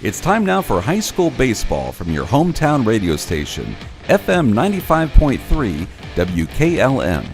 It's time now for high school baseball from your hometown radio station, FM 95.3 WKLM.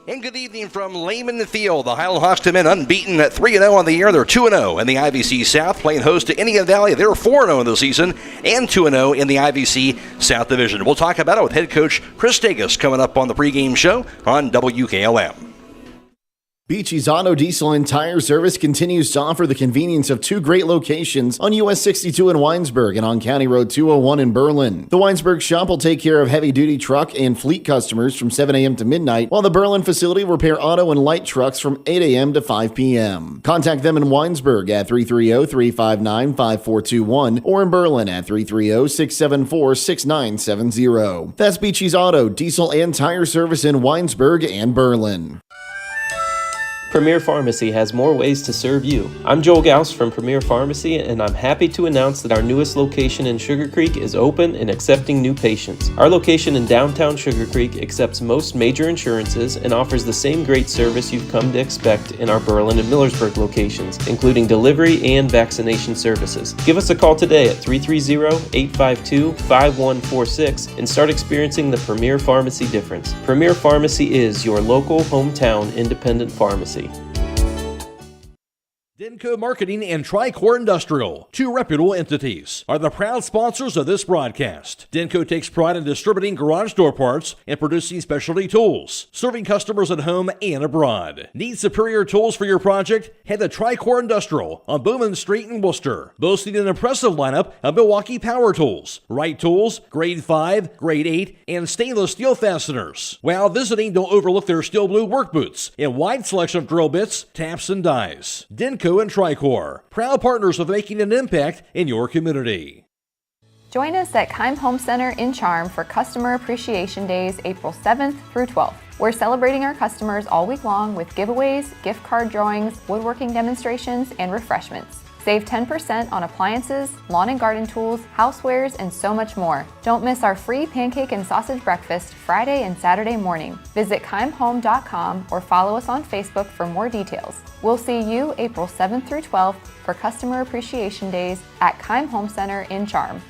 And good evening from Lehman Field. The Hiland Hawks come in unbeaten at 3-0 on the year. They're 2-0 in the IVC South, playing host to Indian Valley. They're 4-0 in the season and 2-0 in the IVC South Division. We'll talk about it with head coach Chris Davis coming up on the pregame show on WKLM. Beachy's Auto Diesel and Tire Service continues to offer the convenience of two great locations on US 62 in Winesburg and on County Road 201 in Berlin. The Winesburg shop will take care of heavy-duty truck and fleet customers from 7 a.m. to midnight, while the Berlin facility will repair auto and light trucks from 8 a.m. to 5 p.m. Contact them in Winesburg at 330-359-5421 or in Berlin at 330-674-6970. That's Beachy's Auto, Diesel, and Tire Service in Winesburg and Berlin. Premier Pharmacy has more ways to serve you. I'm Joel Gauss from Premier Pharmacy, and I'm happy to announce that our newest location in Sugar Creek is open and accepting new patients. Our location in downtown Sugar Creek accepts most major insurances and offers the same great service you've come to expect in our Berlin and Millersburg locations, including delivery and vaccination services. Give us a call today at 330-852-5146 and start experiencing the Premier Pharmacy difference. Premier Pharmacy is your local hometown independent pharmacy. Denko Marketing and Tricor Industrial, two reputable entities, are the proud sponsors of this broadcast. Denko takes pride in distributing garage door parts and producing specialty tools, serving customers at home and abroad. Need superior tools for your project? Head to Tricor Industrial on Bowman Street in Worcester, boasting an impressive lineup of Milwaukee power tools, Wright tools, grade 5, grade 8, and stainless steel fasteners. While visiting, don't overlook their steel blue work boots and wide selection of drill bits, taps, and dies. Denko and Tricor, proud partners of making an impact in your community. Join us at Keim Home Center in Charm for Customer Appreciation Days, April 7th through 12th. We're celebrating our customers all week long with giveaways, gift card drawings, woodworking demonstrations, and refreshments. Save 10% on appliances, lawn and garden tools, housewares, and so much more. Don't miss our free pancake and sausage breakfast Friday and Saturday morning. Visit keimhome.com or follow us on Facebook for more details. We'll see you April 7th through 12th for Customer Appreciation Days at Keim Home Center in Charm.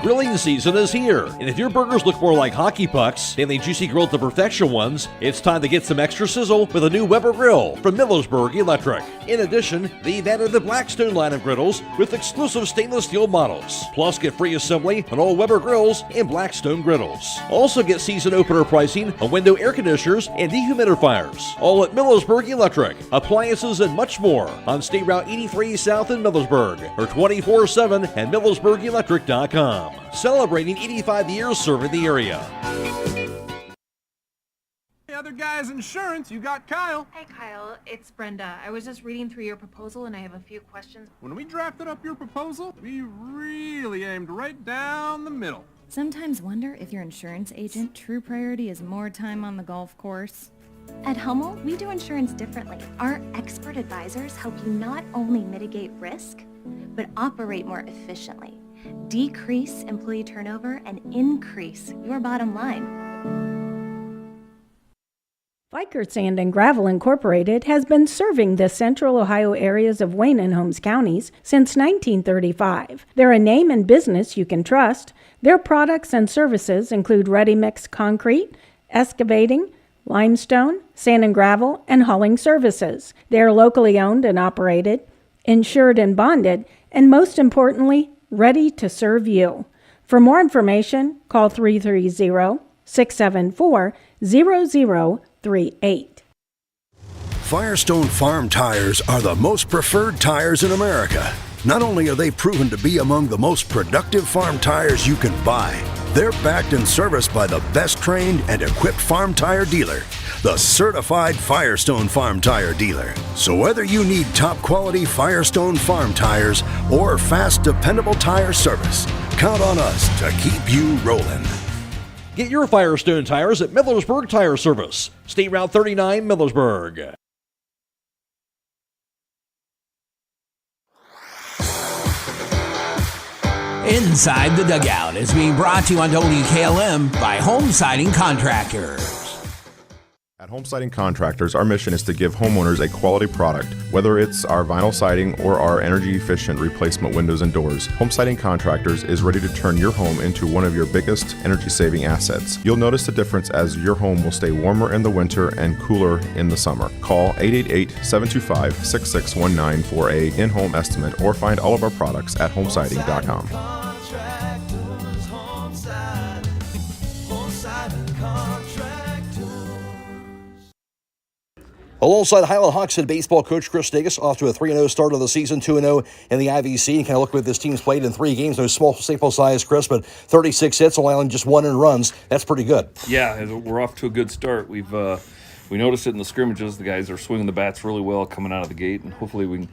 Grilling season is here, and if your burgers look more like hockey pucks than they juicy grilled to perfection ones, it's time to get some extra sizzle with a new Weber grill from Millersburg Electric. In addition, they've added the Blackstone line of griddles with exclusive stainless steel models. Plus, get free assembly on all Weber grills and Blackstone griddles. Also get season opener pricing on window air conditioners and dehumidifiers. All at Millersburg Electric, appliances, and much more on State Route 83 South in Millersburg or 24/7 at millersburgelectric.com. Celebrating 85 years serving the area. Hey, other guys' insurance, you got Kyle. Hey, Kyle, it's Brenda. I was just reading through your proposal and I have a few questions. When we drafted up your proposal, we really aimed right down the middle. Sometimes wonder if your insurance agent true priority is more time on the golf course. At Hummel, we do insurance differently. Our expert advisors help you not only mitigate risk, but operate more efficiently, decrease employee turnover, and increase your bottom line. Fikert Sand and Gravel Incorporated has been serving the central Ohio areas of Wayne and Holmes counties since 1935. They're a name and business you can trust. Their products and services include ready-mix concrete, excavating, limestone, sand and gravel, and hauling services. They are locally owned and operated, insured and bonded, and most importantly, ready to serve you. For more information, call 330-674-0038. Firestone Farm tires are the most preferred tires in America. Not only are they proven to be among the most productive farm tires you can buy, they're backed and serviced by the best trained and equipped farm tire dealer, the certified Firestone Farm Tire Dealer. So whether you need top quality Firestone Farm tires or fast, dependable tire service, count on us to keep you rolling. Get your Firestone tires at Millersburg Tire Service, State Route 39, Millersburg. Inside the Dugout is being brought to you on WKLM by Home Siding Contractors. At Home Siding Contractors, our mission is to give homeowners a quality product, whether it's our vinyl siding or our energy-efficient replacement windows and doors. Home Siding Contractors is ready to turn your home into one of your biggest energy-saving assets. You'll notice the difference as your home will stay warmer in the winter and cooler in the summer. Call 888-725-6619 for a in-home estimate or find all of our products at homesiding.com. Alongside Hiland Hawks head baseball coach Chris Davis, off to a 3-0 start of the season, 2-0 in the IVC. And kind of look at this team's played in 3 games. No small sample size, Chris, but 36 hits, allowing just 1 earned runs. That's pretty good. Yeah, we're off to a good start. We noticed it in the scrimmages. The guys are swinging the bats really well coming out of the gate, and hopefully we can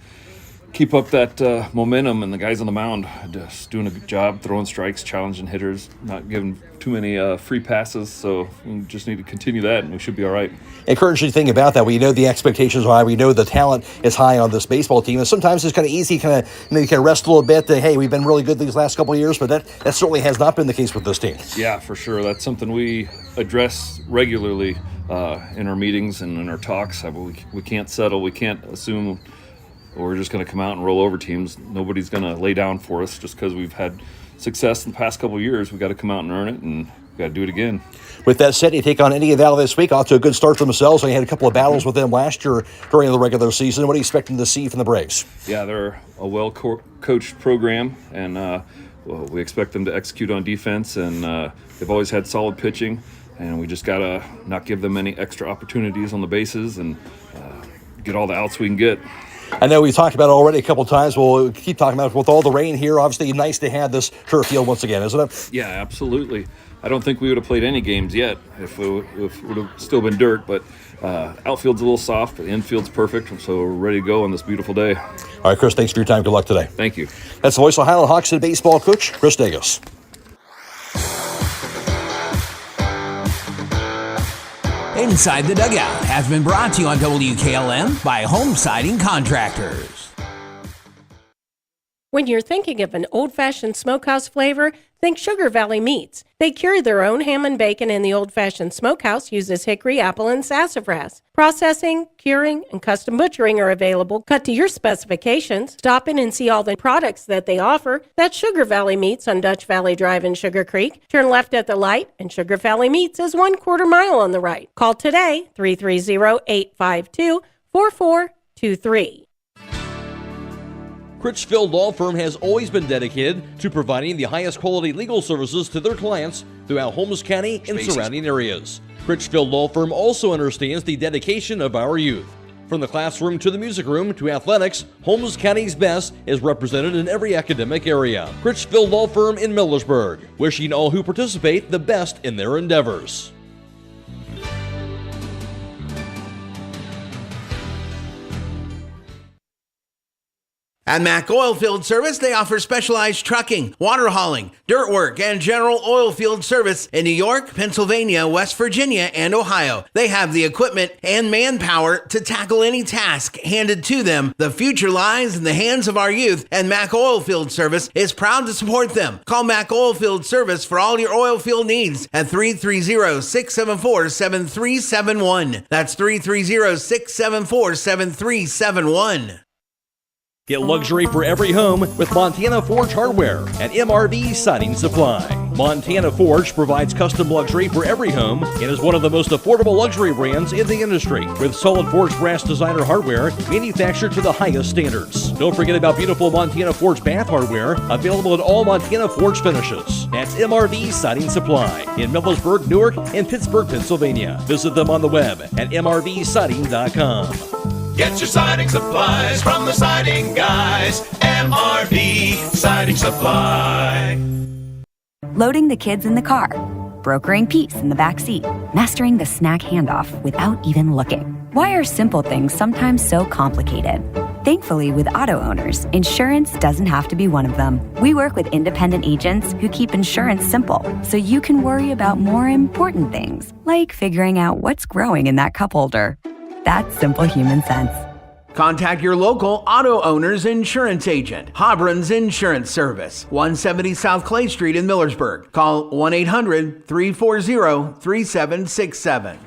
keep up that momentum. And the guys on the mound just doing a good job throwing strikes, challenging hitters, not giving too many free passes. So we just need to continue that, and we should be all right. Encouraging thing about that, we know the expectations are high. We know the talent is high on this baseball team. And sometimes it's kind of easy, you can rest a little bit. Hey, we've been really good these last couple of years, but that certainly has not been the case with this team. Yeah, for sure. That's something we address regularly in our meetings and in our talks. We can't settle. We can't assume we're just going to come out and roll over teams. Nobody's going to lay down for us just because we've had success in the past couple of years. We've got to come out and earn it, and we've got to do it again. With that said, you take on Indian Valley this week, off to a good start for themselves. They had a couple of battles with them last year during the regular season. What are you expecting to see from the Braves? Yeah, they're a well-coached program, and we expect them to execute on defense, and they've always had solid pitching, and we just got to not give them any extra opportunities on the bases and get all the outs we can get. I know we've talked about it already a couple of times. We'll keep talking about it with all the rain here. Obviously, nice to have this turf field once again, isn't it? Yeah, absolutely. I don't think we would have played any games yet if it would have still been dirt, but outfield's a little soft, but infield's perfect, so we're ready to go on this beautiful day. All right, Chris, thanks for your time. Good luck today. Thank you. That's the voice of Hiland Hawks head baseball coach, Chris Dagos. Inside the Dugout has been brought to you on WKLM by Home Siding Contractors. When you're thinking of an old-fashioned smokehouse flavor, think Sugar Valley Meats. They carry their own ham and bacon, and the old-fashioned smokehouse uses hickory, apple, and sassafras. Processing, curing, and custom butchering are available, cut to your specifications. Stop in and see all the products that they offer. That's Sugar Valley Meats on Dutch Valley Drive in Sugar Creek. Turn left at the light, and Sugar Valley Meats is 1/4 mile on the right. Call today, 330-852-4423. Critchfield Law Firm has always been dedicated to providing the highest quality legal services to their clients throughout Holmes County and surrounding areas. Critchfield Law Firm also understands the dedication of our youth. From the classroom to the music room to athletics, Holmes County's best is represented in every academic area. Critchfield Law Firm in Millersburg, wishing all who participate the best in their endeavors. At Mac Oilfield Service, they offer specialized trucking, water hauling, dirt work, and general oil field service in New York, Pennsylvania, West Virginia, and Ohio. They have the equipment and manpower to tackle any task handed to them. The future lies in the hands of our youth, and Mac Oilfield Service is proud to support them. Call Mac Oilfield Service for all your oil field needs at 330-674-7371. That's 330-674-7371. Get luxury for every home with Montana Forge Hardware and MRV Siding Supply. Montana Forge provides custom luxury for every home and is one of the most affordable luxury brands in the industry, with solid forged brass designer hardware manufactured to the highest standards. Don't forget about beautiful Montana Forge bath hardware, available in all Montana Forge finishes. That's MRV Siding Supply in Millersburg, Newark, and Pittsburgh, Pennsylvania. Visit them on the web at mrvsiding.com. Get your siding supplies from the siding guys. MRV Siding Supply. Loading the kids in the car, brokering peace in the back seat, mastering the snack handoff without even looking. Why are simple things sometimes so complicated? Thankfully, with auto owners, insurance doesn't have to be one of them. We work with independent agents who keep insurance simple, so you can worry about more important things, like figuring out what's growing in that cup holder. That's simple human sense. Contact your local auto owner's insurance agent. Hobron's Insurance Service, 170 South Clay Street in Millersburg. Call 1-800-340-3767.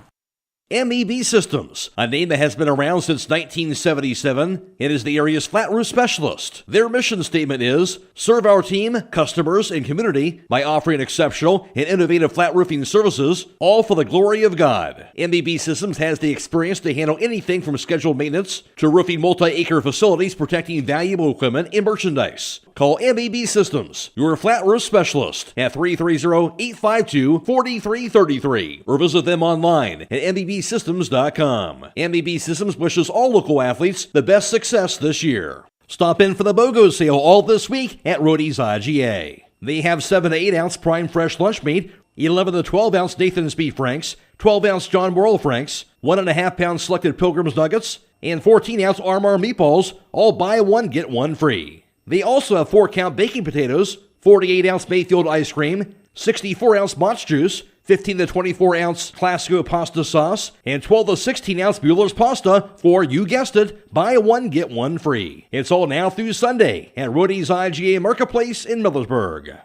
MEB Systems, a name that has been around since 1977. It is the area's flat roof specialist. Their mission statement is, serve our team, customers, and community by offering exceptional and innovative flat roofing services, all for the glory of God. MEB Systems has the experience to handle anything from scheduled maintenance to roofing multi-acre facilities protecting valuable equipment and merchandise. Call MEB Systems, your flat roof specialist, at 330-852-4333 or visit them online at mbsystems.com. MEB Systems wishes all local athletes the best success this year. Stop in for the BOGO sale all this week at Rody's IGA. They have 7 to 8 ounce prime fresh lunch meat, 11 to 12 ounce Nathan's Beef Franks, 12 ounce John Morrill Franks, 1.5 pound selected Pilgrim's Nuggets, and 14 ounce Armour meatballs, all buy one, get one free. They also have 4-count baking potatoes, 48-ounce Mayfield ice cream, 64-ounce Mott's juice, 15 to 24-ounce Classico pasta sauce, and 12 to 16-ounce Mueller's pasta for, you guessed it, buy one, get one free. It's all now through Sunday at Rody's IGA Marketplace in Millersburg.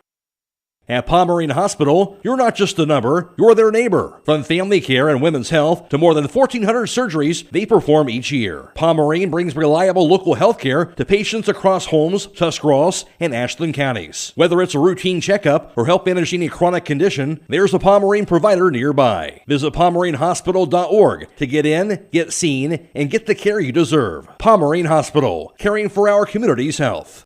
At Pomerene Hospital, you're not just a number, you're their neighbor. From family care and women's health to more than 1,400 surgeries they perform each year. Pomerene brings reliable local health care to patients across Holmes, Tuscarawas, and Ashland counties. Whether it's a routine checkup or help manage any chronic condition, there's a Pomerene provider nearby. Visit PomereneHospital.org to get in, get seen, and get the care you deserve. Pomerene Hospital, caring for our community's health.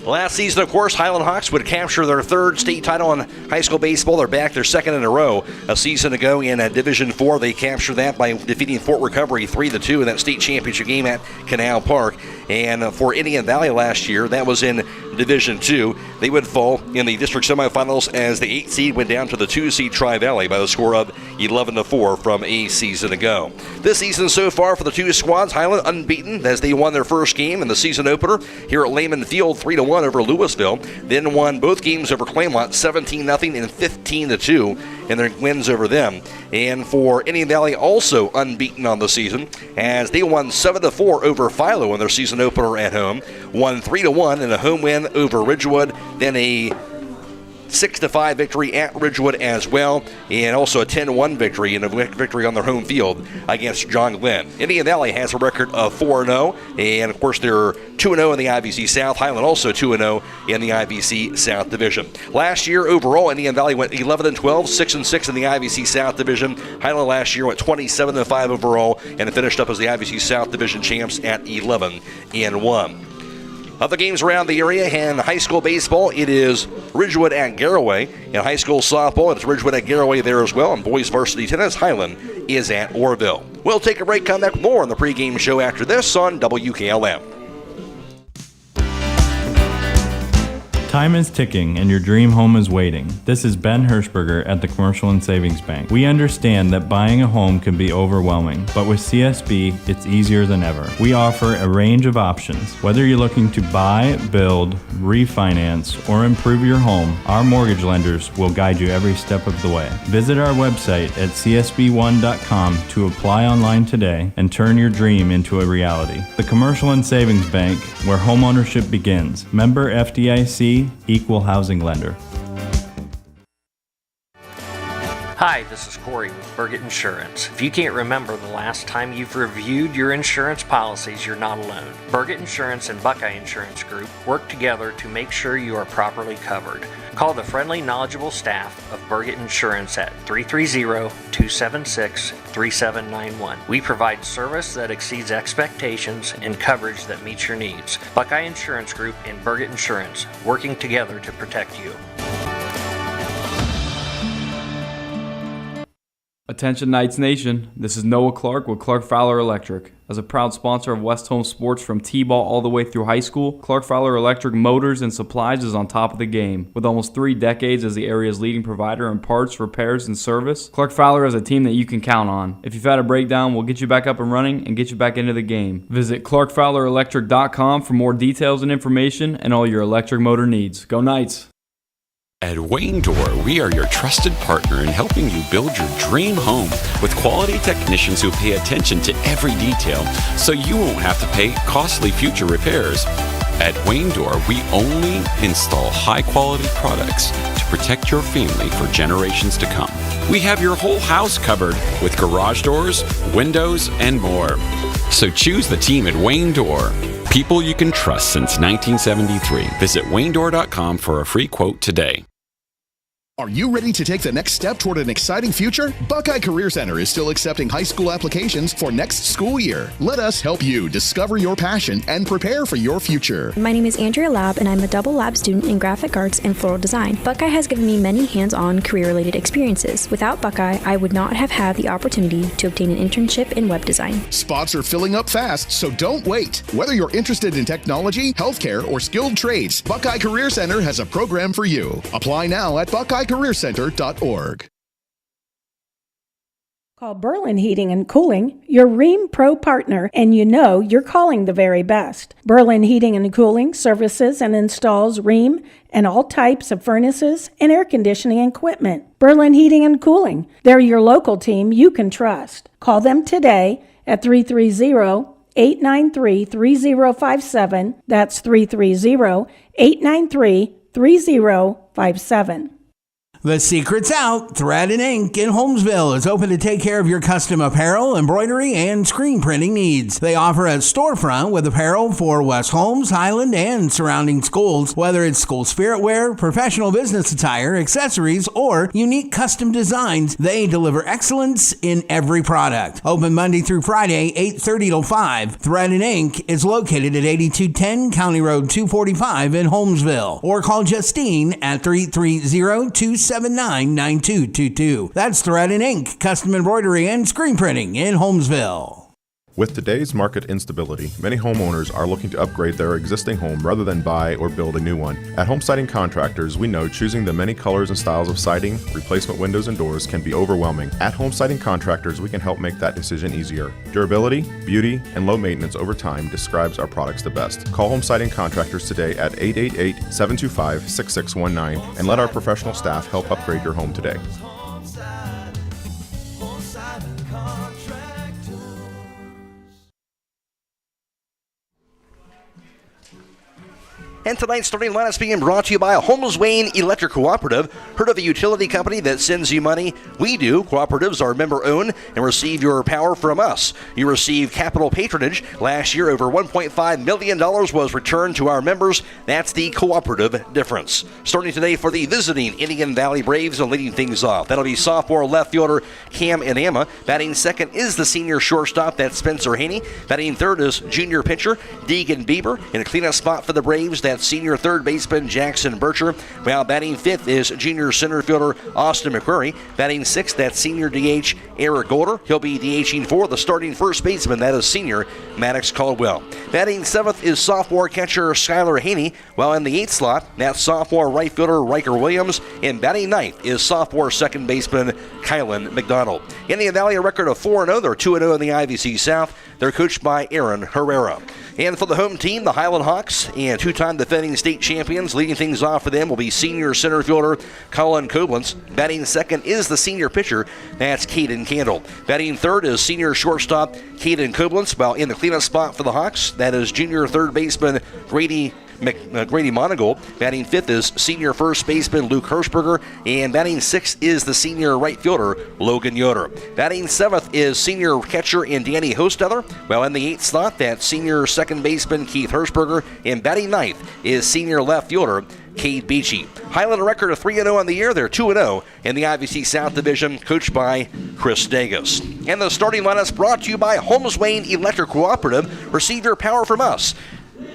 Last season, of course, Hiland Hawks would capture their 3rd state title in high school baseball. They're back their 2nd in a row. A season ago in Division 4, they captured that by defeating Fort Recovery 3-2 in that state championship game at Canal Park. And for Indian Valley last year, that was in Division 2. They would fall in the district semifinals as the 8th seed went down to the 2 seed Tri-Valley by the score of 11-4 from a season ago. This season so far for the two squads, Hiland unbeaten as they won their first game in the season opener here at Lehman Field 3-1 over Louisville. Then won both games over Claymont 17-0 and 15-2 in their wins over them. And for Indian Valley, also unbeaten on the season as they won 7-4 over Philo in their season opener at home. Won 3-1 in a home win over Ridgewood. Then a 6-5 victory at Ridgewood as well, and also a 10-1 victory in a victory on their home field against John Glenn. Indian Valley has a record of 4-0, and of course they're 2-0 in the IVC South. Hiland also 2-0 in the IVC South Division. Last year overall, Indian Valley went 11-12, 6-6 in the IVC South Division. Hiland last year went 27-5 overall, and it finished up as the IVC South Division champs at 11-1. Other games around the area, and high school baseball, it is Ridgewood at Garraway. In high school softball, it's Ridgewood at Garraway there as well. And boys varsity tennis, Hiland is at Orville. We'll take a break, come back with more on the pregame show after this on WKLM. Time is ticking and your dream home is waiting. This is Ben Hirschberger at the Commercial and Savings Bank. We understand that buying a home can be overwhelming, but with CSB, it's easier than ever. We offer a range of options. Whether you're looking to buy, build, refinance, or improve your home, our mortgage lenders will guide you every step of the way. Visit our website at csb1.com to apply online today and turn your dream into a reality. The Commercial and Savings Bank, where homeownership begins. Member FDIC, Equal Housing Lender. Hi, this is Croy with Burgett Insurance. If you can't remember the last time you've reviewed your insurance policies, you're not alone. Burgett Insurance and Buckeye Insurance Group work together to make sure you are properly covered. Call the friendly, knowledgeable staff of Burgett Insurance at 330-276-3791. We provide service that exceeds expectations and coverage that meets your needs. Buckeye Insurance Group and Burgett Insurance, working together to protect you. Attention Knights Nation, this is Noah Clark with Clark Fowler Electric. As a proud sponsor of West Home Sports from T-ball all the way through high school, Clark Fowler Electric Motors and Supplies is on top of the game. With almost 3 decades as the area's leading provider in parts, repairs, and service, Clark Fowler is a team that you can count on. If you've had a breakdown, we'll get you back up and running and get you back into the game. Visit clarkfowlerelectric.com for more details and information and all your electric motor needs. Go Knights! At Wayne Door, we are your trusted partner in helping you build your dream home with quality technicians who pay attention to every detail so you won't have to pay costly future repairs. At Wayne Door, we only install high-quality products to protect your family for generations to come. We have your whole house covered with garage doors, windows, and more. So choose the team at Wayne Door. People you can trust since 1973. Visit waynedoor.com for a free quote today. Are you ready to take the next step toward an exciting future? Buckeye Career Center is still accepting high school applications for next school year. Let us help you discover your passion and prepare for your future. My name is Andrea Lab, and I'm a double lab student in graphic arts and floral design. Buckeye has given me many hands-on career-related experiences. Without Buckeye, I would not have had the opportunity to obtain an internship in web design. Spots are filling up fast, so don't wait. Whether you're interested in technology, healthcare, or skilled trades, Buckeye Career Center has a program for you. Apply now at BuckeyeCareerCenter.org. Call Berlin Heating and Cooling, your Rheem Pro partner, and you know you're calling the very best. Berlin Heating and Cooling services and installs Rheem and all types of furnaces and air conditioning equipment. Berlin Heating and Cooling, they're your local team you can trust. Call them today at 330-893-3057. That's 330-893-3057. The secret's out. Thread and Ink in Holmesville is open to take care of your custom apparel, embroidery, and screen printing needs. They offer a storefront with apparel for West Holmes, Hiland, and surrounding schools. Whether it's school spirit wear, professional business attire, accessories, or unique custom designs, they deliver excellence in every product. Open Monday through Friday, 8:30 till 5. Thread and Ink is located at 8210 County Road 245 in Holmesville. Or call Justine at 330-279-9222. That's Thread and Ink, custom embroidery and screen printing in Holmesville. With today's market instability, many homeowners are looking to upgrade their existing home rather than buy or build a new one. At Home Siding Contractors, we know choosing the many colors and styles of siding, replacement windows, and doors can be overwhelming. At Home Siding Contractors, we can help make that decision easier. Durability, beauty, and low maintenance over time describes our products the best. Call Home Siding Contractors today at 888-725-6619 and let our professional staff help upgrade your home today. And tonight's starting lineup is being brought to you by Holmes Wayne Electric Cooperative. Heard of a utility company that sends you money? We do. Cooperatives are member-owned and receive your power from us. You receive capital patronage. Last year, over $1.5 million was returned to our members. That's the cooperative difference. Starting today for the visiting Indian Valley Braves and leading things off. That'll be sophomore left fielder Cam Inama. Batting second is the senior shortstop, that's Spencer Haney. Batting third is junior pitcher Deegan Bieber. In a cleanup spot for the Braves, that's senior third baseman Jackson Bircher. While batting fifth is junior center fielder Austin McQuarrie. Batting sixth, that's senior DH Eric Golder. He'll be DHing for the starting first baseman, that is senior Maddox Caldwell. Batting seventh is sophomore catcher Skylar Haney, while in the eighth slot, that's sophomore right fielder Riker Williams, and batting ninth is sophomore second baseman Kylan McDonald. Indian Valley, a record of 4-0. They're 2-0 in the IVC South. They're coached by Aaron Herrera. And for the home team, the Hiland Hawks, and two-time defending state champions, leading things off for them will be senior center fielder Colin Koblenz. Batting second is the senior pitcher, that's Caden Candle. Batting third is senior shortstop Caden Koblenz, while in the cleanup spot for the Hawks, that is junior third baseman Grady Monigold. Batting fifth is senior first baseman Luke Hirschberger, and batting sixth is the senior right fielder Logan Yoder. Batting seventh is senior catcher and Danny Hostetler, while in the eighth slot, that's senior second baseman Keith Hirschberger, and batting ninth is senior left fielder Cade Beachy. Hiland, a record of 3-0 on the year. They're 2-0 in the IVC South Division, coached by Chris Dagus. And the starting lineup brought to you by Holmes Wayne Electric Cooperative. Receive your power from us.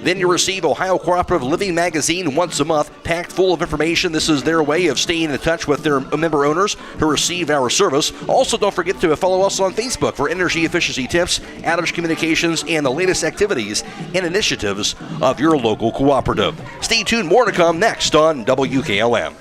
Then you receive Ohio Cooperative Living Magazine once a month, packed full of information. This is their way of staying in touch with their member owners who receive our service. Also, don't forget to follow us on Facebook for energy efficiency tips, outage communications, and the latest activities and initiatives of your local cooperative. Stay tuned, more to come next on WKLM.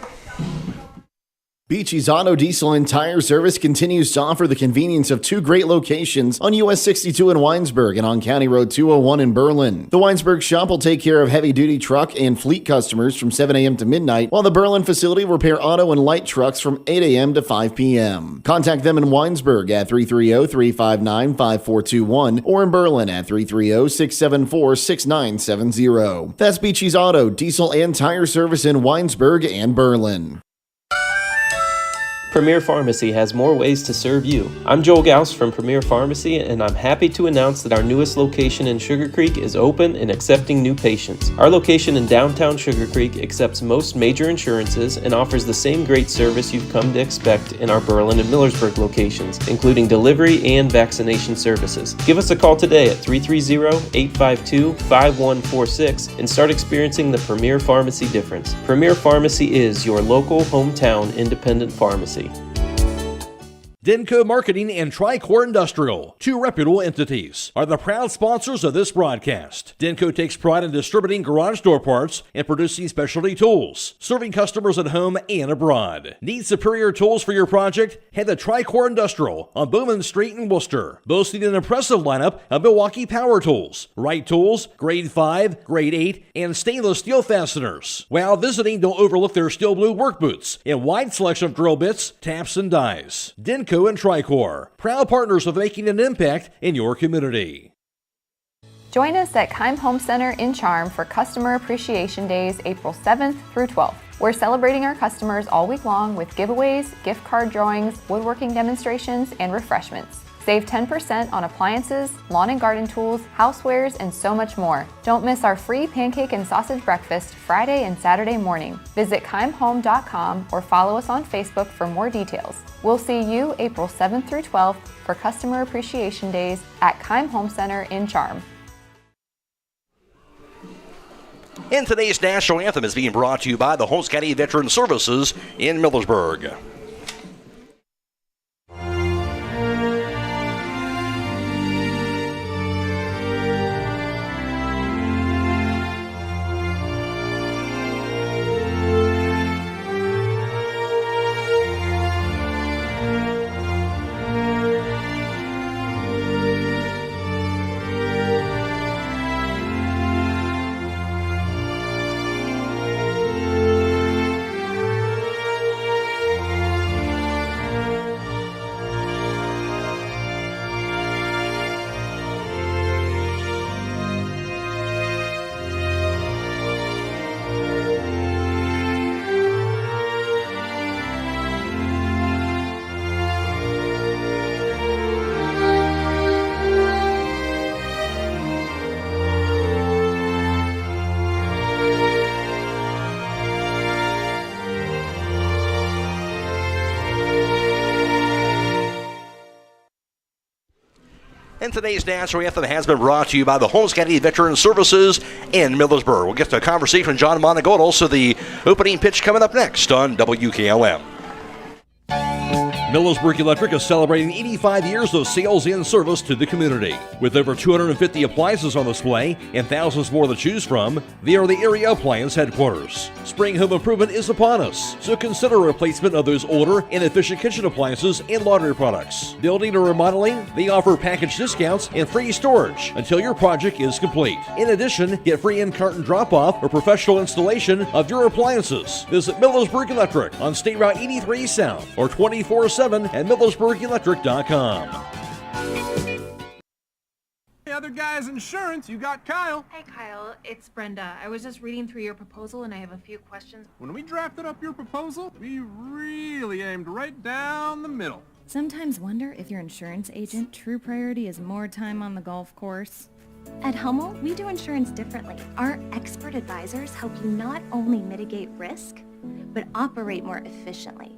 Beachy's Auto, Diesel, and Tire Service continues to offer the convenience of two great locations on US 62 in Winesburg and on County Road 201 in Berlin. The Winesburg shop will take care of heavy-duty truck and fleet customers from 7 a.m. to midnight, while the Berlin facility will repair auto and light trucks from 8 a.m. to 5 p.m. Contact them in Winesburg at 330-359-5421 or in Berlin at 330-674-6970. That's Beachy's Auto, Diesel, and Tire Service in Winesburg and Berlin. Premier Pharmacy has more ways to serve you. I'm Joel Gauss from Premier Pharmacy, and I'm happy to announce that our newest location in Sugar Creek is open and accepting new patients. Our location in downtown Sugar Creek accepts most major insurances and offers the same great service you've come to expect in our Berlin and Millersburg locations, including delivery and vaccination services. Give us a call today at 330-852-5146 and start experiencing the Premier Pharmacy difference. Premier Pharmacy is your local hometown independent pharmacy. Denko Marketing and Tricor Industrial, two reputable entities, are the proud sponsors of this broadcast. Denko takes pride in distributing garage door parts and producing specialty tools, serving customers at home and abroad. Need superior tools for your project? Head to Tricor Industrial on Bowman Street in Worcester, boasting an impressive lineup of Milwaukee power tools, Wright tools, grade 5, grade 8, and stainless steel fasteners. While visiting, don't overlook their steel blue work boots and wide selection of drill bits, taps, and dies. Denko and Tricor, proud partners of making an impact in your community. Join us at Keim Home Center in Charm for Customer Appreciation Days, April 7th through 12th. We're celebrating our customers all week long with giveaways, gift card drawings, woodworking demonstrations, and refreshments. Save 10% on appliances, lawn and garden tools, housewares, and so much more. Don't miss our free pancake and sausage breakfast Friday and Saturday morning. Visit keimhome.com or follow us on Facebook for more details. We'll see you April 7th through 12th for Customer Appreciation Days at Keim Home Center in Charm. And today's national anthem is being brought to you by the Holmes County Veteran Services in Millersburg. And today's national anthem has been brought to you by the Holmes County Veteran Services in Millersburg. We'll get to a conversation with John Monigold, also the opening pitch coming up next on WKLM. Millersburg Electric is celebrating 85 years of sales and service to the community. With over 250 appliances on display and thousands more to choose from, they are the area appliance headquarters. Spring home improvement is upon us, so consider a replacement of those older and efficient kitchen appliances and laundry products. Building or remodeling, they offer package discounts and free storage until your project is complete. In addition, get free in-carton drop-off or professional installation of your appliances. Visit Millersburg Electric on State Route 83 South or 24/7 at millersburgelectric.com. Hey, other guys insurance, you got Kyle. Hey Kyle, it's Brenda. I was just reading through your proposal and I have a few questions. When we drafted up your proposal, we really aimed right down the middle. Sometimes wonder if your insurance agent true priority is more time on the golf course. At Hummel, we do insurance differently. Our expert advisors help you not only mitigate risk, but operate more efficiently,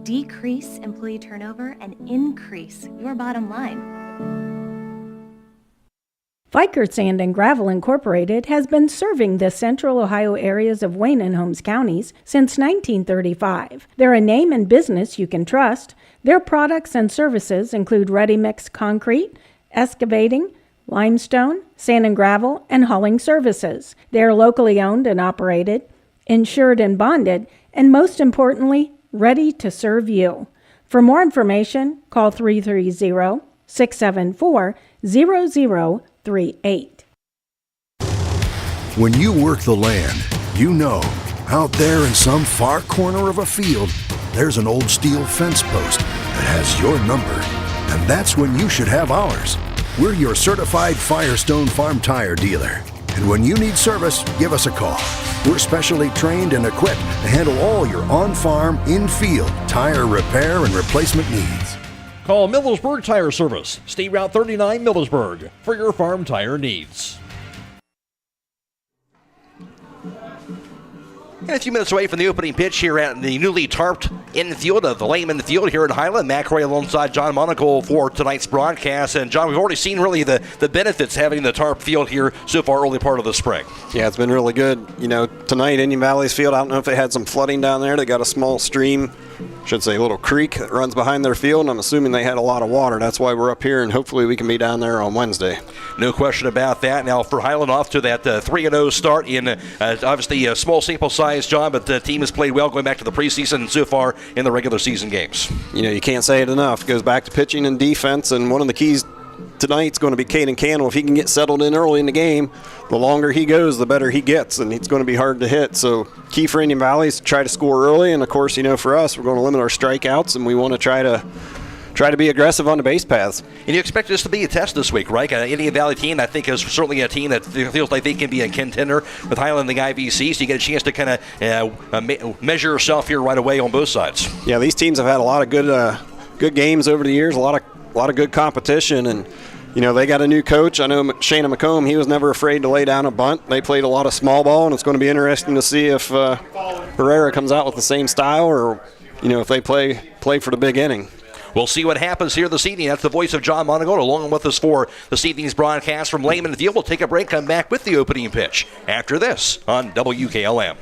decrease employee turnover, and increase your bottom line. Viker Sand and Gravel Incorporated has been serving the central Ohio areas of Wayne and Holmes counties since 1935. They're a name and business you can trust. Their products and services include ready-mix concrete, excavating, limestone, sand and gravel, and hauling services. They are locally owned and operated, insured and bonded, and most importantly, ready to serve you. For more information, call 330-674-0038. When you work the land, you know, out there in some far corner of a field, there's an old steel fence post that has your number. And that's when you should have ours. We're your certified Firestone Farm Tire dealer. And when you need service, give us a call. We're specially trained and equipped to handle all your on-farm, in-field tire repair and replacement needs. Call Millersburg Tire Service, State Route 39 Millersburg, for your farm tire needs. And a few minutes away from the opening pitch here at the newly tarped infield of the Lehman Field here at Hiland. Matt Croy alongside John Monigold for tonight's broadcast. And John, we've already seen really the benefits having the tarp field here so far early part of the spring. Yeah, it's been really good. You know, tonight Indian Valley's field, I don't know if they had some flooding down there. They got a small stream, should say a little creek that runs behind their field, and I'm assuming they had a lot of water. That's why we're up here, and hopefully we can be down there on Wednesday. No question about that. Now for Hiland, off to that 3-0 start in obviously a small sample size, John, but the team has played well going back to the preseason so far in the regular season games. You know, you can't say it enough. It goes back to pitching and defense, and one of the keys tonight's going to be Caden Cannell. If he can get settled in early in the game, the longer he goes, the better he gets, and he's going to be hard to hit. So key for Indian Valley is to try to score early, and of course, you know, for us, we're going to limit our strikeouts, and we want to try to be aggressive on the base paths. And you expect this to be a test this week, right? Indian Valley team, I think, is certainly a team that feels like they can be a contender with Hiland and the IVC, so you get a chance to kind of measure yourself here right away on both sides. Yeah, these teams have had a lot of good games over the years, a lot of good competition, and you know, they got a new coach. I know Shana McComb, he was never afraid to lay down a bunt. They played a lot of small ball, and it's going to be interesting to see if Herrera comes out with the same style or, you know, if they play for the big inning. We'll see what happens here this evening. That's the voice of John Monigold along with us for this evening's broadcast from Lehman Field. We'll take a break, come back with the opening pitch after this on WKLM.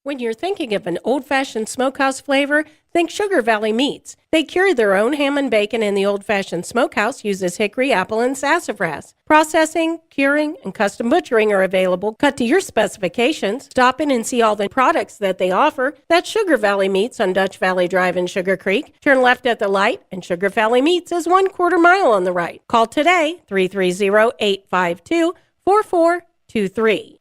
When you're thinking of an old-fashioned smokehouse flavor, think Sugar Valley Meats. They cure their own ham and bacon, and the old-fashioned smokehouse uses hickory, apple, and sassafras. Processing, curing, and custom butchering are available, cut to your specifications. Stop in and see all the products that they offer. That's Sugar Valley Meats on Dutch Valley Drive in Sugar Creek. Turn left at the light, and Sugar Valley Meats is 1/4 mile on the right. Call today, 330-852-4423.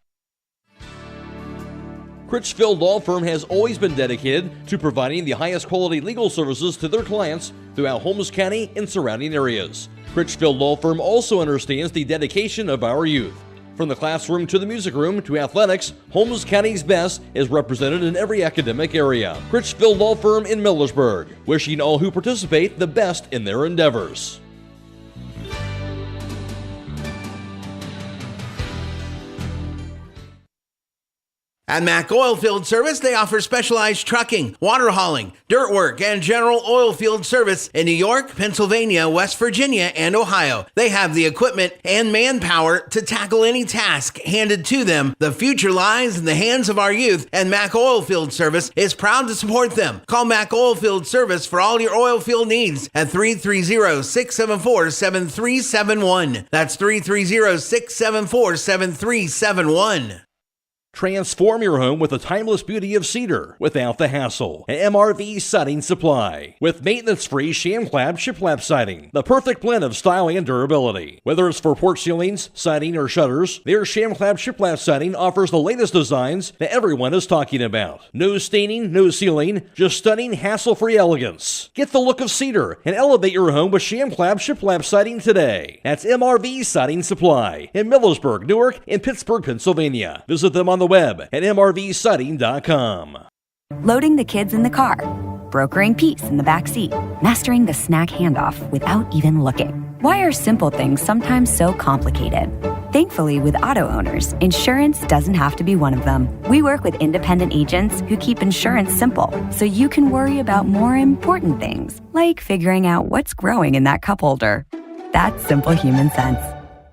Critchfield Law Firm has always been dedicated to providing the highest quality legal services to their clients throughout Holmes County and surrounding areas. Critchfield Law Firm also understands the dedication of our youth. From the classroom to the music room to athletics, Holmes County's best is represented in every academic area. Critchfield Law Firm in Millersburg, wishing all who participate the best in their endeavors. At Mac Oilfield Service, they offer specialized trucking, water hauling, dirt work, and general oil field service in New York, Pennsylvania, West Virginia, and Ohio. They have the equipment and manpower to tackle any task handed to them. The future lies in the hands of our youth, and Mac Oilfield Service is proud to support them. Call Mac Oilfield Service for all your oil field needs at 330-674-7371. That's 330-674-7371. Transform your home with the timeless beauty of cedar without the hassle. An MRV Siding Supply with maintenance-free sham-clad shiplap siding. The perfect blend of style and durability. Whether it's for porch ceilings, siding, or shutters, their sham-clad shiplap siding offers the latest designs that everyone is talking about. No staining, no sealing, just stunning, hassle-free elegance. Get the look of cedar and elevate your home with sham-clad shiplap siding today. That's MRV Siding Supply in Millersburg, Newark, and Pittsburgh, Pennsylvania. Visit them on the web at mrvsiding.com. Loading the kids in the car, brokering peace in the back seat, mastering the snack handoff without even looking. Why are simple things sometimes so complicated? Thankfully, with auto owners, insurance doesn't have to be one of them. We work with independent agents who keep insurance simple, so you can worry about more important things, like figuring out what's growing in that cup holder. That's simple human sense.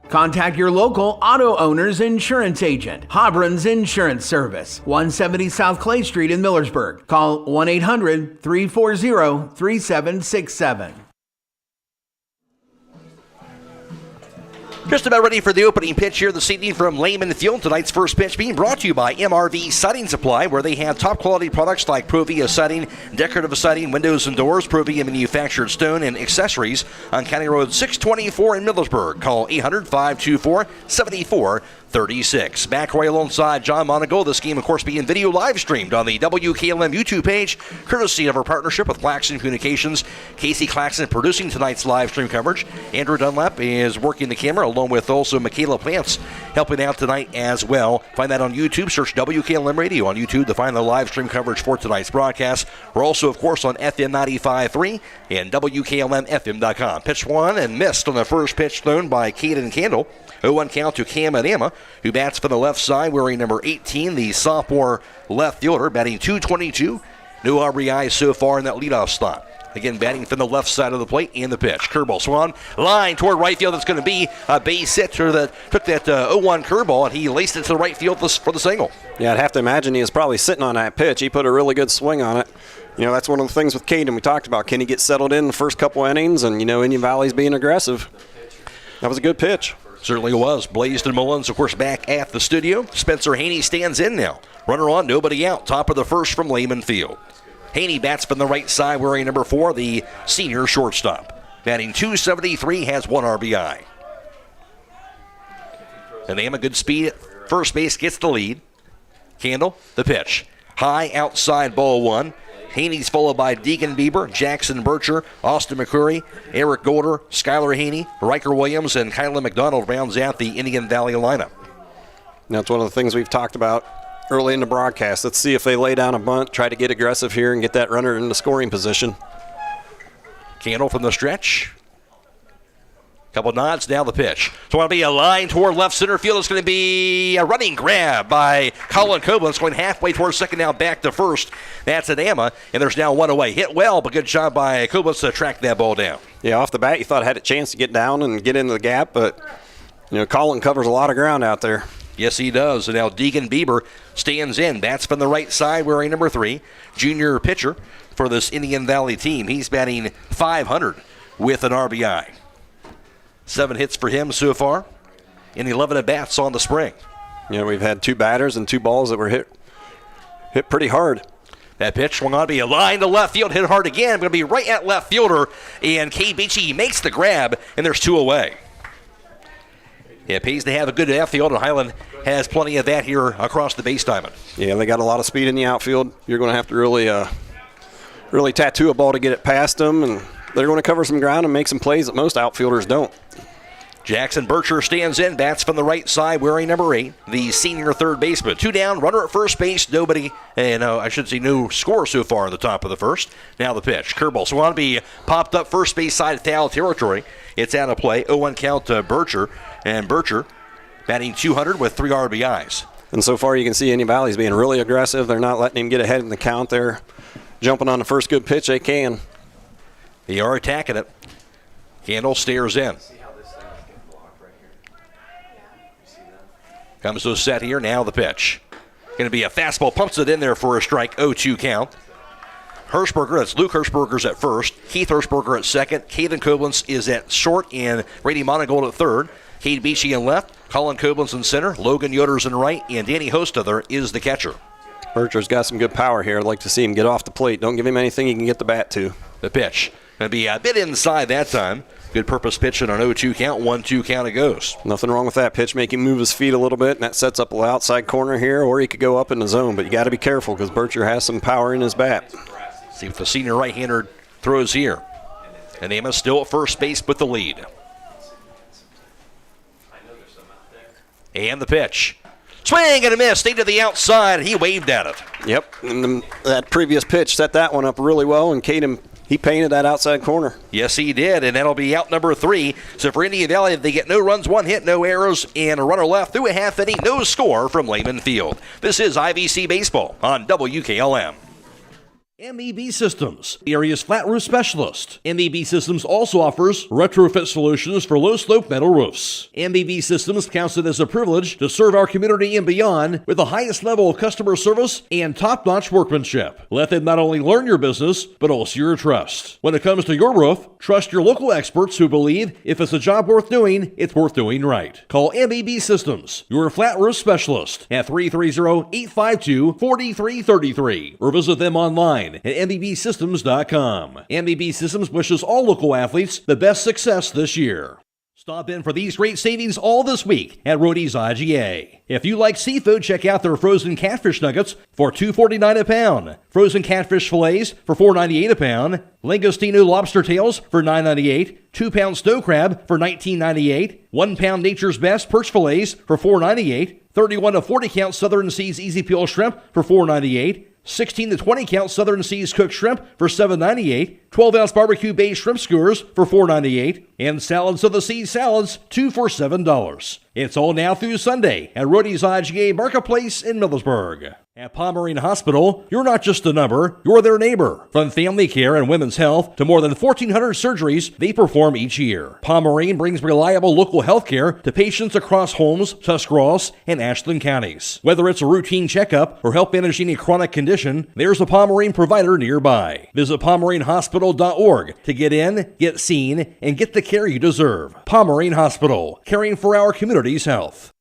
Contact your local auto owner's insurance agent. Hobron's Insurance Service, 170 South Clay Street in Millersburg. Call 1-800-340-3767. Just about ready for the opening pitch here this evening from Lehman Field. Tonight's first pitch being brought to you by MRV Siding Supply, where they have top quality products like Provia siding, decorative siding, windows and doors, Provia manufactured stone, and accessories on County Road 624 in Millersburg. Call 800-524-7436. Back right alongside John Monigold. This game, of course, being video live streamed on the WKLM YouTube page, courtesy of our partnership with Claxon Communications. Casey Claxon producing tonight's live stream coverage. Andrew Dunlap is working the camera, along with also Micayela Plants helping out tonight as well. Find that on YouTube. Search WKLM Radio on YouTube to find the live stream coverage for tonight's broadcast. We're also, of course, on FM 95.3 and WKLM-FM.com. Pitch one and missed on the first pitch thrown by Caden Candle. 0-1 count to Cam Adama, who bats for the left side, wearing number 18, the sophomore left fielder, batting .222. No RBI so far in that leadoff slot. Again, batting from the left side of the plate and the pitch. Curveball swung line toward right field. That's going to be a base hit that took that 0-1 curveball, and he laced it to the right field for the single. Yeah, I'd have to imagine he was probably sitting on that pitch. He put a really good swing on it. You know, that's one of the things with Caden we talked about. Can he get settled in the first couple innings? And, you know, Indian Valley's being aggressive. That was a good pitch. Certainly was. Blaisdon Mullins, of course, back at the studio. Spencer Haney stands in now. Runner on, nobody out. Top of the first from Lehman Field. Haney bats from the right side, wearing number 4, the senior shortstop. Batting .273, has 1 RBI. And they have a good speed at first base, gets the lead. Candle, the pitch. High outside, ball 1. Haney's followed by Deegan Bieber, Jackson Bircher, Austin McCurry, Eric Golder, Skylar Haney, Riker Williams, and Kylan McDonald rounds out the Indian Valley lineup. That's one of the things we've talked about early in the broadcast. Let's see if they lay down a bunt, try to get aggressive here and get that runner in the scoring position. Candle from the stretch. Couple nods, now the pitch. So it's going to be a line toward left center field. It's going to be a running grab by Colin Koblenz, going halfway towards second, now back to first. That's Adama, and there's now 1 away. Hit well, but good job by Koblenz to track that ball down. Yeah, off the bat, you thought it had a chance to get down and get into the gap, but, you know, Colin covers a lot of ground out there. Yes, he does. And now Deegan Bieber stands in. Bats from the right side, wearing number 3. Junior pitcher for this Indian Valley team. He's batting .500 with an RBI. 7 hits for him so far, and 11 at-bats on the spring. Yeah, we've had 2 batters and 2 balls that were hit pretty hard. That pitch will not be a line to left field, hit hard again. Going to be right at left fielder, and Kay Beachy makes the grab, and there's 2 away. Yeah, it pays to have a good outfield, and Hiland has plenty of that here across the base diamond. Yeah, they got a lot of speed in the outfield. You're going to have to really tattoo a ball to get it past them, and they're going to cover some ground and make some plays that most outfielders don't. Jackson Bircher stands in, bats from the right side, wearing number 8, the senior third baseman. 2 down, runner at first base, nobody, and I should say no score so far in the top of the first. Now the pitch. Curveball. So want to be popped up first base side foul territory. It's out of play. 0-1 count to Bircher, and Bircher batting .200 with 3 RBIs. And so far you can see Indian Valley's being really aggressive. They're not letting him get ahead in the count. They're jumping on the first good pitch they can. They are attacking it. Candle stares in. Comes to a set here. Now the pitch. Going to be a fastball. Pumps it in there for a strike. 0-2 count. Hirschberger, that's Luke Hirschberger's at first. Keith Hirschberger at second. Caden Koblenz is at short, and Brady Monigold at third. Cade Beachy in left. Colin Koblenz in center. Logan Yoder's in right, and Danny Hostother is the catcher. Bircher's got some good power here. I'd like to see him get off the plate. Don't give him anything he can get the bat to. The pitch. Going to be a bit inside that time. Good purpose pitch and an 0-2 count. 1-2 count it goes. Nothing wrong with that pitch. Make him move his feet a little bit, and that sets up the outside corner here, or he could go up in the zone. But you got to be careful because Bircher has some power in his bat. See if the senior right-hander throws here. And Amos still at first base with the lead. And the pitch. Swing and a miss. Stayed to the outside. He waved at it. Yep. And that previous pitch set that one up really well, and Caden, he painted that outside corner. Yes, he did, and that'll be out number 3. So for Indian Valley, they get no runs, 1 hit, no errors, and a runner left through a half inning. No score from Lehman Field. This is IVC Baseball on WKLM. MEB Systems, the area's flat roof specialist. MEB Systems also offers retrofit solutions for low-slope metal roofs. MEB Systems counts it as a privilege to serve our community and beyond with the highest level of customer service and top-notch workmanship. Let them not only learn your business, but also your trust. When it comes to your roof, trust your local experts who believe if it's a job worth doing, it's worth doing right. Call MEB Systems, your flat roof specialist, at 330-852-4333, or visit them online at mbsystems.com. MBB Systems wishes all local athletes the best success this year. Stop in for these great savings all this week at Rody's IGA. If you like seafood, check out their frozen catfish nuggets for $2.49 a pound. Frozen catfish fillets for $4.98 a pound. Langostino lobster tails for $9.98. 2-pound snow crab for $19.98. 1-pound Nature's Best perch fillets for $4.98. 31 to 40 count Southern Seas Easy Peel shrimp for $4.98. 16 to 20 count Southern Seas cooked shrimp for $7.98, 12-ounce barbecue bay shrimp skewers for $4.98, and Salads of the Seas salads 2 for $7. It's all now through Sunday at Rody's IGA Marketplace in Millersburg. At Pomerene Hospital, you're not just a number, you're their neighbor. From family care and women's health to more than 1,400 surgeries they perform each year. Pomerene brings reliable local health care to patients across Holmes, Tuscarawas, and Ashland counties. Whether it's a routine checkup or help manage any chronic condition, there's a Pomerene provider nearby. Visit PomereneHospital.org to get in, get seen, and get the care you deserve. Pomerene Hospital, caring for our community's health.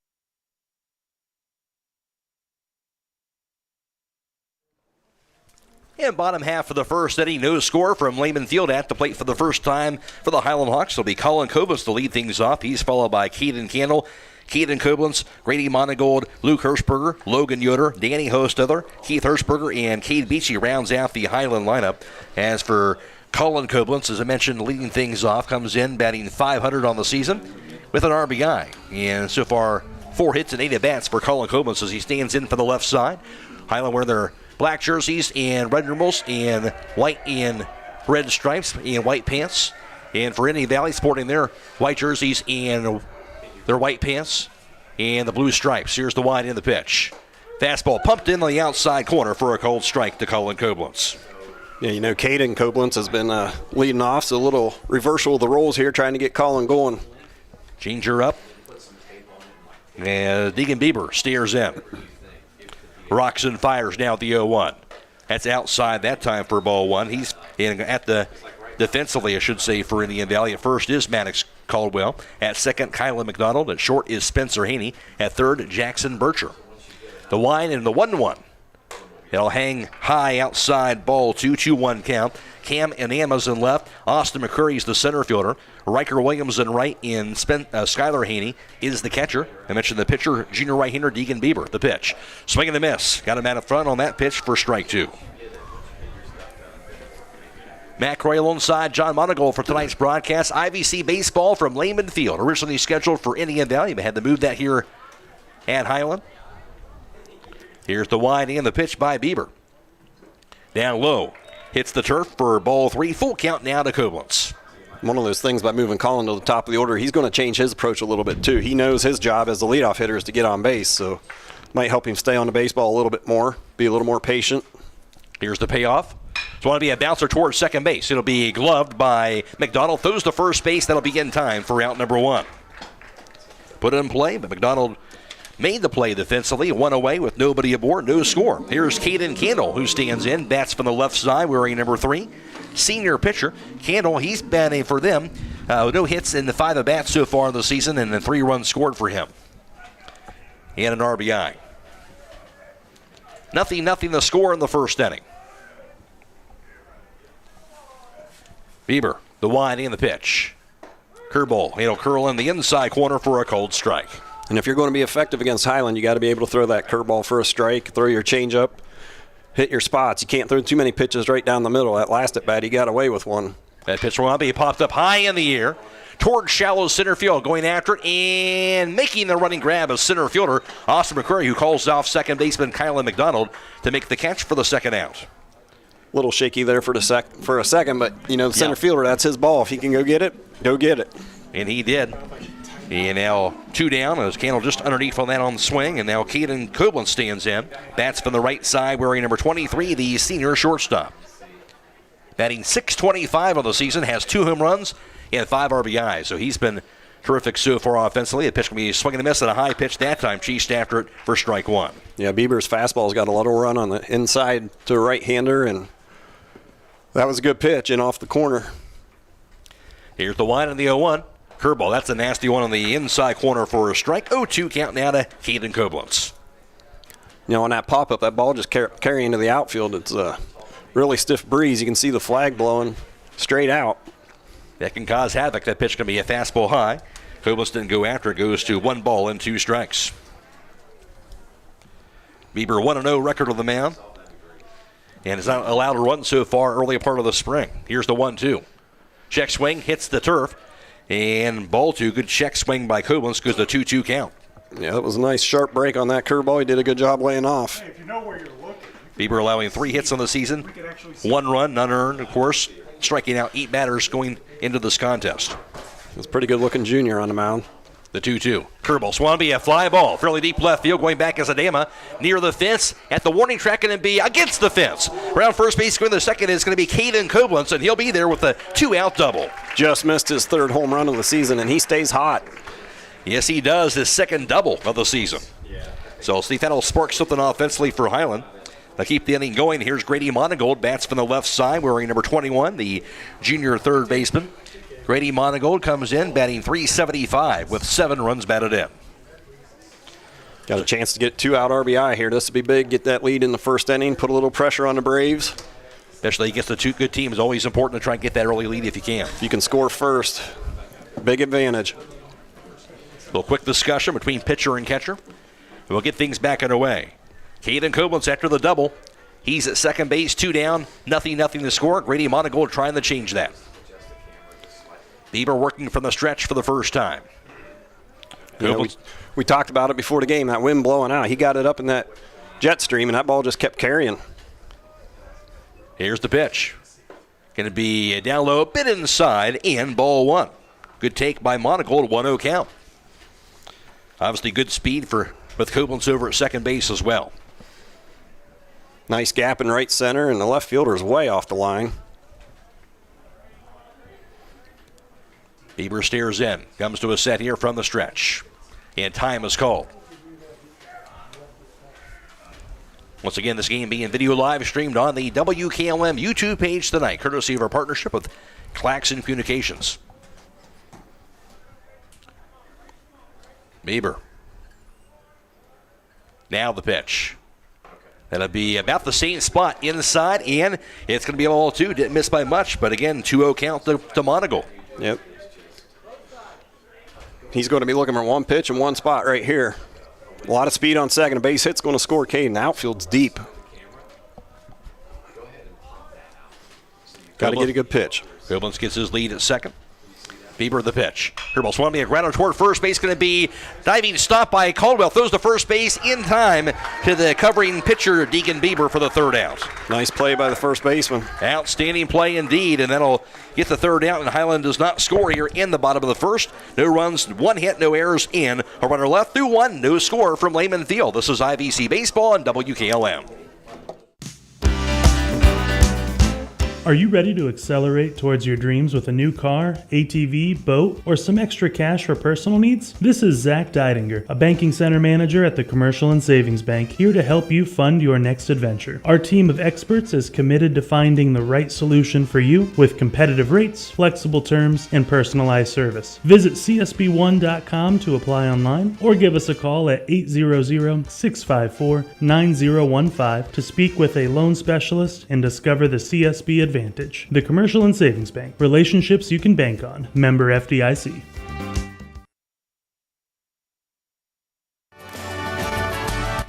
And bottom half of the first inning, no score from Lehman Field. At the plate for the first time for the Hiland Hawks will be Colin Koblenz to lead things off. He's followed by Caden Candle, Caden Koblenz, Grady Monigold, Luke Hirschberger, Logan Yoder, Danny Hostother, Keith Hirschberger, and Cade Beachy rounds out the Hiland lineup. As for Colin Koblenz, as I mentioned, leading things off, comes in batting .500 on the season with an RBI. And so far, 4 hits and 8 at-bats for Colin Koblenz as he stands in for the left side. Hiland wearing their black jerseys and red numerals and white and red stripes and white pants. And for Indian Valley, sporting their white jerseys and their white pants and the blue stripes. Here's the wide in the pitch. Fastball pumped in on the outside corner for a cold strike to Colin Koblenz. Yeah, you know, Caden Koblenz has been leading off, so a little reversal of the roles here, trying to get Colin going. Changer up. And Deegan Bieber steers in. Roxon fires now at the 0-1. That's outside that time for ball 1. He's in at the defensively, I should say, for Indian Valley. At first is Maddox Caldwell. At second, Kyla McDonald. At short is Spencer Haney. At third, Jackson Bircher. The wine and the 1-1. It'll hang high outside ball 2, 2-1 count. Cam and Amaz in left. Austin McCurry's the center fielder. Riker Williams in right, and Skylar Haney is the catcher. I mentioned the pitcher, junior right-hander Deegan Bieber. The pitch. Swing and a miss. Got him out in front on that pitch for strike 2. Matt Croy alongside John Monigold for tonight's broadcast. IVC Baseball from Lehman Field. Originally scheduled for Indian Valley, but had to move that here at Hiland. Here's the wide and the pitch by Bieber. Down low. Hits the turf for ball 3. Full count now to Koblenz. One of those things by moving Colin to the top of the order, he's going to change his approach a little bit too. He knows his job as the leadoff hitter is to get on base, so Might help him stay on the baseball a little bit more, be a little more patient. Here's the payoff. It's going to be a bouncer towards second base. It'll be gloved by McDonald. Throws to first base. That'll be in time for out number 1. Put it in play, but McDonald made the play defensively. 1 away with nobody aboard, no score. Here's Caden Candle, who stands in. Bats from the left side, wearing number 3. Senior pitcher. Candle, he's batting for them. No hits in the 5 at-bats so far in the season, and then 3 runs scored for him. And an RBI. 0-0 the score in the first inning. Bieber, the wide and the pitch. Curveball, it'll curl in the inside corner for a cold strike. And if you're going to be effective against Hiland, you got to be able to throw that curveball for a strike, throw your changeup, hit your spots. You can't throw too many pitches right down the middle. That last at bat, he got away with one. That pitch will be popped up high in the air towards shallow center field, going after it and making the running grab of center fielder Austin McCurry, who calls off second baseman Kylan McDonald to make the catch for the second out. A little shaky there for a second, but the center fielder, that's his ball. If he can go get it, go get it. And he did. And now 2 down as Candle just underneath on that on the swing. And now Caden Copeland stands in. Bats from the right side wearing number 23, the senior shortstop. Batting .625 on the season, has 2 home runs and 5 RBIs. So he's been terrific so far offensively. The pitch can be swinging and a miss at a high pitch that time. Chased after it for strike 1. Yeah, Bieber's fastball's got a little run on the inside to a right-hander, and that was a good pitch in off the corner. Here's the wide on the 0-1. Curveball, that's a nasty one on the inside corner for a strike. 0-2 count now to Caden Koblenz. On that pop-up, that ball just carrying into the outfield. It's a really stiff breeze. You can see the flag blowing straight out. That can cause havoc. That pitch can be a fastball high. Koblenz didn't go after it. Goes to 1 ball and 2 strikes. Bieber 1-0 record on the mound. And has not allowed a run so far early part of the spring. Here's the 1-2. Check swing, hits the turf. And ball 2, good check swing by Koblenz, goes to 2-2 count. Yeah, that was a nice sharp break on that curveball. He did a good job laying off. Hey, if you know where you're looking. Bieber allowing 3 hits on the season. 1 run, none earned, of course. Striking out 8 batters going into this contest. It's a pretty good-looking junior on the mound. The 2-2. Curveball. Swanby, a fly ball. Fairly deep left field, going back as Adama near the fence. At the warning track, and be against the fence. Around first base, going to the second is going to be Caden Koblenz, and he'll be there with a 2-out double. Just missed his 3rd home run of the season, and he stays hot. Yes, he does. His 2nd double of the season. So see if that'll spark something offensively for Hiland. They'll keep the inning going. Here's Grady Monigold, bats from the left side, wearing number 21, the junior 3rd baseman. Grady Monigold comes in, batting .375 with 7 runs batted in. Got a chance to get 2-out RBI here. This would be big. Get that lead in the first inning, put a little pressure on the Braves. Especially against the 2 good teams. Always important to try and get that early lead if you can. If you can score first, big advantage. A little quick discussion between pitcher and catcher. We'll get things back underway. Caden Koblenz after the double. He's at second base, 2 down, nothing to score. Grady Monigold trying to change that. Bieber working from the stretch for the first time. We talked about it before the game, that wind blowing out. He got it up in that jet stream, and that ball just kept carrying. Here's the pitch. Going to be down low, a bit inside, and ball 1. Good take by Monigold, 1-0 count. Obviously good speed with Koblenz over at second base as well. Nice gap in right center, and the left fielder is way off the line. Bieber stares in, comes to a set here from the stretch, and time is called. Once again, this game being video live streamed on the WKLM YouTube page tonight, courtesy of our partnership with Claxon Communications. Bieber. Now the pitch. That'll be about the same spot inside, and it's going to be a ball 2. Didn't miss by much, but again, 2-0 count to Monigold. Yep. He's going to be looking for 1 pitch and 1 spot right here. A lot of speed on second. A base hit's going to score Caden. The outfield's deep. Got to get a good pitch. Koblenz gets his lead at second. Bieber the pitch. Here ball swung, be a ground toward first base, going to be diving stop by Caldwell. Throws to first base in time to the covering pitcher, Deacon Bieber, for the third out. Nice play by the first baseman. Outstanding play indeed, and that'll get the third out, and Hiland does not score here in the bottom of the first. No runs, 1 hit, no errors in. A runner left through 1, no score from Lehman Field. This is IVC Baseball on WKLM. Are you ready to accelerate towards your dreams with a new car, ATV, boat, or some extra cash for personal needs? This is Zach Deidinger, a banking center manager at the Commercial and Savings Bank, here to help you fund your next adventure. Our team of experts is committed to finding the right solution for you with competitive rates, flexible terms, and personalized service. Visit csb1.com to apply online or give us a call at 800-654-9015 to speak with a loan specialist and discover the CSB advantage. The Commercial and Savings Bank. Relationships you can bank on. Member FDIC.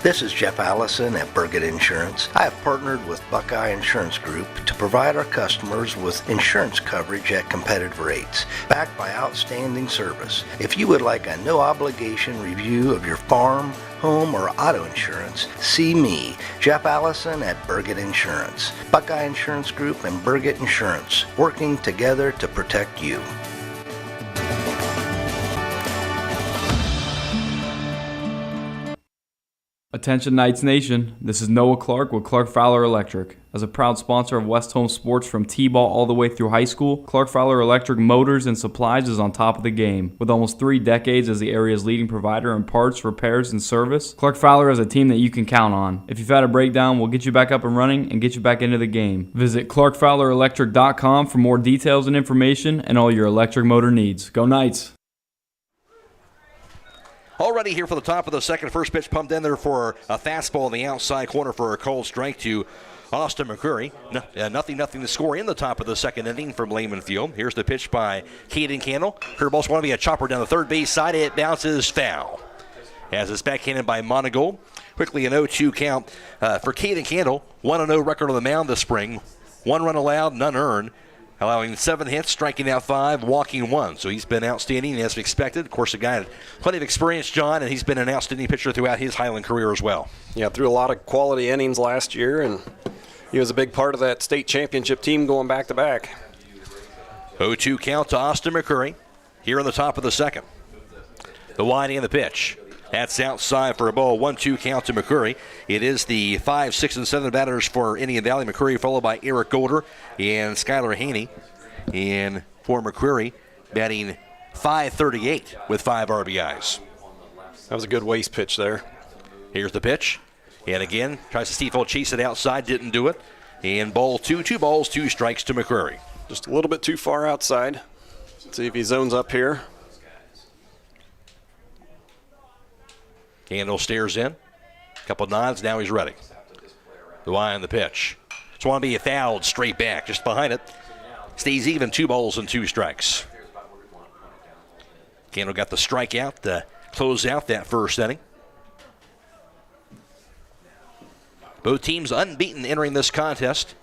This is Jeff Allison at Burgett Insurance. I have partnered with Buckeye Insurance Group to provide our customers with insurance coverage at competitive rates, backed by outstanding service. If you would like a no-obligation review of your farm, home, or auto insurance, see me, Jeff Allison at Burgett Insurance. Buckeye Insurance Group and Burgett Insurance, working together to protect you. Attention Knights Nation, this is Noah Clark with Clark Fowler Electric. As a proud sponsor of West Home Sports from T-ball all the way through high school, Clark Fowler Electric Motors and Supplies is on top of the game. With almost 3 decades as the area's leading provider in parts, repairs, and service, Clark Fowler is a team that you can count on. If you've had a breakdown, we'll get you back up and running and get you back into the game. Visit clarkfowlerelectric.com for more details and information and all your electric motor needs. Go Knights! Already here for the top of the second. First pitch pumped in there for a fastball in the outside corner for a cold strike to Austin McCurry. Nothing to score in the top of the second inning from Lehman Field. Here's the pitch by Caden Candle. Curveball's going to be a chopper down the third base side. It bounces foul. As it's backhanded by Monigold. Quickly an 0-2 count for Caden Candle. 1-0 record on the mound this spring. 1 run allowed, none earned. Allowing 7 hits, striking out 5, walking 1. So he's been outstanding as expected. Of course, a guy with plenty of experience, John, and he's been an outstanding pitcher throughout his Highland career as well. Yeah, threw a lot of quality innings last year, and he was a big part of that state championship team going back-to-back. 0-2 count to Austin McCurry here in the top of the second. The winding of the pitch. That's outside for a ball. 1-2 count to McCurry. It is the 5, 6, and 7 batters for Indian Valley. McCurry followed by Eric Golder and Skylar Haney. And for McCurry, batting .538 with 5 RBIs. That was a good waste pitch there. Here's the pitch. And again, tries to Steve chase it outside, didn't do it. And ball 2, 2 balls, 2 strikes to McCurry. Just a little bit too far outside. Let's see if he zones up here. Candle stares in. Couple nods, now he's ready. The eye on the pitch. It's want to be fouled straight back, just behind it. Stays even, 2 balls and 2 strikes. Candle got the strikeout to close out that first inning. Both teams unbeaten entering this contest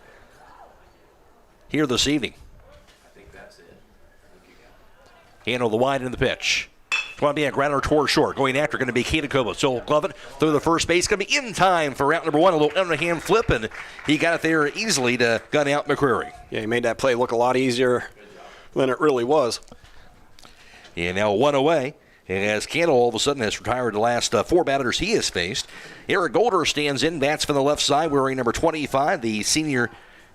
here this evening. Candle the wide in the pitch. It's going to be a grounder toward short. Going after going to be Kaden Koblet. So glove it through the first base. Going to be in time for route number 1. A little underhand flip, and he got it there easily to gun out McCreary. Yeah, he made that play look a lot easier than it really was. And now 1 away. And as Candle all of a sudden has retired the last 4 batters he has faced. Eric Golder stands in, bats from the left side, wearing number 25, the senior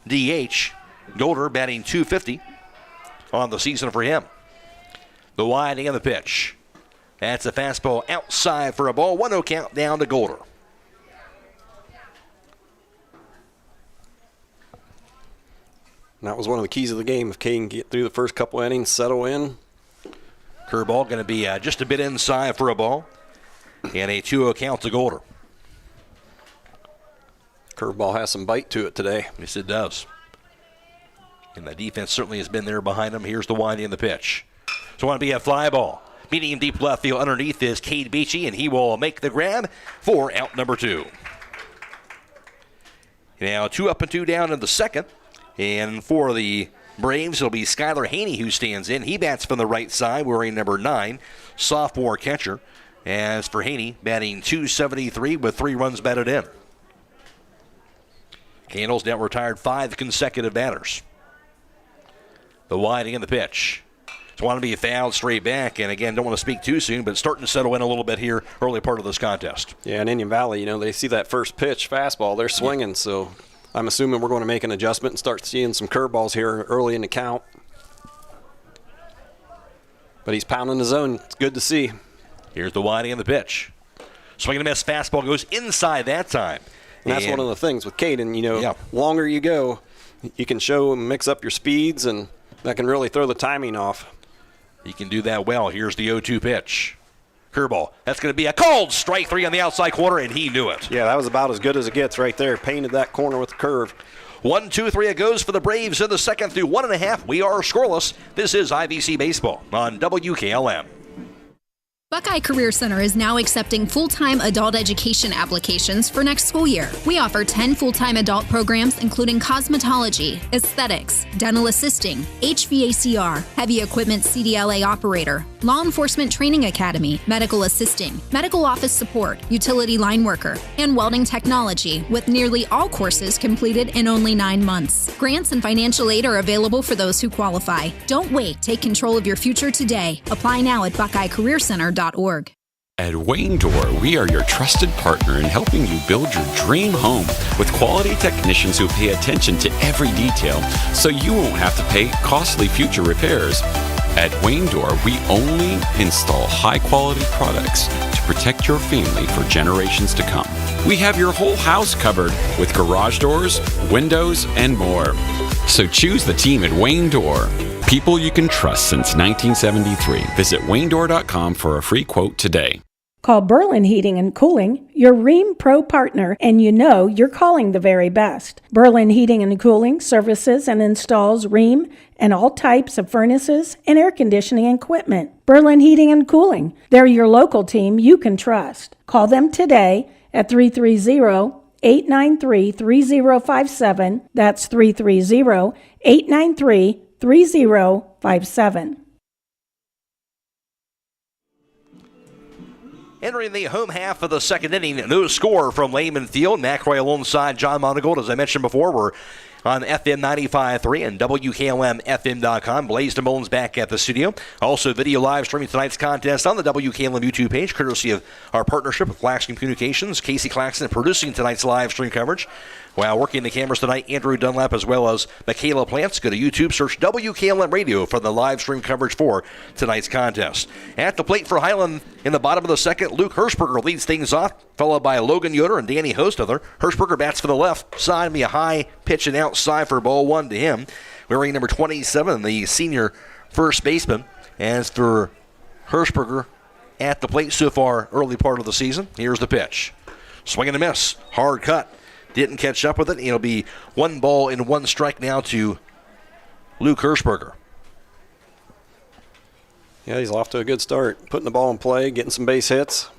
DH. Golder batting .250 on the season for him. The winding of the pitch. That's a fastball outside for a ball. 1-0 count down to Golder. And that was one of the keys of the game. If Kane can get through the first couple innings, settle in. Curveball going to be just a bit inside for a ball. And a 2-0 count to Golder. Curveball has some bite to it today. Yes, it does. And the defense certainly has been there behind him. Here's the winding of the pitch. So want to be a fly ball. Meeting him deep left field underneath is Cade Beachy, and he will make the grab for out number 2. Now 2 up and 2 down in the second. And for the Braves, it'll be Skylar Haney who stands in. He bats from the right side, wearing number 9, sophomore catcher. As for Haney, batting .273 with 3 runs batted in. Candles now retired 5 consecutive batters. The winding and the pitch. Just want to be fouled straight back, and again, don't want to speak too soon, but it's starting to settle in a little bit here, early part of this contest. Yeah, in Indian Valley, they see that first pitch fastball, they're swinging, so I'm assuming we're going to make an adjustment and start seeing some curveballs here early in the count. But he's pounding the zone. It's good to see. Here's the winding and the pitch. Swing and a miss. Fastball goes inside that time. And that's one of the things with Caden. Longer you go, you can mix up your speeds, and that can really throw the timing off. He can do that well. Here's the 0-2 pitch. Curveball. That's going to be a called strike 3 on the outside corner, and he knew it. Yeah, that was about as good as it gets right there. Painted that corner with the curve. 1-2-3 it goes for the Braves in the second through 1.5. We are scoreless. This is IVC Baseball on WKLM. Buckeye Career Center is now accepting full-time adult education applications for next school year. We offer 10 full-time adult programs including cosmetology, aesthetics, dental assisting, HVACR, heavy equipment CDLA operator, law enforcement training academy, medical assisting, medical office support, utility line worker, and welding technology, with nearly all courses completed in only 9 months. Grants and financial aid are available for those who qualify. Don't wait. Take control of your future today. Apply now at BuckeyeCareerCenter.org. At Wayne Door, we are your trusted partner in helping you build your dream home with quality technicians who pay attention to every detail so you won't have to pay costly future repairs. At Wayne Door, we only install high-quality products to protect your family for generations to come. We have your whole house covered with garage doors, windows, and more. So choose the team at Wayne Door. People you can trust since 1973. Visit waynedoor.com for a free quote today. Call Berlin Heating and Cooling, your Rheem Pro partner, and you're calling the very best. Berlin Heating and Cooling services and installs Rheem and all types of furnaces and air conditioning equipment. Berlin Heating and Cooling, they're your local team you can trust. Call them today at 330-893-3057. That's 330-893-3057. Entering the home half of the second inning, no score from Lehman Field. Matt Croy alongside John Monigold. As I mentioned before, we're on FM 95.3 and WKLM-FM.com. Blaze DeMoulins back at the studio. Also, video live streaming tonight's contest on the WKLM YouTube page, courtesy of our partnership with Claxon Communications. Casey Claxon producing tonight's live stream coverage. While working the cameras tonight, Andrew Dunlap as well as Micayela Plants. Go to YouTube, search WKLM Radio for the live stream coverage for tonight's contest. At the plate for Hiland in the bottom of the second, Luke Hirschberger leads things off, followed by Logan Yoder and Danny Hostother. Hirschberger bats for the left side, be a high pitch and outside for ball 1 to him. Wearing number 27, the senior first baseman. As for Hirschberger at the plate so far, early part of the season, here's the pitch. Swing and a miss, hard cut. Didn't catch up with it. It'll be 1 ball and 1 strike now to Luke Hirschberger. Yeah, he's off to a good start. Putting the ball in play, getting some base hits.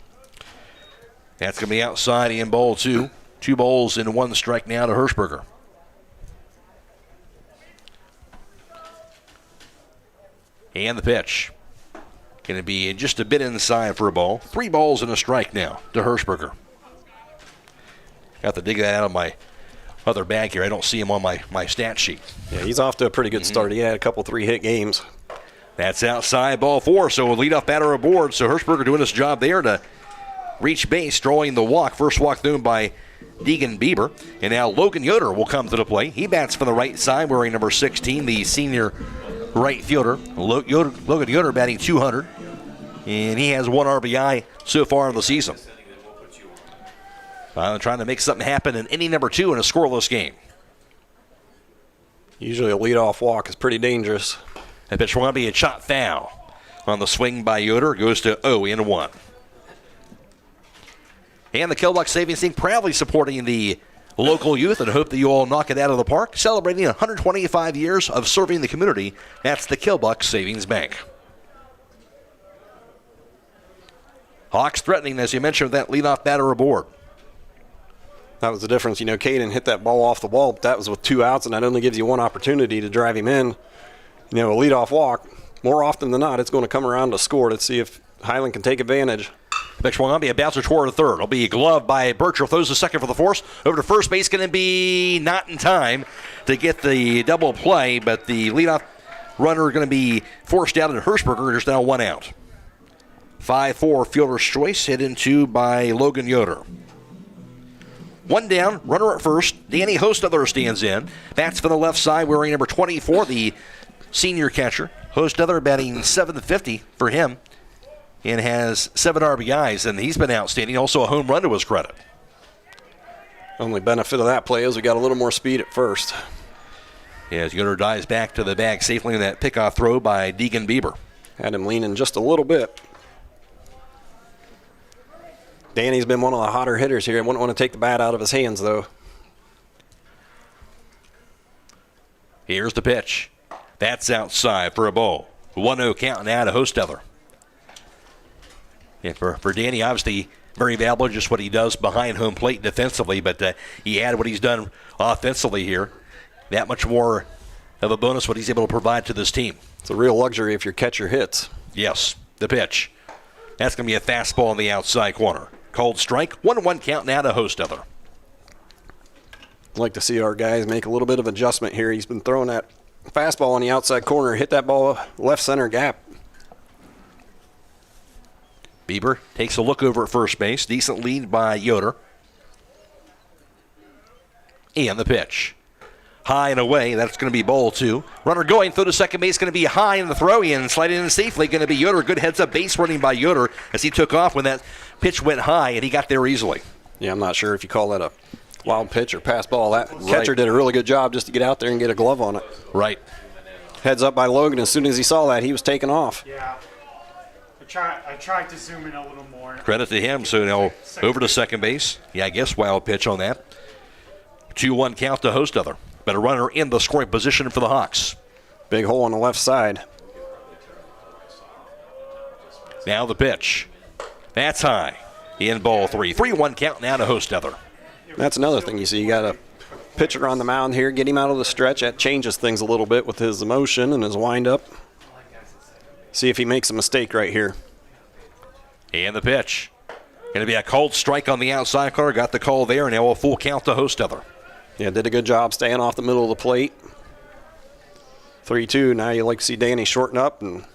That's going to be outside in ball 2. 2 balls and 1 strike now to Hirschberger. And the pitch. Going to be just a bit inside for a ball. 3 balls and a strike now to Hirschberger. Got to dig that out of my other bag here. I don't see him on my stat sheet. Yeah, he's off to a pretty good start. He had a couple 3-hit games. That's outside ball 4, so a leadoff batter aboard. So Hirschberger doing his job there to reach base, drawing the walk. First walk thrown by Deegan Bieber. And now Logan Yoder will come to the plate. He bats from the right side, wearing number 16, the senior right fielder. Logan Yoder batting .200. And he has 1 RBI so far in the season. Trying to make something happen in inning number 2 in a scoreless game. Usually a leadoff walk is pretty dangerous. That pitch will be a shot foul on the swing by Yoder. Goes to 0-1. And the Killbuck Savings Team proudly supporting the local youth and hope that you all knock it out of the park. Celebrating 125 years of serving the community. That's the Killbuck Savings Bank. Hawks threatening, as you mentioned, with that leadoff batter aboard. That was the difference. Caden hit that ball off the wall, but that was with 2 outs, and that only gives you one opportunity to drive him in. A leadoff walk, more often than not, it's going to come around to score. Let's see if Hiland can take advantage. Next one will be a bouncer toward the third. It'll be gloved by Birchall. Throws the second for the force. Over to first base, going to be not in time to get the double play, but the leadoff runner going to be forced out, and Hirschberger. There's now 1 out. 5-4 fielder's choice, hit into by Logan Yoder. 1 down, runner at first. Danny Hostother stands in. Bats for the left side, wearing number 24, the senior catcher. Hostother batting .750 for him and has 7 RBIs, and he's been outstanding. Also a home run to his credit. Only benefit of that play is we got a little more speed at first. As Yoder dives back to the bag safely in that pickoff throw by Deegan Bieber. Had him leaning just a little bit. Danny's been one of the hotter hitters here. I wouldn't want to take the bat out of his hands, though. Here's the pitch. That's outside for a ball. 1-0 count now to Hostother. And for Danny, obviously very valuable, just what he does behind home plate defensively, but he added what he's done offensively here. That much more of a bonus what he's able to provide to this team. It's a real luxury if your catcher hits. Yes, the pitch. That's going to be a fastball in the outside corner. Cold strike, 1-1 count now to Hostother. I'd like to see our guys make a little bit of adjustment here. He's been throwing that fastball on the outside corner, hit that ball left center gap. Bieber takes a look over at first base. Decent lead by Yoder. And the pitch. High and away. That's going to be ball 2. Runner going through to second base. Going to be high in the throw in. Sliding in safely. Going to be Yoder. Good heads up base running by Yoder as he took off when that pitch went high and he got there easily. Yeah, I'm not sure if you call that a wild pitch or pass ball. That catcher did a really good job just to get out there and get a glove on it. Right. Heads up by Logan. As soon as he saw that, he was taking off. Yeah. I tried to zoom in a little more. Credit to him. So now over to second base. Yeah, I guess wild pitch on that. 2-1 count to Hostother. But a runner in the scoring position for the Hawks. Big hole on the left side. Now the pitch. That's high. In ball 3. 3-1 count now to Hostother. That's another thing you see. You got a pitcher on the mound here. Get him out of the stretch. That changes things a little bit with his emotion and his windup. See if he makes a mistake right here. And the pitch. Going to be a cold strike on the outside corner. Got the call there, and now a full count to Hostother. Yeah, did a good job staying off the middle of the plate. 3-2. Now you like to see Danny shorten up and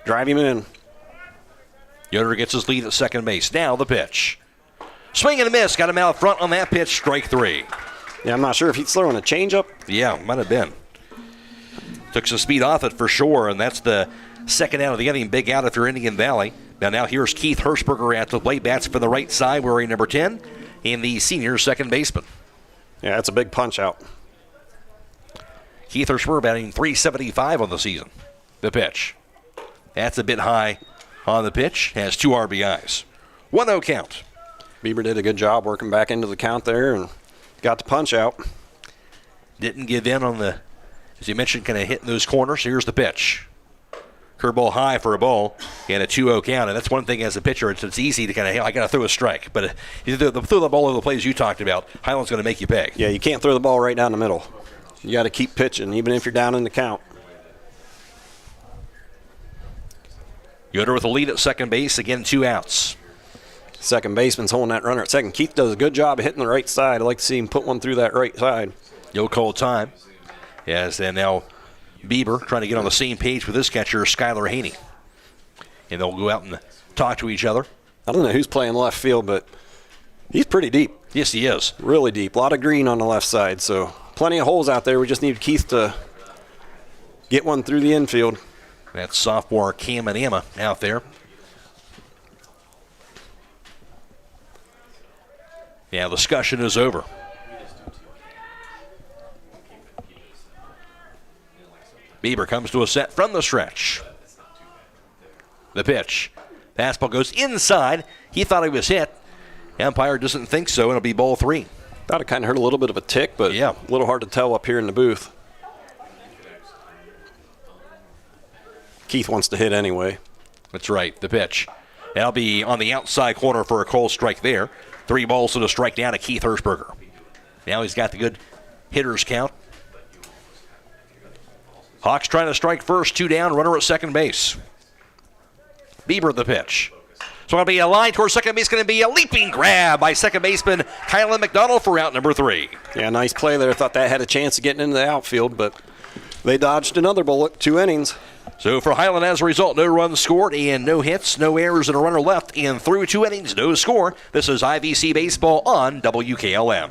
drive him in. Yoder gets his lead at second base. Now the pitch. Swing and a miss. Got him out front on that pitch. Strike 3. Yeah, I'm not sure if he's throwing a changeup. Yeah, might have been. Took some speed off it for sure, and that's the second out of the inning. Big out if you're Indian Valley. Now here's Keith Hirschberger at the plate. Bats for the right side, wearing number 10, and the senior second baseman. Yeah, that's a big punch out. Keith Hirschberger batting .375 on the season. The pitch. That's a bit high on the pitch. Has 2 RBIs. 1-0 count. Bieber did a good job working back into the count there and got the punch out. Didn't give in on the, as you mentioned, kind of hitting those corners. Here's the pitch. Curveball high for a ball and a 2-0 count. And that's one thing as a pitcher, it's easy to kind of, I got to throw a strike. But you throw the ball over the plays you talked about, Hiland's going to make you pay. Yeah, you can't throw the ball right down the middle. You got to keep pitching, even if you're down in the count. Yoder with a lead at second base. Again, 2 outs. Second baseman's holding that runner at second. Keith does a good job of hitting the right side. I'd like to see him put one through that right side. No call time. Yes, and now Bieber trying to get on the same page with his catcher, Skylar Haney. And they'll go out and talk to each other. I don't know who's playing left field, but he's pretty deep. Yes, he is. Really deep. A lot of green on the left side, so plenty of holes out there. We just need Keith to get one through the infield. That's sophomore Cam and Emma out there. Yeah, the discussion is over. Bieber comes to a set from the stretch. The pitch. Fastball goes inside. He thought he was hit. Umpire doesn't think so, and it'll be ball 3. Thought it kind of hurt a little bit of a tick, but yeah, a little hard to tell up here in the booth. Keith wants to hit anyway. That's right, the pitch. That'll be on the outside corner for a cold strike there. 3 balls to the strike down to Keith Hirschberger. Now he's got the good hitters count. Hawks trying to strike first, 2 down, runner at second base. Bieber the pitch. So it'll be a line towards second base, going to be a leaping grab by second baseman Kylan McDonald for out number 3. Yeah, nice play there. Thought that had a chance of getting into the outfield, but they dodged another bullet, 2 innings. So for Hiland, as a result, no runs scored and no hits, no errors, and a runner left. And through 2 innings, no score. This is IVC Baseball on WKLM.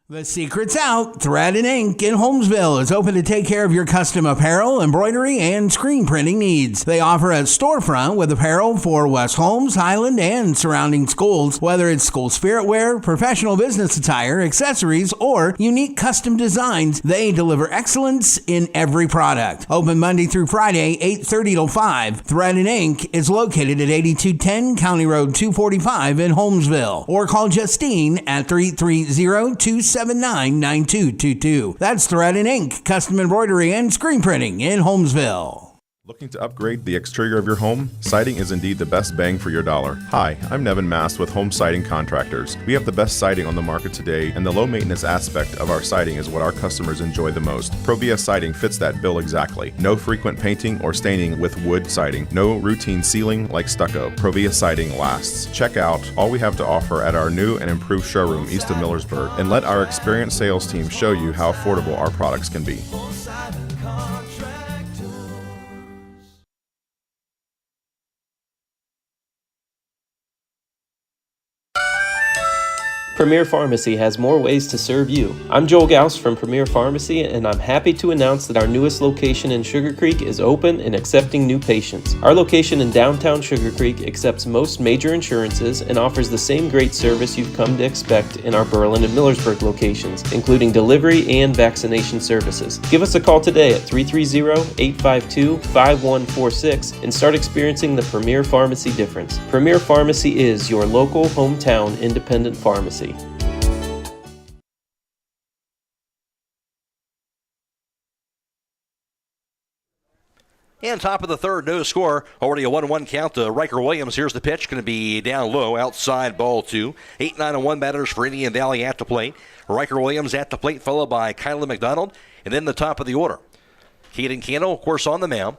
The secret's out. Thread and Ink in Holmesville is open to take care of your custom apparel, embroidery, and screen printing needs. They offer a storefront with apparel for West Holmes, Hiland, and surrounding schools. Whether it's school spirit wear, professional business attire, accessories, or unique custom designs, they deliver excellence in every product. Open Monday through Friday, 8:30 till 5. Thread and Ink is located at 8210 County Road 245 in Holmesville. Or call Justine at 330-279-9222. That's Thread and Ink, custom embroidery and screen printing in Holmesville. Looking to upgrade the exterior of your home? Siding is indeed the best bang for your dollar. Hi, I'm Nevin Mast with Home Siding Contractors. We have the best siding on the market today, and the low maintenance aspect of our siding is what our customers enjoy the most. Provia Siding fits that bill exactly. No frequent painting or staining with wood siding. No routine sealing like stucco. Provia Siding lasts. Check out all we have to offer at our new and improved showroom east of Millersburg, and let our experienced sales team show you how affordable our products can be. Premier Pharmacy has more ways to serve you. I'm Joel Gauss from Premier Pharmacy, and I'm happy to announce that our newest location in Sugar Creek is open and accepting new patients. Our location in downtown Sugar Creek accepts most major insurances and offers the same great service you've come to expect in our Berlin and Millersburg locations, including delivery and vaccination services. Give us a call today at 330-852-5146 and start experiencing the Premier Pharmacy difference. Premier Pharmacy is your local hometown independent pharmacy. And top of the third, no score. Already a 1-1 count to Riker Williams. Here's the pitch. Going to be down low, outside, ball 2. 8-9-1 batters for Indian Valley at the plate. Riker Williams at the plate, followed by Kylan McDonald. And then the top of the order. Caden Candle, of course, on the mound.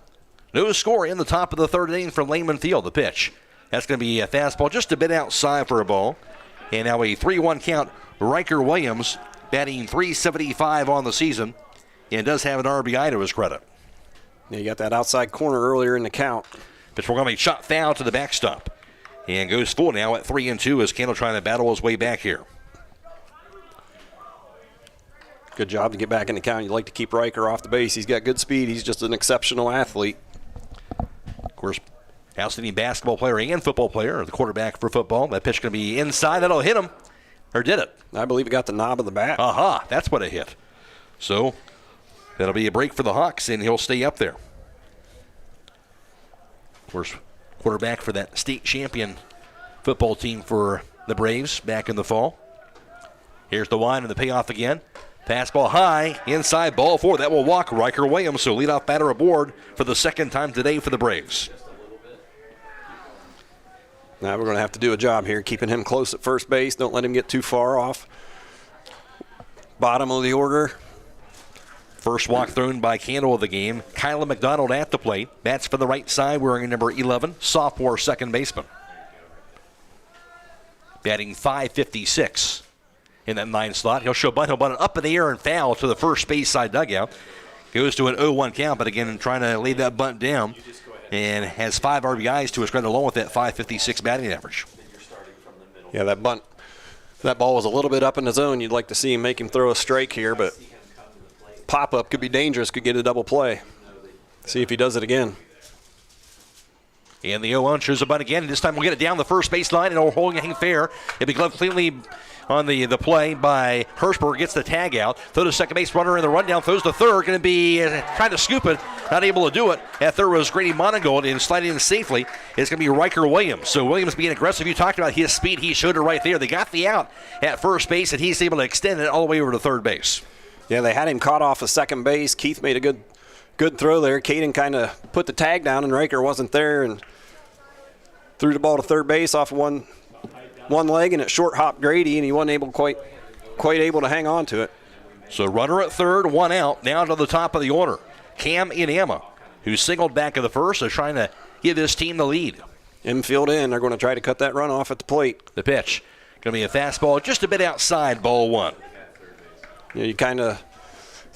No score in the top of the third inning from Lehman Field. The pitch. That's going to be a fastball just a bit outside for a ball. And now a 3-1 count. Riker Williams batting .375 on the season. And does have an RBI to his credit. Yeah, you got that outside corner earlier in the count. Pitch will be shot foul to the backstop. And goes full now at 3-2 as Kendall trying to battle his way back here. Good job to get back in the count. You'd like to keep Riker off the base. He's got good speed. He's just an exceptional athlete. Of course, outstanding basketball player and football player, the quarterback for football. That pitch going to be inside. That'll hit him. Or did it? I believe it got the knob of the bat. Aha, that's what it hit. So that'll be a break for the Hawks, and he'll stay up there. Of course, quarterback for that state champion football team for the Braves back in the fall. Here's the line and the payoff again. Fastball high, inside, ball 4. That will walk Riker Williams, so leadoff batter aboard for the second time today for the Braves. Now we're going to have to do a job here, keeping him close at first base. Don't let him get too far off. Bottom of the order. First walk thrown by Candle of the game. Kylan McDonald at the plate. Bats for the right side, wearing number 11, sophomore second baseman. Batting .556 in that 9 slot. He'll show bunt. He'll bunt it up in the air and foul to the first base side dugout. Goes to an 0-1 count, but again, trying to lay that bunt down. And has 5 RBIs to his credit along with that .556 batting average. Yeah, that bunt. That ball was a little bit up in the zone. You'd like to see him make him throw a strike here, but pop-up could be dangerous, could get a double play. See if he does it again. And the 0-1 shows a bunt again. This time we'll get it down the first base line, and holding fair. It'll be gloved cleanly on the play by Hirschberg. Gets the tag out. Throw to second base, runner in the rundown. Throws to third. Going to be trying to scoop it. Not able to do it. At third was Grady Monigold, and sliding in safely is going to be Riker Williams. So Williams being aggressive. You talked about his speed. He showed it right there. They got the out at first base, and he's able to extend it all the way over to third base. Yeah, they had him caught off of second base. Keith made a good throw there. Caden kind of put the tag down, and Riker wasn't there and threw the ball to third base off one one leg and it short hopped Grady, and he wasn't quite able to hang on to it. So runner at third, one out. Now to the top of the order. Cam Inama, who singled back in the first, is trying to give his team the lead. Infield in. They're going to try to cut that run off at the plate. The pitch. Going to be a fastball just a bit outside, ball one. Yeah, you kind of,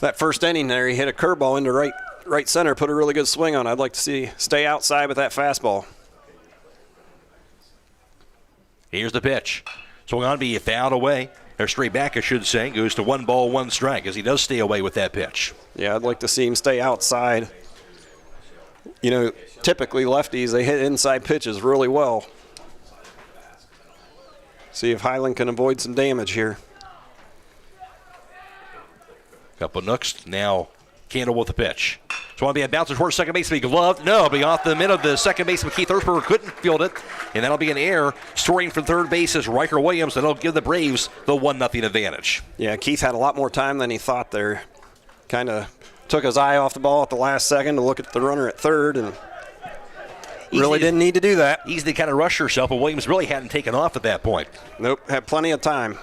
that first inning there, he hit a curveball into right center, put a really good swing on. I'd like to stay outside with that fastball. Here's the pitch. Swung on to be fouled away. Or straight back, I should say. Goes to 1 ball, 1 strike as he does stay away with that pitch. Yeah, I'd like to see him stay outside. You know, typically lefties, they hit inside pitches really well. See if Hiland can avoid some damage here. Couple nooks. Now Candle with the pitch. So want to be a bouncer towards second base, be gloved. No, be off the mid of the second baseman. Keith Erzberger couldn't field it, and that'll be an error. Storing from third base is Riker Williams, and it'll give the Braves the 1-0 advantage. Yeah, Keith had a lot more time than he thought there. Kind of took his eye off the ball at the last second to look at the runner at third, and really didn't need to do that. Easy to kind of rush yourself, but Williams really hadn't taken off at that point. Nope, had plenty of time.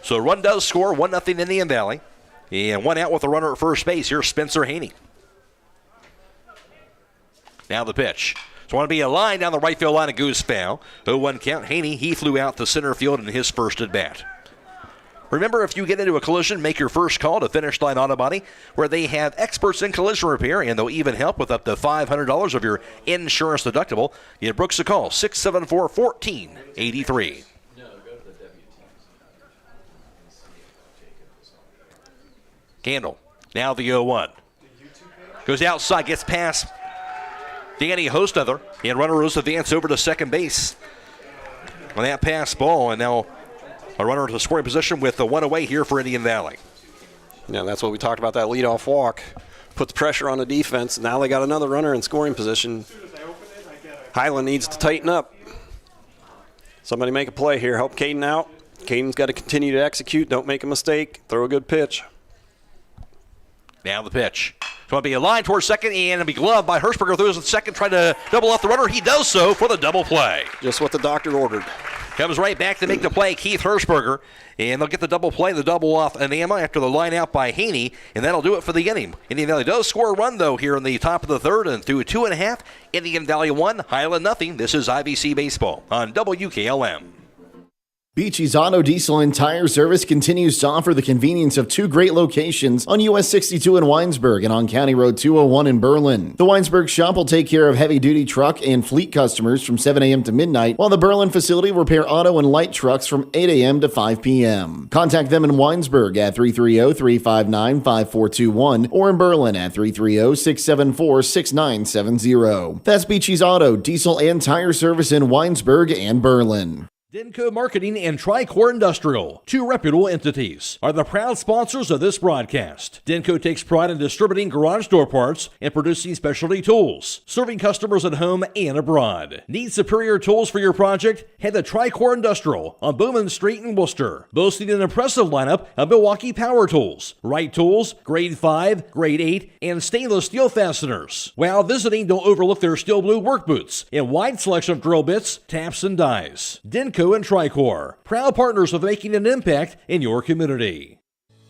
So a run does score, 1-0 Indian Valley. And one out with the runner at first base. Here's Spencer Haney. Now the pitch. So want to be a line down the right field line, a goose foul. 0-1 count. Haney, he flew out to center field in his first at bat. Remember, if you get into a collision, make your first call to Finish Line Auto Body, where they have experts in collision repair, and they'll even help with up to $500 of your insurance deductible. Give Brooks a call, 674-1483. Candle. Now the 0-1. Goes outside, gets past Danny Hostother, and runner goes advance over to second base on that pass ball, and now a runner to scoring position with the one away here for Indian Valley. Yeah, that's what we talked about, that leadoff walk. Puts pressure on the defense. Now they got another runner in scoring position. Hiland needs to tighten up. Somebody make a play here. Help Caden out. Caden's got to continue to execute. Don't make a mistake. Throw a good pitch. Now the pitch. So it'll be a line towards second, and it'll be gloved by Hirschberger. Throws the second, trying to double off the runner. He does so for the double play. Just what the doctor ordered. Comes right back to make the play, Keith Hirschberger. And they'll get the double play, the double off Anama after the line out by Haney, and that'll do it for the inning. Indian Valley does score a run, though, here in the top of the third, and through 2.5, Indian Valley 1, Hiland nothing. This is IVC Baseball on WKLM. Beachy's Auto, Diesel, and Tire Service continues to offer the convenience of 2 great locations on US 62 in Winesburg and on County Road 201 in Berlin. The Winesburg shop will take care of heavy-duty truck and fleet customers from 7 a.m. to midnight, while the Berlin facility will repair auto and light trucks from 8 a.m. to 5 p.m. Contact them in Winesburg at 330-359-5421 or in Berlin at 330-674-6970. That's Beachy's Auto, Diesel, and Tire Service in Winesburg and Berlin. Denko Marketing and Tricor Industrial, 2 reputable entities, are the proud sponsors of this broadcast. Denko takes pride in distributing garage door parts and producing specialty tools, serving customers at home and abroad. Need superior tools for your project? Head to Tricor Industrial on Bowman Street in Worcester, boasting an impressive lineup of Milwaukee power tools, Wright tools, grade 5, grade 8, and stainless steel fasteners. While visiting, don't overlook their steel blue work boots and wide selection of drill bits, taps, and dies. Denko and Tricor, proud partners of making an impact in your community.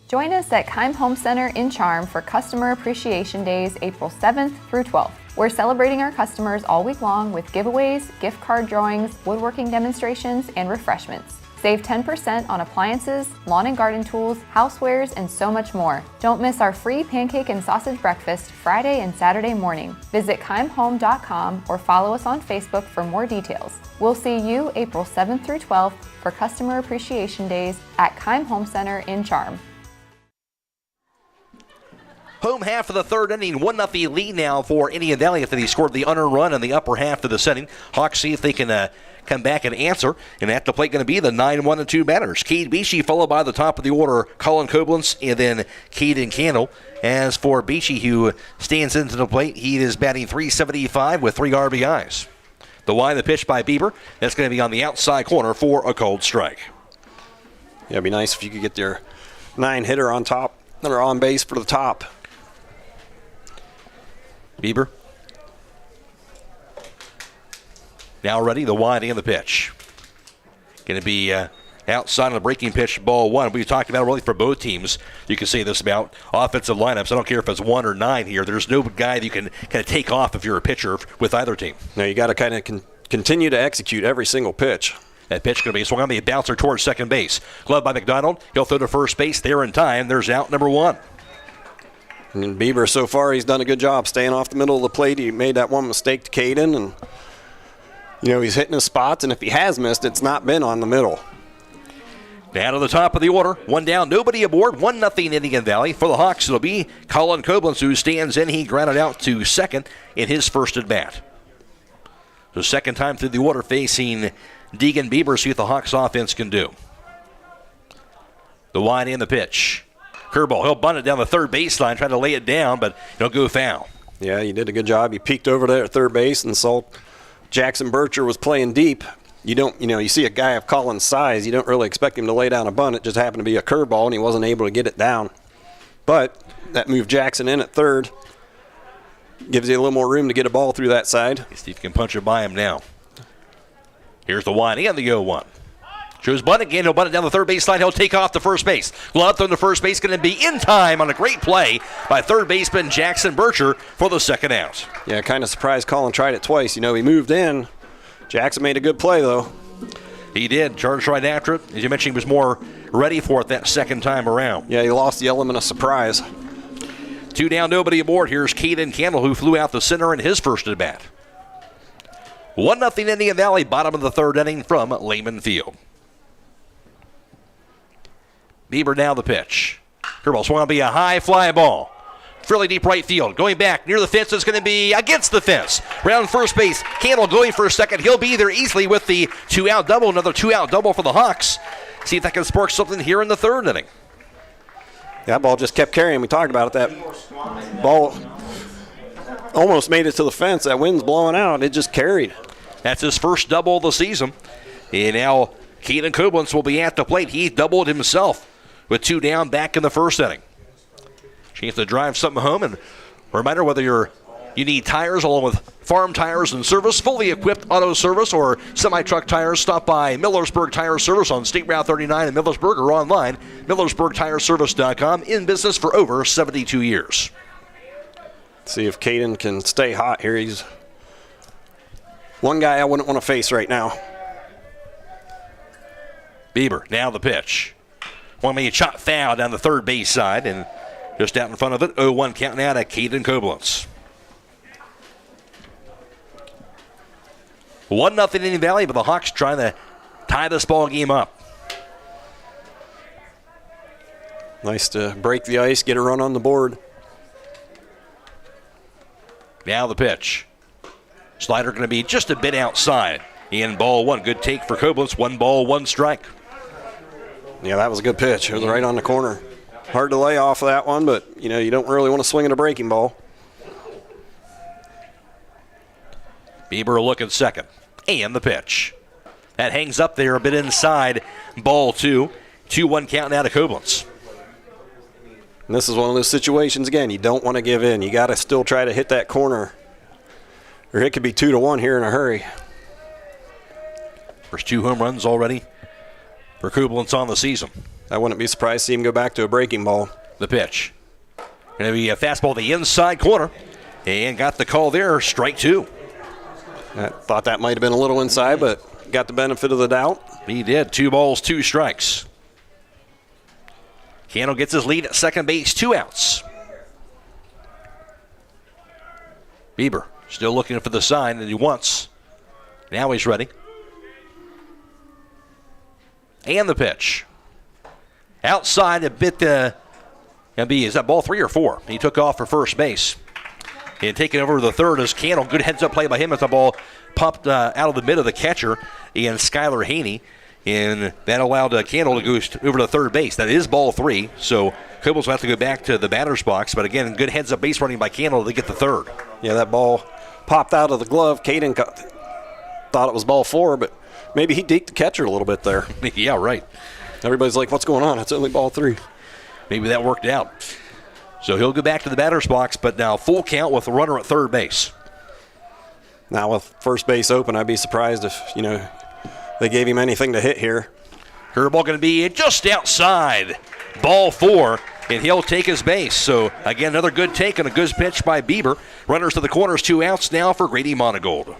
Join us at Keim Home Center in Charm for Customer Appreciation Days, April 7th through 12th. We're celebrating our customers all week long with giveaways, gift card drawings, woodworking demonstrations, and refreshments. Save 10% on appliances, lawn and garden tools, housewares, and so much more. Don't miss our free pancake and sausage breakfast Friday and Saturday morning. Visit keimhome.com or follow us on Facebook for more details. We'll see you April 7th through 12th for Customer Appreciation Days at Keim Home Center in Charm. Home half of the third inning, 1-0 lead now for Indian Valley after they scored the unearned run in the upper half of the setting. Hawks see if they can come back and answer. And at the plate going to be the 9-1-2 batters. Cade Beachy followed by the top of the order, Colin Koblenz, and then Caden Candle. As for Beachy, who stands into the plate, he is batting .375 with 3 RBIs. The the pitch by Bieber. That's going to be on the outside corner for a cold strike. Yeah, it'd be nice if you could get your 9-hitter on top, or on base for the top. Bieber. Now ready, the wide and the pitch. Going to be outside on the breaking pitch, ball 1. We've talked about it really for both teams. You can say this about offensive lineups. I don't care if it's 1 or 9 here. There's no guy that you can kind of take off if you're a pitcher with either team. Now you got to kind of continue to execute every single pitch. That pitch going to be swung on, a bouncer towards second base. Glove by McDonald. He'll throw to first base there in time. There's out number 1. And Bieber, so far, he's done a good job staying off the middle of the plate. He made that one mistake to Caden, and he's hitting his spots, and if he has missed, it's not been on the middle. Down to the top of the order. 1 down, nobody aboard. 1-0 Indian Valley. For the Hawks, it'll be Colin Koblenz who stands in. He grounded out to second in his first at bat. So second time through the order facing Deegan Bieber. See what the Hawks offense can do. The wide in the pitch. Curveball. He'll bunt it down the third baseline, trying to lay it down, but it'll go foul. Yeah, he did a good job. He peeked over there at third base and saw Jackson Bircher was playing deep. You see a guy of Colin's size, you don't really expect him to lay down a bunt. It just happened to be a curveball, and he wasn't able to get it down. But that moved Jackson in at third. Gives you a little more room to get a ball through that side. Steve can punch it by him now. Here's the 1 and the 0-1. Shows bunt again. He'll bunt it down the third baseline. He'll take off to first base. Glove thrown to first base. Going to be in time on a great play by third baseman Jackson Bircher for the second out. Yeah, kind of surprised Colin tried it twice. He moved in. Jackson made a good play, though. He did. Charged right after it. As you mentioned, he was more ready for it that second time around. Yeah, he lost the element of surprise. 2 down, nobody aboard. Here's Caden Candle, who flew out the center in his first at bat. 1-0 Indian Valley, bottom of the third inning from Lehman Field. Bieber now the pitch. Curveball swung to be a high fly ball. Fairly deep right field. Going back near the fence is going to be against the fence. Round first base. Candle going for a second. He'll be there easily with the 2-out double. Another 2-out double for the Hawks. See if that can spark something here in the third inning. That ball just kept carrying. We talked about it. That ball almost made it to the fence. That wind's blowing out. It just carried. That's his first double of the season. And now Caden Koblenz will be at the plate. He doubled himself with 2 down back in the first inning. Chance to drive something home. And a reminder, whether you need tires along with farm tires and service, fully equipped auto service, or semi-truck tires, stop by Millersburg Tire Service on State Route 39 in Millersburg or online, MillersburgTireService.com. In business for over 72 years. See if Caden can stay hot here. He's one guy I wouldn't want to face right now. Bieber, now the pitch. One may chop foul down the third base side, and just out in front of it, 0-1 counting out at Caden Koblenz. 1-0 Indian Valley, but the Hawks trying to tie this ball game up. Nice to break the ice, get a run on the board. Now the pitch. Slider going to be just a bit outside. In ball 1, good take for Koblenz. 1 ball, 1 strike. Yeah, that was a good pitch. It was right on the corner. Hard to lay off of that one, but you don't really want to swing at a breaking ball. Bieber looking second. And the pitch. That hangs up there a bit inside. Ball 2. 2-1 count now to Koblenz. And this is one of those situations, again, you don't want to give in. You got to still try to hit that corner, or it could be 2-1 here in a hurry. First 2 home runs already for Koblenz on the season. I wouldn't be surprised to see him go back to a breaking ball. The pitch. Going to be a fastball to the inside corner. And got the call there, strike 2. I thought that might have been a little inside, but got the benefit of the doubt. He did. 2 balls, 2 strikes. Candle gets his lead at second base, 2 outs. Bieber still looking for the sign that he wants. Now he's ready. And the pitch. Outside a bit, is that ball 3 or 4? He took off for first base. And taking over the third is Candle. Good heads-up play by him as the ball popped out of the mid of the catcher and Skylar Haney. And that allowed Candle to go over to third base. That is ball 3, so Koblenz will have to go back to the batter's box. But again, good heads-up base running by Candle to get the third. Yeah, that ball popped out of the glove. Caden thought it was ball 4, but maybe he deked the catcher a little bit there. Yeah, right. Everybody's like, what's going on? It's only ball 3. Maybe that worked out. So he'll go back to the batter's box, but now full count with the runner at third base. Now with first base open, I'd be surprised if, they gave him anything to hit here. Curveball going to be just outside. Ball 4, and he'll take his base. So, again, another good take and a good pitch by Bieber. Runners to the corners, 2 outs now for Grady Monigold.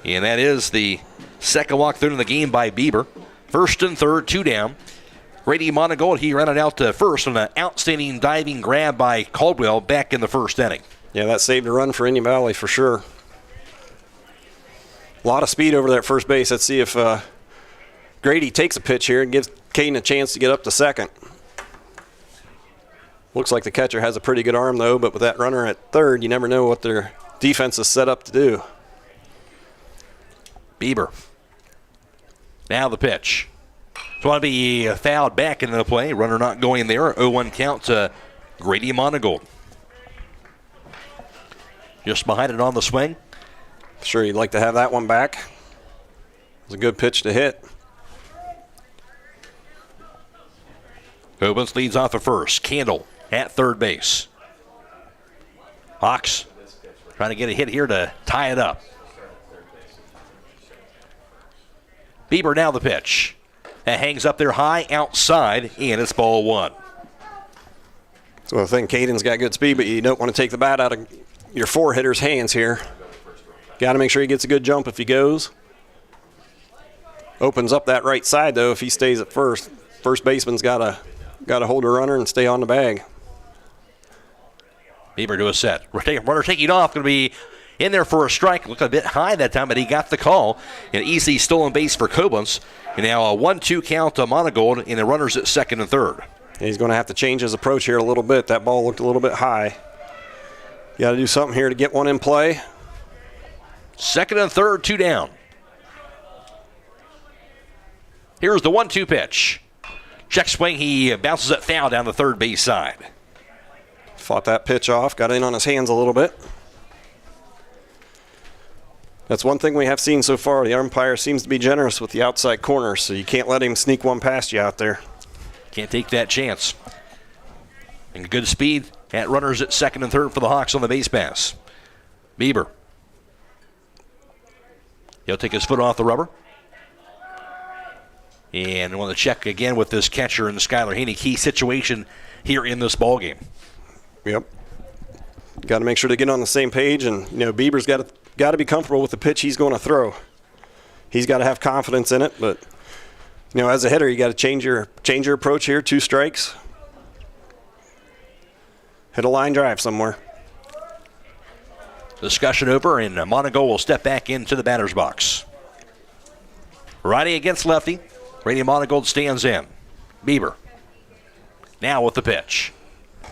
And that is the second walk through in the game by Bieber. First and third, 2 down. Grady Monigold, he ran it out to first on an outstanding diving grab by Caldwell back in the first inning. Yeah, that saved a run for Indian Valley for sure. A lot of speed over there at first base. Let's see if Grady takes a pitch here and gives Caden a chance to get up to second. Looks like the catcher has a pretty good arm, though, but with that runner at third, you never know what their defense is set up to do. Bieber. Now the pitch. It's going to be fouled back into the play. Runner not going there. 0-1 count to Grady Monigold. Just behind it on the swing. Sure, you'd like to have that one back. It was a good pitch to hit. Koblenz leads off at first. Candle at third base. Hawks trying to get a hit here to tie it up. Bieber now the pitch. That hangs up there high outside, and it's ball 1. So I think Caden's got good speed, but you don't want to take the bat out of your 4 hitter's hands here. Got to make sure he gets a good jump if he goes. Opens up that right side, though, if he stays at first. First baseman's got to hold a runner and stay on the bag. Bieber to a set. Runner taking off, going to be in there for a strike. Looked a bit high that time, but he got the call. An easy stolen base for Koblenz. And now a 1-2 count to Monigold, and the runners at second and third. He's going to have to change his approach here a little bit. That ball looked a little bit high. You got to do something here to get one in play. Second and third, 2 down. Here's the 1-2 pitch. Check swing, he bounces it foul down the third base side. Fought that pitch off, got in on his hands a little bit. That's one thing we have seen so far. The umpire seems to be generous with the outside corner, so you can't let him sneak one past you out there. Can't take that chance. And good speed at runners at second and third for the Hawks on the base pass. Bieber. He'll take his foot off the rubber. And want to check again with this catcher and Skylar Haney. Key situation here in this ballgame. Yep. Got to make sure to get on the same page, and Bieber's got to be comfortable with the pitch he's going to throw. He's got to have confidence in it, but as a hitter, you got to change your approach here. 2 strikes. Hit a line drive somewhere. Discussion over, and Monigold will step back into the batter's box. Righty against lefty. Grady Monigold stands in. Bieber. Now with the pitch.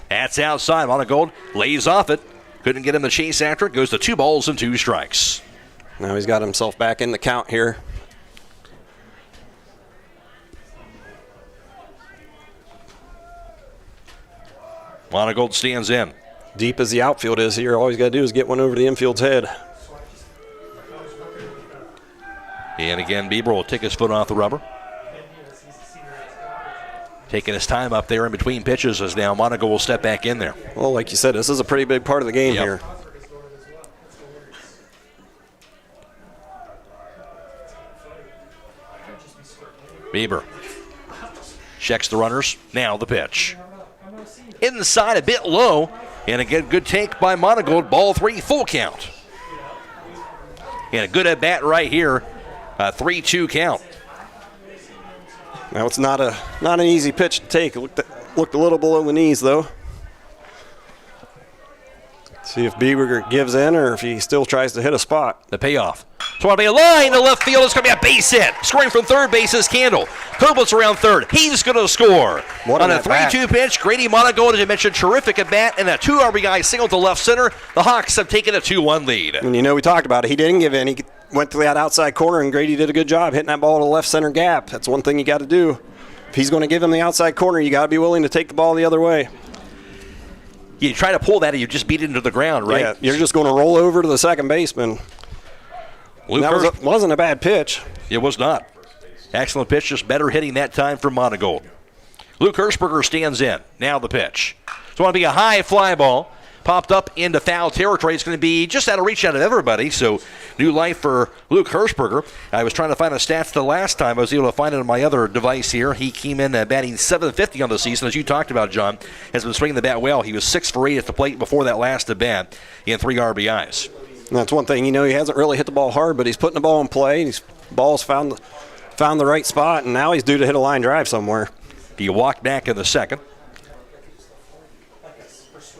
That's outside. Monigold lays off it. Couldn't get him the chase after it. Goes to 2 balls and 2 strikes. Now he's got himself back in the count here. Monigold stands in. Deep as the outfield is here, all he's got to do is get one over the infield's head. And again, Bieber will take his foot off the rubber. Taking his time up there in between pitches as now Monigold will step back in there. Well, like you said, this is a pretty big part of the game here. Bieber checks the runners. Now the pitch. Inside, a bit low, and again, good take by Monigold. Ball 3, full count. And a good at bat right here. 3-2 count. Now it's not an easy pitch to take. It looked a little below the knees, though. See if Bieber gives in or if he still tries to hit a spot. The payoff. It's going to be a line to left field. It's going to be a base hit. Scoring from third base is Candle. Koblenz around third. He's going to score. On a 3-2 pitch, Grady Monigold, as I mentioned, terrific at bat, and a 2 RBI single to left center. The Hawks have taken a 2-1 lead. And we talked about it. He didn't give in. He went to that outside corner, and Grady did a good job hitting that ball to the left center gap. That's one thing you got to do. If he's going to give him the outside corner, you got to be willing to take the ball the other way. You try to pull that and you just beat it into the ground, right? Yeah, you're just going to roll over to the second baseman. That wasn't a bad pitch. It was not. Excellent pitch, just better hitting that time for Monigold. Luke Hirschberger stands in. Now the pitch. It's going to be a high fly ball. Popped up into foul territory. It's going to be just out of reach out of everybody. So new life for Luke Hirschberger. I was trying to find the stats the last time. I was able to find it on my other device here. He came in batting .750 on the season, as you talked about, John. Has been swinging the bat well. He was 6 for 8 at the plate before that last at bat in 3 RBIs. And that's one thing. He hasn't really hit the ball hard, but he's putting the ball in play. His ball's found the right spot, and now he's due to hit a line drive somewhere. He walked back in the second.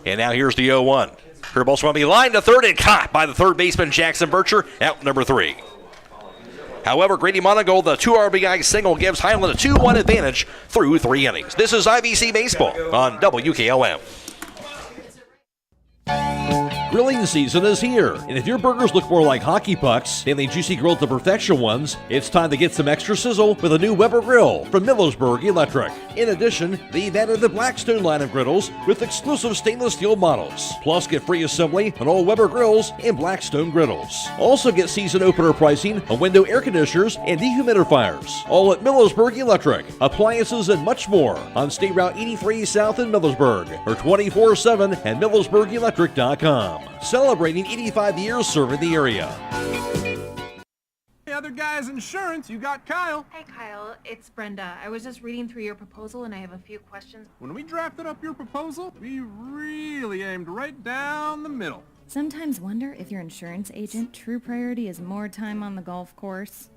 And now here's the 0-1. Curveball's going to be lined to third and caught by the third baseman, Jackson Bircher, out number 3. However, Grady Monigold, the 2 RBI single, gives Hiland a 2-1 advantage through 3 innings. This is IVC Baseball on WKLM. Grilling season is here, and if your burgers look more like hockey pucks than the juicy grilled to perfection ones, it's time to get some extra sizzle with a new Weber grill from Millersburg Electric. In addition, they've added the Blackstone line of griddles with exclusive stainless steel models. Plus, get free assembly on all Weber grills and Blackstone griddles. Also get season opener pricing on window air conditioners and dehumidifiers. All at Millersburg Electric, appliances and much more on State Route 83 South in Millersburg or 24/7 at millersburgelectric.com. Celebrating 85 years serving the area. Hey, other guys' insurance, you got Kyle. Hey, Kyle, it's Brenda. I was just reading through your proposal and I have a few questions. When we drafted up your proposal, we really aimed right down the middle. Sometimes wonder if your insurance agent true priority is more time on the golf course.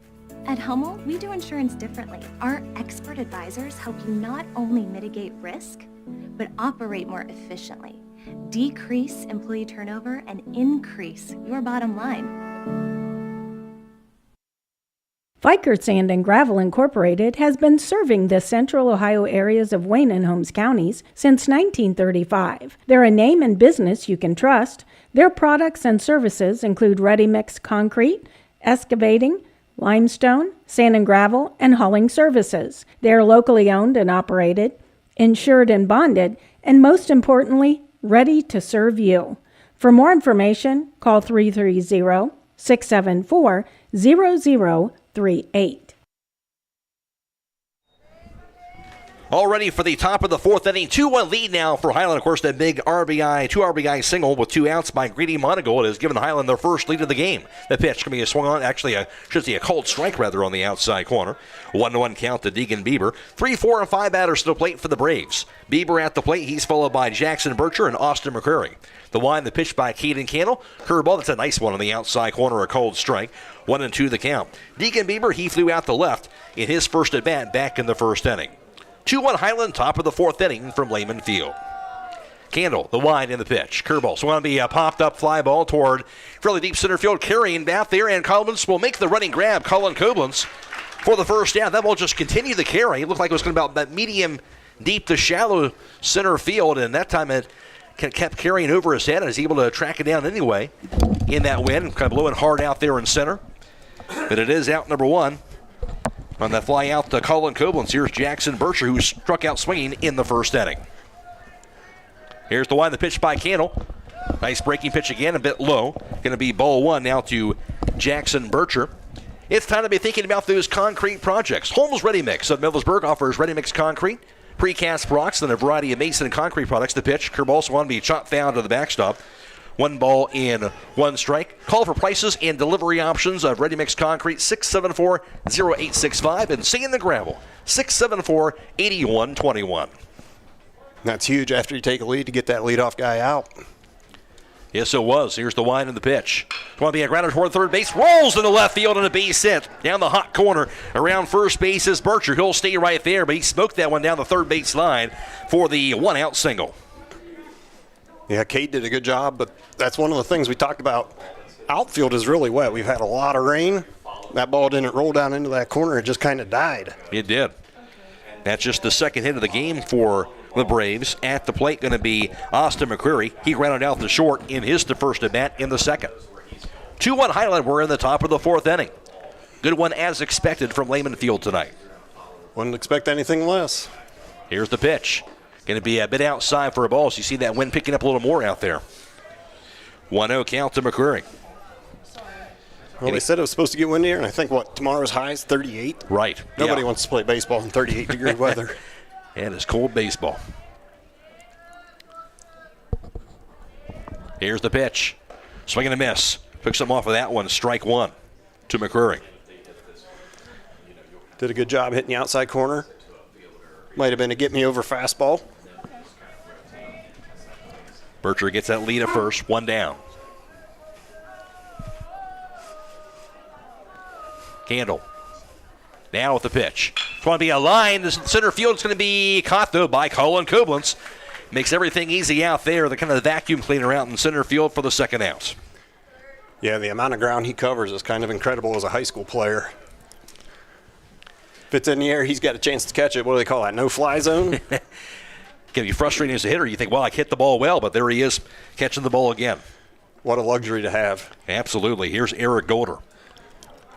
At Hummel, we do insurance differently. Our expert advisors help you not only mitigate risk, but operate more efficiently, decrease employee turnover, and increase your bottom line. Fikert Sand and Gravel Incorporated has been serving the central Ohio areas of Wayne and Holmes counties since 1935. They're a name and business you can trust. Their products and services include ready-mix concrete, excavating, limestone, sand and gravel, and hauling services. They are locally owned and operated, insured and bonded, and most importantly, ready to serve you. For more information, call 330-674-0038. All ready for the top of the 4th inning. 2-1 lead now for Hiland. Of course, that big RBI, 2 RBI single with 2 outs by Grady Monigold has given Hiland their first lead of the game. The pitch can be a swung on, actually, a called strike rather on the outside corner. 1-1 count to Deacon Bieber. 3, 4, and 5 batters to the plate for the Braves. Bieber at the plate. He's followed by Jackson Bircher and Austin McCrary. The wind, the pitch by Caden Cannell. Curveball, that's a nice one on the outside corner, a cold strike. 1-2 the count. Deacon Bieber, he flew out the left in his first at bat back in the first inning. 2-1 Hiland, top of the 4th inning from Lehman Field. Candle, the wind in the pitch. Curveball, so going to be a popped-up fly ball toward fairly deep center field. Carrying back there, and Koblenz will make the running grab. Colin Koblenz for the first down. That ball just continued to carry. It looked like it was going to be about medium deep to shallow center field, and that time it kept carrying over his head and is able to track it down anyway in that wind. Kind of blowing hard out there in center. But it is out number 1. On that fly out to Colin Koblenz, here's Jackson Bircher, who struck out swinging in the first inning. Here's the one, the pitch by Cannell. Nice breaking pitch again, a bit low. Going to be ball 1 now to Jackson Bircher. It's time to be thinking about those concrete projects. Holmes Ready Mix of Millersburg offers ready mix concrete, precast blocks, and a variety of mason and concrete products. The pitch, curve also want to be chopped foul to the backstop. 1 ball and 1 strike. Call for prices and delivery options of Ready Mix Concrete, 674-0865, and Sand and Gravel, 674-8121. That's huge after you take a lead to get that leadoff guy out. Yes, it was. Here's the wind in the pitch. Want to be a grounder toward third base. Rolls in the left field and a base hit. Down the hot corner around first base is Bircher. He'll stay right there, but he smoked that one down the third base line for the 1-out single. Yeah, Kate did a good job, but that's one of the things we talked about. Outfield is really wet. We've had a lot of rain. That ball didn't roll down into that corner. It just kind of died. It did. That's just the second hit of the game for the Braves. At the plate going to be Austin McCreary. He grounded out the short in his first at bat in the second. 2-1 Hiland. We're in the top of the 4th inning. Good one as expected from Lehman Field tonight. Wouldn't expect anything less. Here's the pitch. Going to be a bit outside for a ball, so you see that wind picking up a little more out there. 1-0 count to McCreary. Well, they said it was supposed to get windier, and I think, tomorrow's high is 38? Right. Nobody wants to play baseball in 38-degree weather. And it's cold baseball. Here's the pitch. Swing and a miss. Took some off of that one, strike one to McCurry. Did a good job hitting the outside corner. Might have been a get-me-over fastball. Bircher gets that lead at first, one down. Candle. Now with the pitch. It's going to be a line. The center field is going to be caught, though, by Colin Koblenz. Makes everything easy out there. The kind of vacuum cleaner out in center field for the second out. Yeah, the amount of ground he covers is kind of incredible as a high school player. If it's in the air, he's got a chance to catch it. What do they call that, no-fly zone? Can be frustrating as a hitter. You think, well, I hit the ball well, but there he is catching the ball again. What a luxury to have. Absolutely. Here's Eric Golder.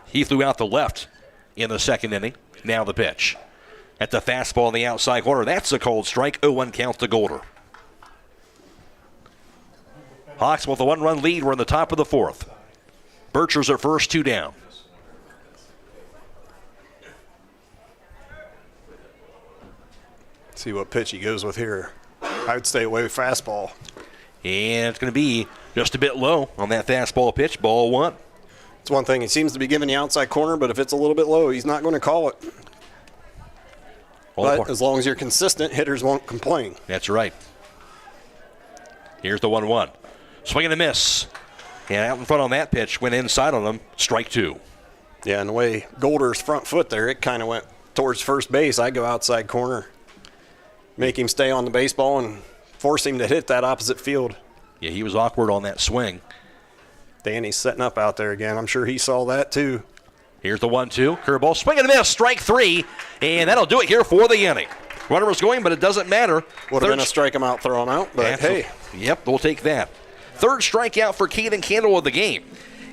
He flew out the left in the second inning. Now the pitch. At the fastball in the outside corner. That's a cold strike. 0-1 count to Golder. Hawks with a one-run lead. We're in the top of the fourth. Bircher's at first, two down. See what pitch he goes with here. I would stay away with fastball. And it's going to be just a bit low on that fastball pitch. Ball one. It's one thing. He seems to be giving the outside corner, but if it's a little bit low, he's not going to call it. But as long as you're consistent, hitters won't complain. That's right. Here's the 1-1. Swing and a miss. And out in front on that pitch, went inside on him. Strike two. Yeah, and the way Golder's front foot there, it kind of went towards first base. I go outside corner. Make him stay on the baseball and force him to hit that opposite field. Yeah, he was awkward on that swing. Danny's setting up out there again. I'm sure he saw that too. Here's the 1-2. Curveball, swing and a miss, strike three. And that'll do it here for the inning. Runner was going, but it doesn't matter. Would have been a strike him out, throw him out, but hey. Yep, we'll take that. Third strikeout for Caden Candle of the game.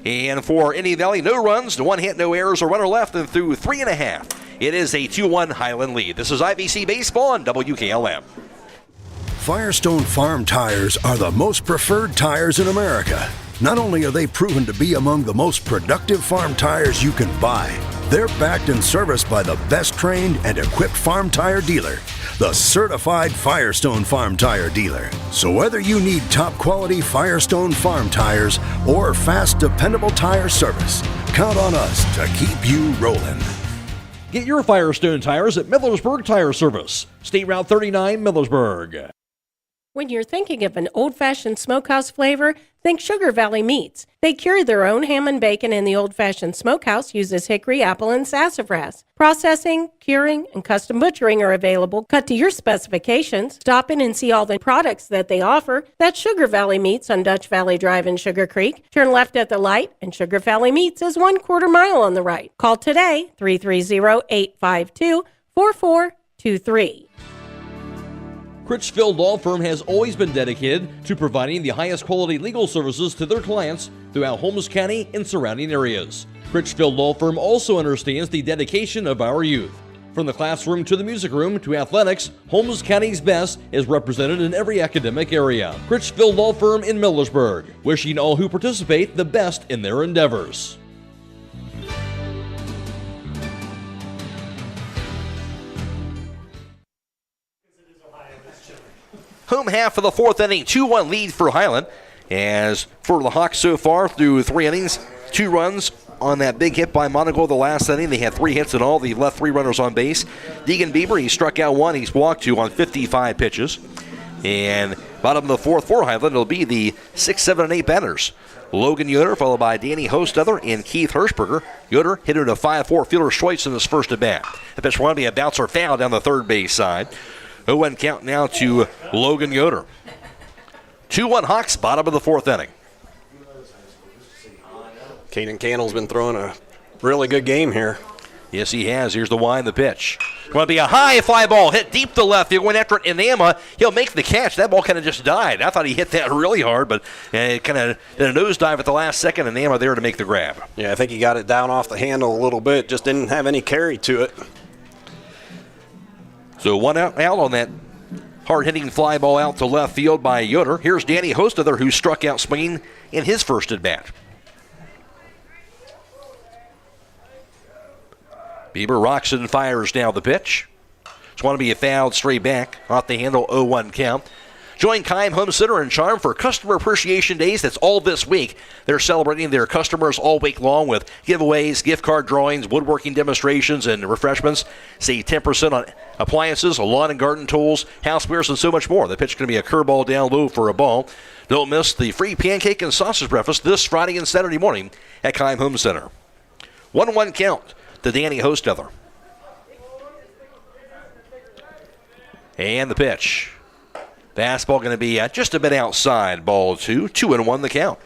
And for Indian Valley, no runs, one hit, no errors, a runner left, and through 3.5. It is a 2-1 Hiland lead. This is IVC Baseball on WKLM. Firestone Farm tires are the most preferred tires in America. Not only are they proven to be among the most productive farm tires you can buy, they're backed and serviced by the best trained and equipped farm tire dealer, the Certified Firestone Farm Tire Dealer. So whether you need top quality Firestone Farm tires or fast, dependable tire service, count on us to keep you rolling. Get your Firestone tires at Millersburg Tire Service, State Route 39, Millersburg. When you're thinking of an old-fashioned smokehouse flavor, think Sugar Valley Meats. They cure their own ham and bacon, and the old-fashioned smokehouse uses hickory, apple, and sassafras. Processing, curing, and custom butchering are available, cut to your specifications. Stop in and see all the products that they offer. That's Sugar Valley Meats on Dutch Valley Drive in Sugar Creek. Turn left at the light, and Sugar Valley Meats is 1/4 mile on the right. Call today, 330-852-4423. Critchfield Law Firm has always been dedicated to providing the highest quality legal services to their clients throughout Holmes County and surrounding areas. Critchfield Law Firm also understands the dedication of our youth. From the classroom to the music room to athletics, Holmes County's best is represented in every academic area. Critchfield Law Firm in Millersburg, wishing all who participate the best in their endeavors. Home half of the fourth inning, 2-1 lead for Hiland. As for the Hawks so far through 3 innings, 2 runs on that big hit by Monigold the last inning. They had 3 hits in all. They left 3 runners on base. Deegan Bieber, he struck out 1. He's walked 2 on 55 pitches. And bottom of the fourth for Hiland, it'll be the 6, 7, and 8 batters. Logan Yoder, followed by Danny Hostother and Keith Hirschberger. Yoder hit it a 5-4 fielder's choice in his first at bat. The pitch will be a bouncer foul down the third base side. 0-1 count now to Logan Yoder. 2-1 Hawks, bottom of the fourth inning. Caden Candle's been throwing a really good game here. Yes, he has. Here's the wind, the pitch. Going to be a high fly ball hit deep to left. He'll went after it in Nama. He'll make the catch. That ball kind of just died. I thought he hit that really hard, but it kind of did a nosedive at the last second, and Nama there to make the grab. Yeah, I think he got it down off the handle a little bit. Just didn't have any carry to it. So 1 out on that hard-hitting fly ball out to left field by Yoder. Here's Danny Hostother, who struck out swinging in his first at-bat. Bieber rocks and fires down the pitch. It's going to be a foul straight back off the handle, 0-1 count. Join Keim Home Center in Charm for Customer Appreciation Days. That's all this week. They're celebrating their customers all week long with giveaways, gift card drawings, woodworking demonstrations, and refreshments. Save 10% on appliances, lawn and garden tools, housewares, and so much more. The pitch is going to be a curveball down low for a ball. Don't miss the free pancake and sausage breakfast this Friday and Saturday morning at Keim Home Center. 1-1 count to Danny Hostetler. And the pitch. Fastball going to be just a bit outside, ball 2. 2-1 the count.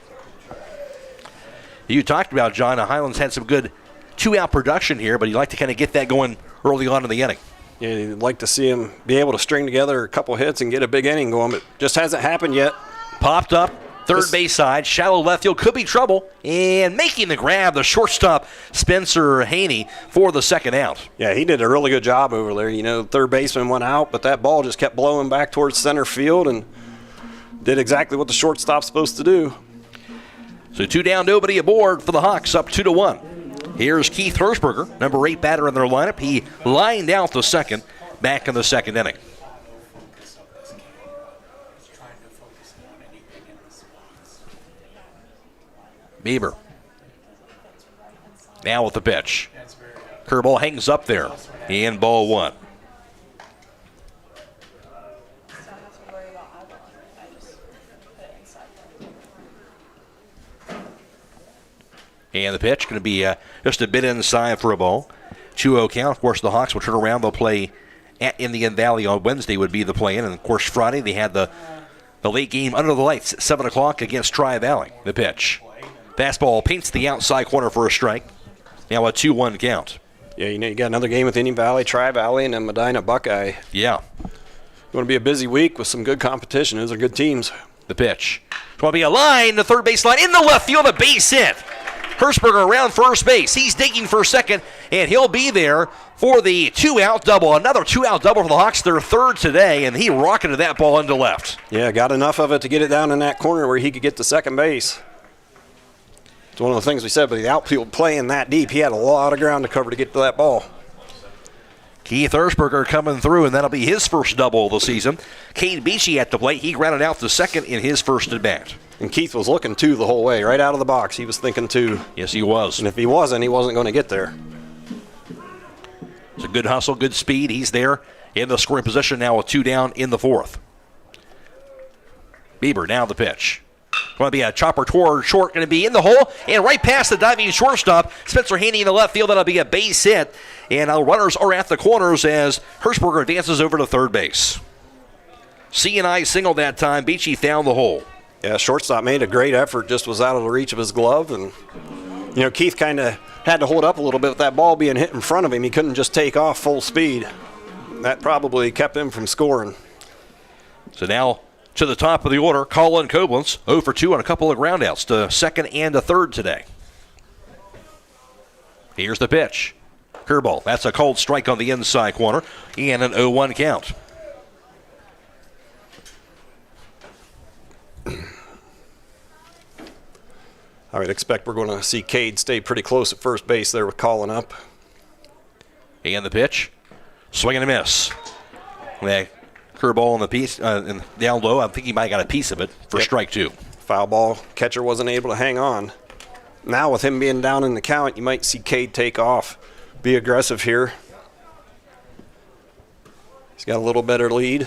You talked about, John, Highlands had some good two-out production here, but you'd like to kind of get that going early on in the inning. Yeah, you'd like to see him be able to string together a couple hits and get a big inning going, but just hasn't happened yet. Popped up, third base side, shallow left field, could be trouble, and making the grab, the shortstop, Spencer Haney, for the second out. Yeah, he did a really good job over there. You know, third baseman went out, but that ball just kept blowing back towards center field and did exactly what the shortstop's supposed to do. So 2 down, nobody aboard for the Hawks, up 2-1. Here's Keith Hirschberger, number 8 batter in their lineup. He lined out the second, back in the second inning. Bieber. Now with the pitch. Curveball hangs up there. And ball 1. And the pitch going to be just a bit inside for a ball. 2-0 count. Of course, the Hawks will turn around. They'll play at Indian Valley on Wednesday would be the play-in. And, of course, Friday they had the late game under the lights at 7 o'clock against Tri Valley. The pitch. Fastball paints the outside corner for a strike. Now a 2-1 count. Yeah, you know, you got another game with Indian Valley, Tri Valley, and then Medina Buckeye. Yeah. Going to be a busy week with some good competition. Those are good teams. The pitch. It's going to be a line, the third base line, in the left field, a base hit. Hirschberger around first base. He's digging for second, and he'll be there for the 2-out double. Another 2-out double for the Hawks, their third today, and he rocketed that ball into left. Yeah, got enough of it to get it down in that corner where he could get to second base. It's one of the things we said, but the outfield playing that deep, he had a lot of ground to cover to get to that ball. Keith Hirschberger coming through, and that'll be his first double of the season. Cade Beachy at the plate. He grounded out the second in his first at bat. And Keith was looking two the whole way, right out of the box. He was thinking two. Yes, he was. And if he wasn't going to get there. It's a good hustle, good speed. He's there in the scoring position now with 2 down in the fourth. Bieber now the pitch. Going to be a chopper toward short, going to be in the hole, and right past the diving shortstop, Spencer Haney in the left field. That'll be a base hit, and our runners are at the corners as Hirschberger advances over to third base. C&I singled that time. Beachy found the hole. Yeah, shortstop made a great effort, just was out of the reach of his glove, and you know, Keith kind of had to hold up a little bit with that ball being hit in front of him. He couldn't just take off full speed. That probably kept him from scoring. So now to the top of the order, Colin Koblenz, 0 for 2 on a couple of groundouts to second and a third today. Here's the pitch. Curveball. That's a cold strike on the inside corner and an 0-1 count. I would expect we're going to see Cade stay pretty close at first base there with Colin up. And the pitch. Swing and a miss. That curveball in the piece, and down low. I think he might have got a piece of it for strike 2. Foul ball. Catcher wasn't able to hang on. Now with him being down in the count, you might see Cade take off. Be aggressive here. He's got a little better lead.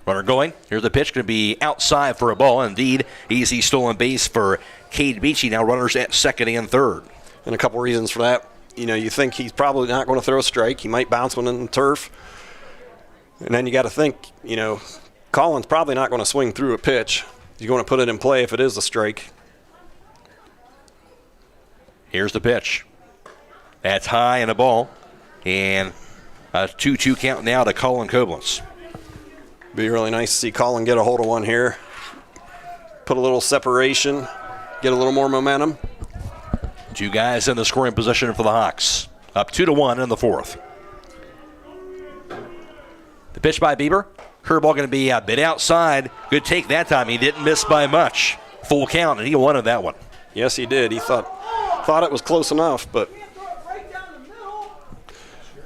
Runner going. Here's the pitch. Going to be outside for a ball. Indeed, easy stolen base for Cade Beachy. Now runners at second and third. And a couple reasons for that. You know, you think he's probably not going to throw a strike. He might bounce one in the turf. And then you got to think, you know, Colin's probably not going to swing through a pitch. He's going to put it in play if it is a strike. Here's the pitch. That's high and a ball. And a 2-2 count now to Colin Koblenz. Be really nice to see Colin get a hold of one here. Put a little separation. Get a little more momentum. 2 guys in the scoring position for the Hawks. Up 2-1 in the fourth. The pitch by Bieber. Curveball going to be a bit outside. Good take that time. He didn't miss by much. Full count, and he wanted that one. Yes, he did. He thought it was close enough, but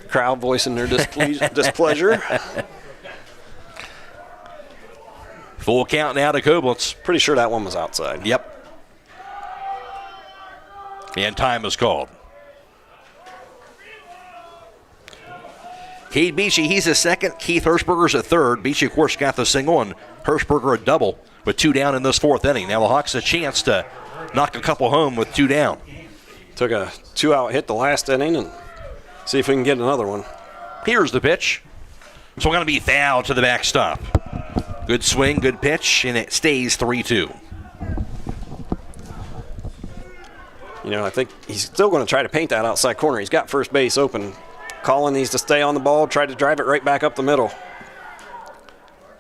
Crowd voicing their displeasure. Full count now to Koblenz. Pretty sure that one was outside. Yep. And time is called. Cade Beachy, he's a second. Keith Hirschberger's a third. Beachy, of course, got the single, and Hirschberger a double with 2 down in this 4th inning. Now the Hawks a chance to knock a couple home with 2 down. Took a 2-out hit the last inning, and see if we can get another one. Here's the pitch. So we're going to be fouled to the backstop. Good swing, good pitch, and it stays 3-2. You know, I think he's still going to try to paint that outside corner. He's got first base open. Colin needs to stay on the ball, try to drive it right back up the middle.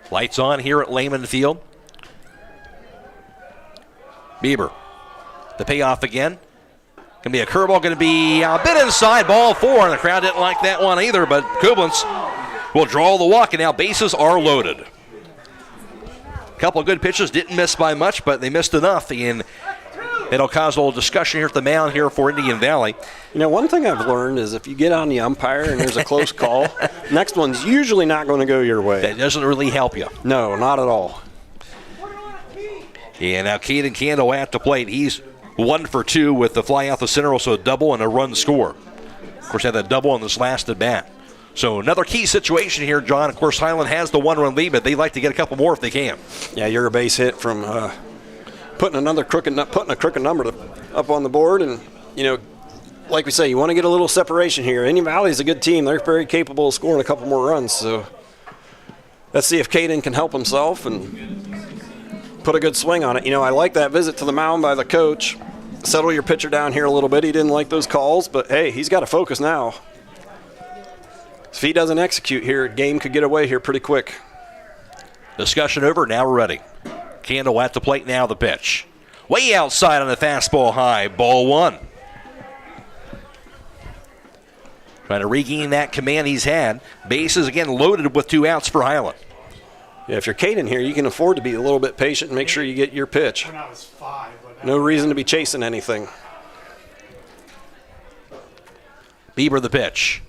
Lights on here at Lehman Field. Bieber. The payoff again. Going to be a curveball, going to be a bit inside, ball 4, and the crowd didn't like that one either, but Koblenz will draw the walk, and now bases are loaded. A couple of good pitches, didn't miss by much, but they missed enough, and it'll cause a little discussion here at the mound here for Indian Valley. You know, one thing I've learned is if you get on the umpire and there's a close call, next one's usually not going to go your way. That doesn't really help you. No, not at all. And now Caden Candle at the plate. He's 1 for 2 with the fly out the center, also a double and a run score. Of course, had that double on this last at bat. So another key situation here, John. Of course, Hiland has the 1-run lead, but they'd like to get a couple more if they can. Yeah, you're a base hit from putting a crooked number up on the board, and you know, like we say, you want to get a little separation here. Indian Valley is a good team; they're very capable of scoring a couple more runs. So let's see if Caden can help himself and put a good swing on it. You know, I like that visit to the mound by the coach. Settle your pitcher down here a little bit. He didn't like those calls, but hey, he's got to focus now. If he doesn't execute here, game could get away here pretty quick. Discussion over. Now we're ready. Candle at the plate now, the pitch. Way outside on the fastball high, ball 1. Trying to regain that command he's had. Bases again loaded with 2 outs for Hiland. Yeah, if you're Caden here, you can afford to be a little bit patient and make sure you get your pitch. No reason to be chasing anything. Bieber the pitch.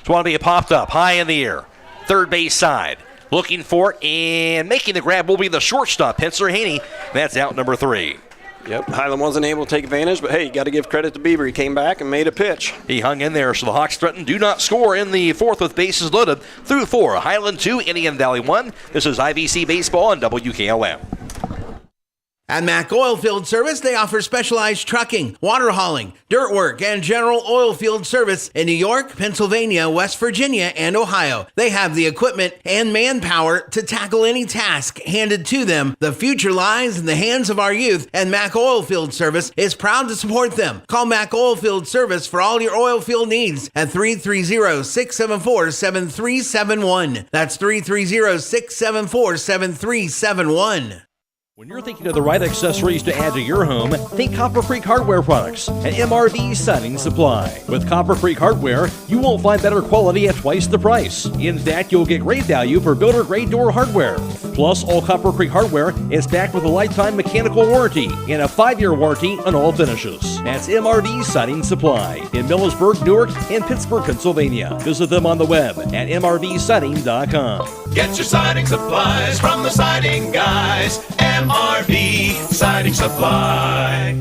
Swanby popped up high in the air. Third base side. Looking for it, and making the grab will be the shortstop, Pincer Haney. That's out number 3. Yep, Hiland wasn't able to take advantage, but hey, you got to give credit to Bieber. He came back and made a pitch. He hung in there, so the Hawks threaten do not score in the 4th with bases loaded through 4. Hiland 2, Indian Valley 1. This is IVC Baseball on WKLM. At Mack Oilfield Service, they offer specialized trucking, water hauling, dirt work, and general oilfield service in New York, Pennsylvania, West Virginia, and Ohio. They have the equipment and manpower to tackle any task handed to them. The future lies in the hands of our youth, and Mack Oilfield Service is proud to support them. Call Mack Oilfield Service for all your oilfield needs at 330-674-7371. That's 330-674-7371. When you're thinking of the right accessories to add to your home, think Copper Creek Hardware products and MRV Siding Supply. With Copper Creek Hardware, you won't find better quality at twice the price. In fact, you'll get great value for builder-grade door hardware. Plus, all Copper Creek Hardware is backed with a lifetime mechanical warranty and a 5-year warranty on all finishes. That's MRV Siding Supply in Millersburg, Newark, and Pittsburgh, Pennsylvania. Visit them on the web at mrvsiding.com. Get your siding supplies from the siding guys. MRV Siding Supply.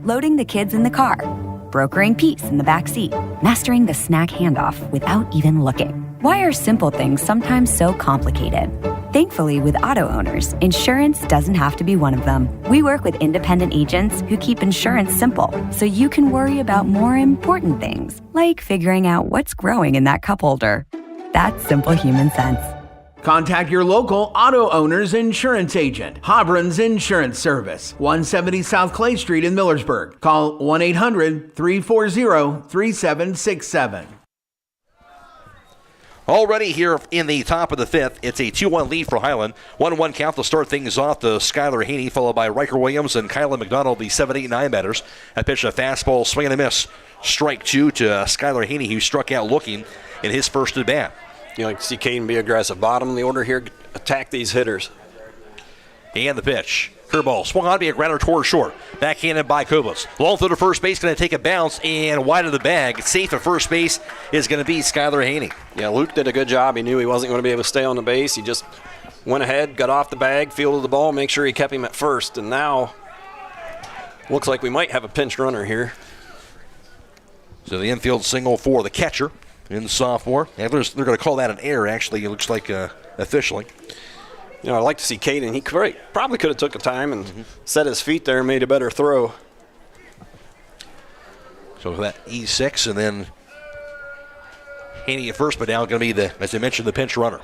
Loading the kids in the car, brokering peace in the back seat, mastering the snack handoff without even looking. Why are simple things sometimes so complicated? Thankfully, with auto owners, insurance doesn't have to be one of them. We work with independent agents who keep insurance simple, so you can worry about more important things, like figuring out what's growing in that cup holder. That's simple human sense. Contact your local auto owner's insurance agent. Hobron's Insurance Service, 170 South Clay Street in Millersburg. Call 1-800-340-3767. Already here in the top of the 5th, it's a 2-1 lead for Hiland. 1-1 count to start things off to Skylar Haney, followed by Riker Williams and Kylan McDonald, the 7-8-9 batters. I pitched a fastball, swing and a miss. Strike 2 to Skylar Haney, who struck out looking in his first at bat. You like to see Caden be aggressive. Bottom of the order here, attack these hitters. And the pitch. Curveball swung on to be a grounder toward short. Backhanded by Koblenz. Long through to first base, going to take a bounce and wide of the bag. Safe at first base is going to be Skylar Haney. Yeah, Luke did a good job. He knew he wasn't going to be able to stay on the base. He just went ahead, got off the bag, fielded the ball, make sure he kept him at first. And now looks like we might have a pinch runner here. So the infield single for the catcher in sophomore. They're going to call that an error, actually. It looks like officially. You know, I'd like to see Caden. He probably could have took the time and set his feet there and made a better throw. So that E6, and then Haney at first, but now going to be, as I mentioned, the pinch runner.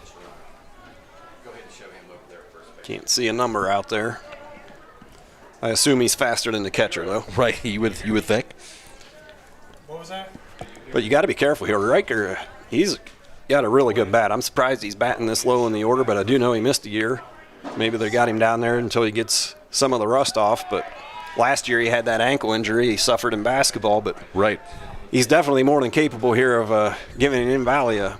Can't see a number out there. I assume he's faster than the catcher, though. Right, you would think. What was that? But you got to be careful here. Riker, he's got a really good bat. I'm surprised he's batting this low in the order, but I do know he missed a year. Maybe they got him down there until he gets some of the rust off. But last year he had that ankle injury he suffered in basketball. But right, he's definitely more than capable here of giving In-Valley a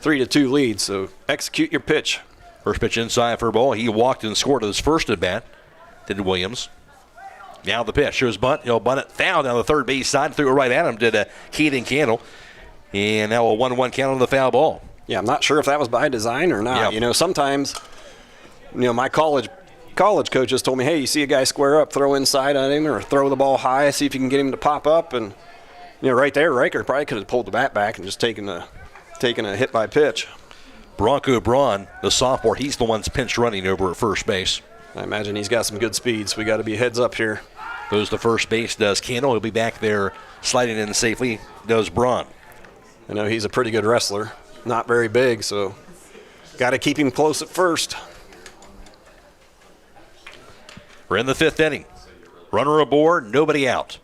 3-2 lead. So execute your pitch. First pitch inside for a ball. He walked and scored his first at bat. Did Williams. Now the pitch. Here's bunt. He'll bunt it foul down the third base side. Threw it right at him. Did Keating Candle. And now a 1-1 count on the foul ball. Yeah, I'm not sure if that was by design or not. Yep. You know, sometimes, my college coaches told me, hey, you see a guy square up, throw inside on him or throw the ball high, see if you can get him to pop up. And, right there, Riker probably could have pulled the bat back and just taken a hit by pitch. Bronco Braun, the sophomore, he's the one's pinch running over at first base. I imagine he's got some good speed, so we got to be heads up here. Goes to first base, does Candle. He'll be back there sliding in safely, does Braun. I know he's a pretty good wrestler. Not very big, so got to keep him close at first. We're in the fifth inning. Runner aboard, nobody out.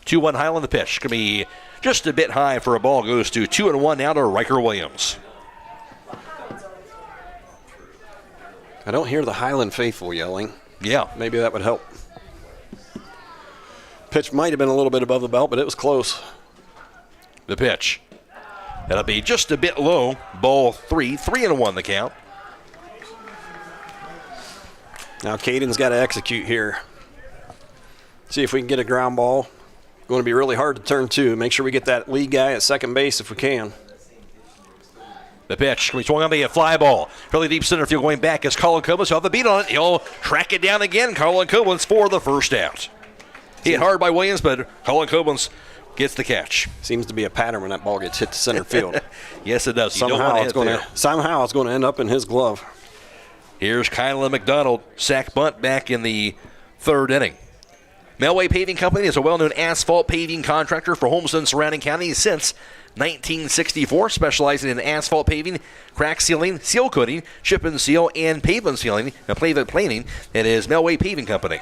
2-1 Hiland the pitch. Going to be just a bit high for a ball. Goes to 2-1 now to Riker Williams. I don't hear the Hiland faithful yelling. Yeah. Maybe that would help. Pitch might have been a little bit above the belt, but it was close. The pitch. That'll be just a bit low. Ball 3-1 the count. Now Caden's got to execute here. See if we can get a ground ball. Going to be really hard to turn to. Make sure we get that lead guy at second base if we can. The pitch. Can we swung on a fly ball? Fairly deep center field going back as Colin Koblenz. He'll have the beat on it. He'll track it down again. Colin Koblenz for the first out. Hit hard by Williams, but Colin Koblenz gets the catch. Seems to be a pattern when that ball gets hit to center field. Yes, it does. Somehow it's going to end up in his glove. Here's Kylan McDonald. Sack bunt back in the third inning. Melway Paving Company is a well-known asphalt paving contractor for homes and surrounding counties since 1964, specializing in asphalt paving, crack sealing, seal coating, chip and seal, and pavement sealing and pavement planing. It is Melway Paving Company.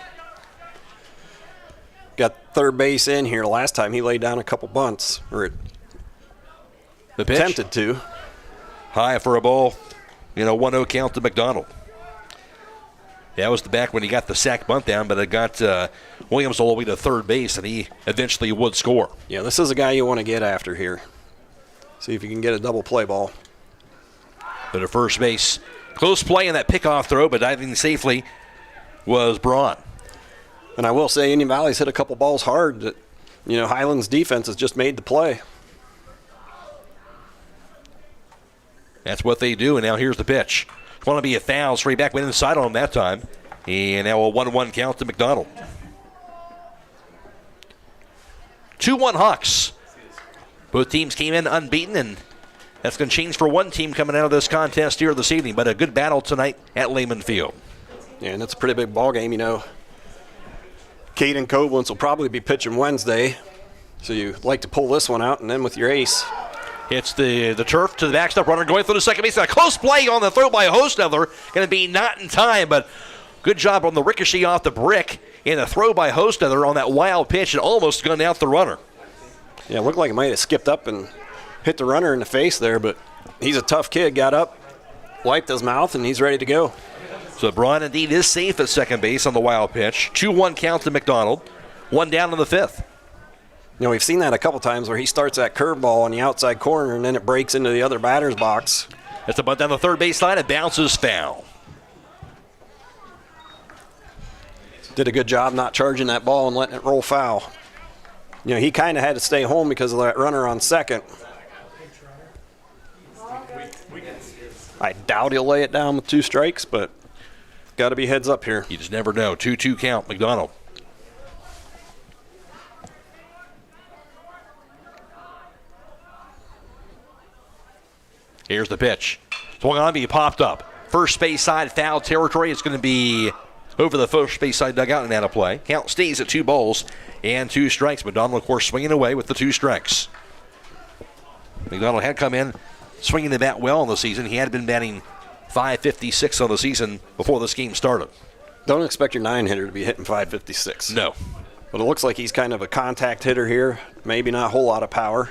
Got third base in here. Last time he laid down a couple bunts, or the pitch attempted to. High for a ball, 1-0 count to McDonald. That was the back when he got the sack bunt down, but it got Williams all the way to third base, and he eventually would score. Yeah, this is a guy you want to get after here. See if you can get a double play ball. But at first base, close play in that pickoff throw, but diving safely was Braun. And I will say Indian Valley's hit a couple balls hard that, Hiland's defense has just made the play. That's what they do, and now here's the pitch. It's going to be a foul straight back, went inside on him that time. And now a 1-1 count to McDonald. 2-1 Hawks. Both teams came in unbeaten, and that's going to change for one team coming out of this contest here this evening. But a good battle tonight at Lehman Field. Yeah, and that's a pretty big ball game, Caden Koblenz will probably be pitching Wednesday, so you like to pull this one out and then with your ace. It's the turf to the backstop runner going through the second base. A close play on the throw by Hostetler. Going to be not in time, but good job on the ricochet off the brick and the throw by Hostetler on that wild pitch and almost gunned out the runner. Yeah, it looked like he might have skipped up and hit the runner in the face there, but he's a tough kid. Got up, wiped his mouth, and he's ready to go. So Braun indeed is safe at second base on the wild pitch. 2-1 count to McDonald. One down in the fifth. We've seen that a couple times where he starts that curveball on the outside corner and then it breaks into the other batter's box. It's a bunt down the third base line. It bounces foul. Did a good job not charging that ball and letting it roll foul. You know, he kind of had to stay home because of that runner on second. I doubt he'll lay it down with 2 strikes, but got to be heads up here. You just never know. 2-2 count, McDonald. Here's the pitch. Swung on, he popped up. First base side foul territory. It's going to be over the first base side dugout and out of play. Count stays at 2 balls and 2 strikes. McDonald, of course, swinging away with the 2 strikes. McDonald had come in swinging the bat well in the season. He had been batting .556 on the season before this game started. Don't expect your 9-hitter to be hitting .556. No. But it looks like he's kind of a contact hitter here. Maybe not a whole lot of power.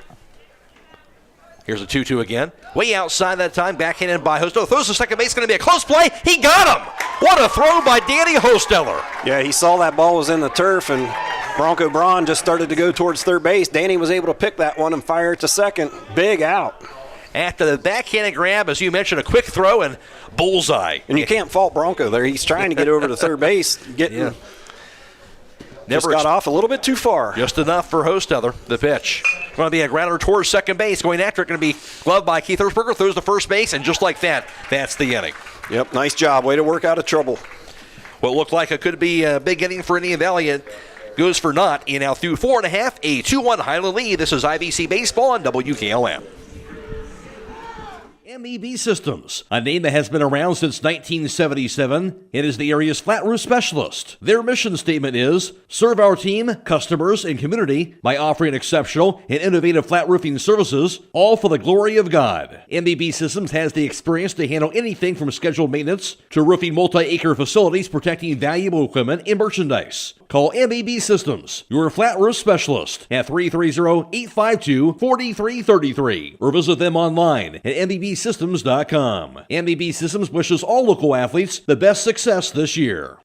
Here's a 2-2 again. Way outside that time, backhanded by Hosteller. Throws to second base, going to be a close play. He got him! What a throw by Danny Hosteller. Yeah, he saw that ball was in the turf, and Bronco Braun just started to go towards third base. Danny was able to pick that one and fire it to second. Big out. After the backhanded grab, as you mentioned, a quick throw and bullseye. And you can't fault Bronco there. He's trying to get over to third base, getting just got off a little bit too far. Just enough for Hosteller. The pitch. Going to be a grounder towards second base. Going after it, going to be gloved by Keith Erzberger. Throws to first base, and just like that, that's the inning. Yep, nice job. Way to work out of trouble. What looked like it could be a big inning for Indian Valley. It goes for naught. And now through 4.5, a 2-1 Hiland lead. This is IVC Baseball on WKLM. MEB Systems, a name that has been around since 1977. It is the area's flat roof specialist. Their mission statement is, serve our team, customers, and community by offering exceptional and innovative flat roofing services, all for the glory of God. MEB Systems has the experience to handle anything from scheduled maintenance to roofing multi-acre facilities protecting valuable equipment and merchandise. Call MEB Systems, your flat roof specialist, at 330-852-4333 or visit them online at MEBsystems.com. MEB Systems wishes all local athletes the best success this year.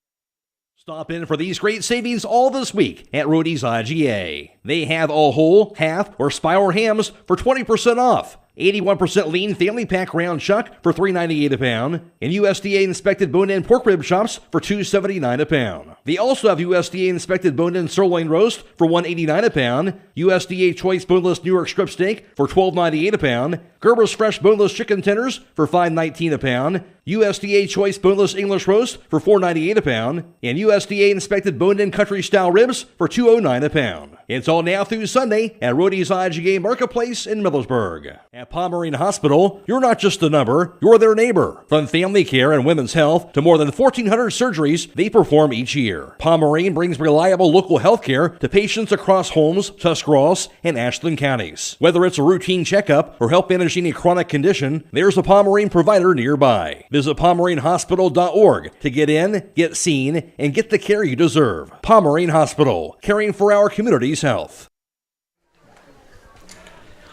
Stop in for these great savings all this week at Rody's IGA. They have all whole, half, or spiral hams for 20% off. 81% lean family pack round chuck for $3.98 a pound, and USDA inspected bone-in pork rib chops for $2.79 a pound. They also have USDA inspected bone-in sirloin roast for $1.89 a pound, USDA choice boneless New York strip steak for $12.98 a pound, Gerber's fresh boneless chicken tenders for $5.19 a pound, USDA choice boneless English roast for $4.98 a pound, and USDA inspected bone-in country style ribs for $2.09 a pound. It's all now through Sunday at Rody's IGA Marketplace in Millersburg. At Pomerene Hospital, you're not just a number, you're their neighbor. From family care and women's health to more than 1,400 surgeries they perform each year. Pomerene brings reliable local health care to patients across Holmes, Tuscarawas, and Ashland counties. Whether it's a routine checkup or help managing a chronic condition, there's a Pomerene provider nearby. Visit PomereneHospital.org to get in, get seen, and get the care you deserve. Pomerene Hospital, caring for our community's health.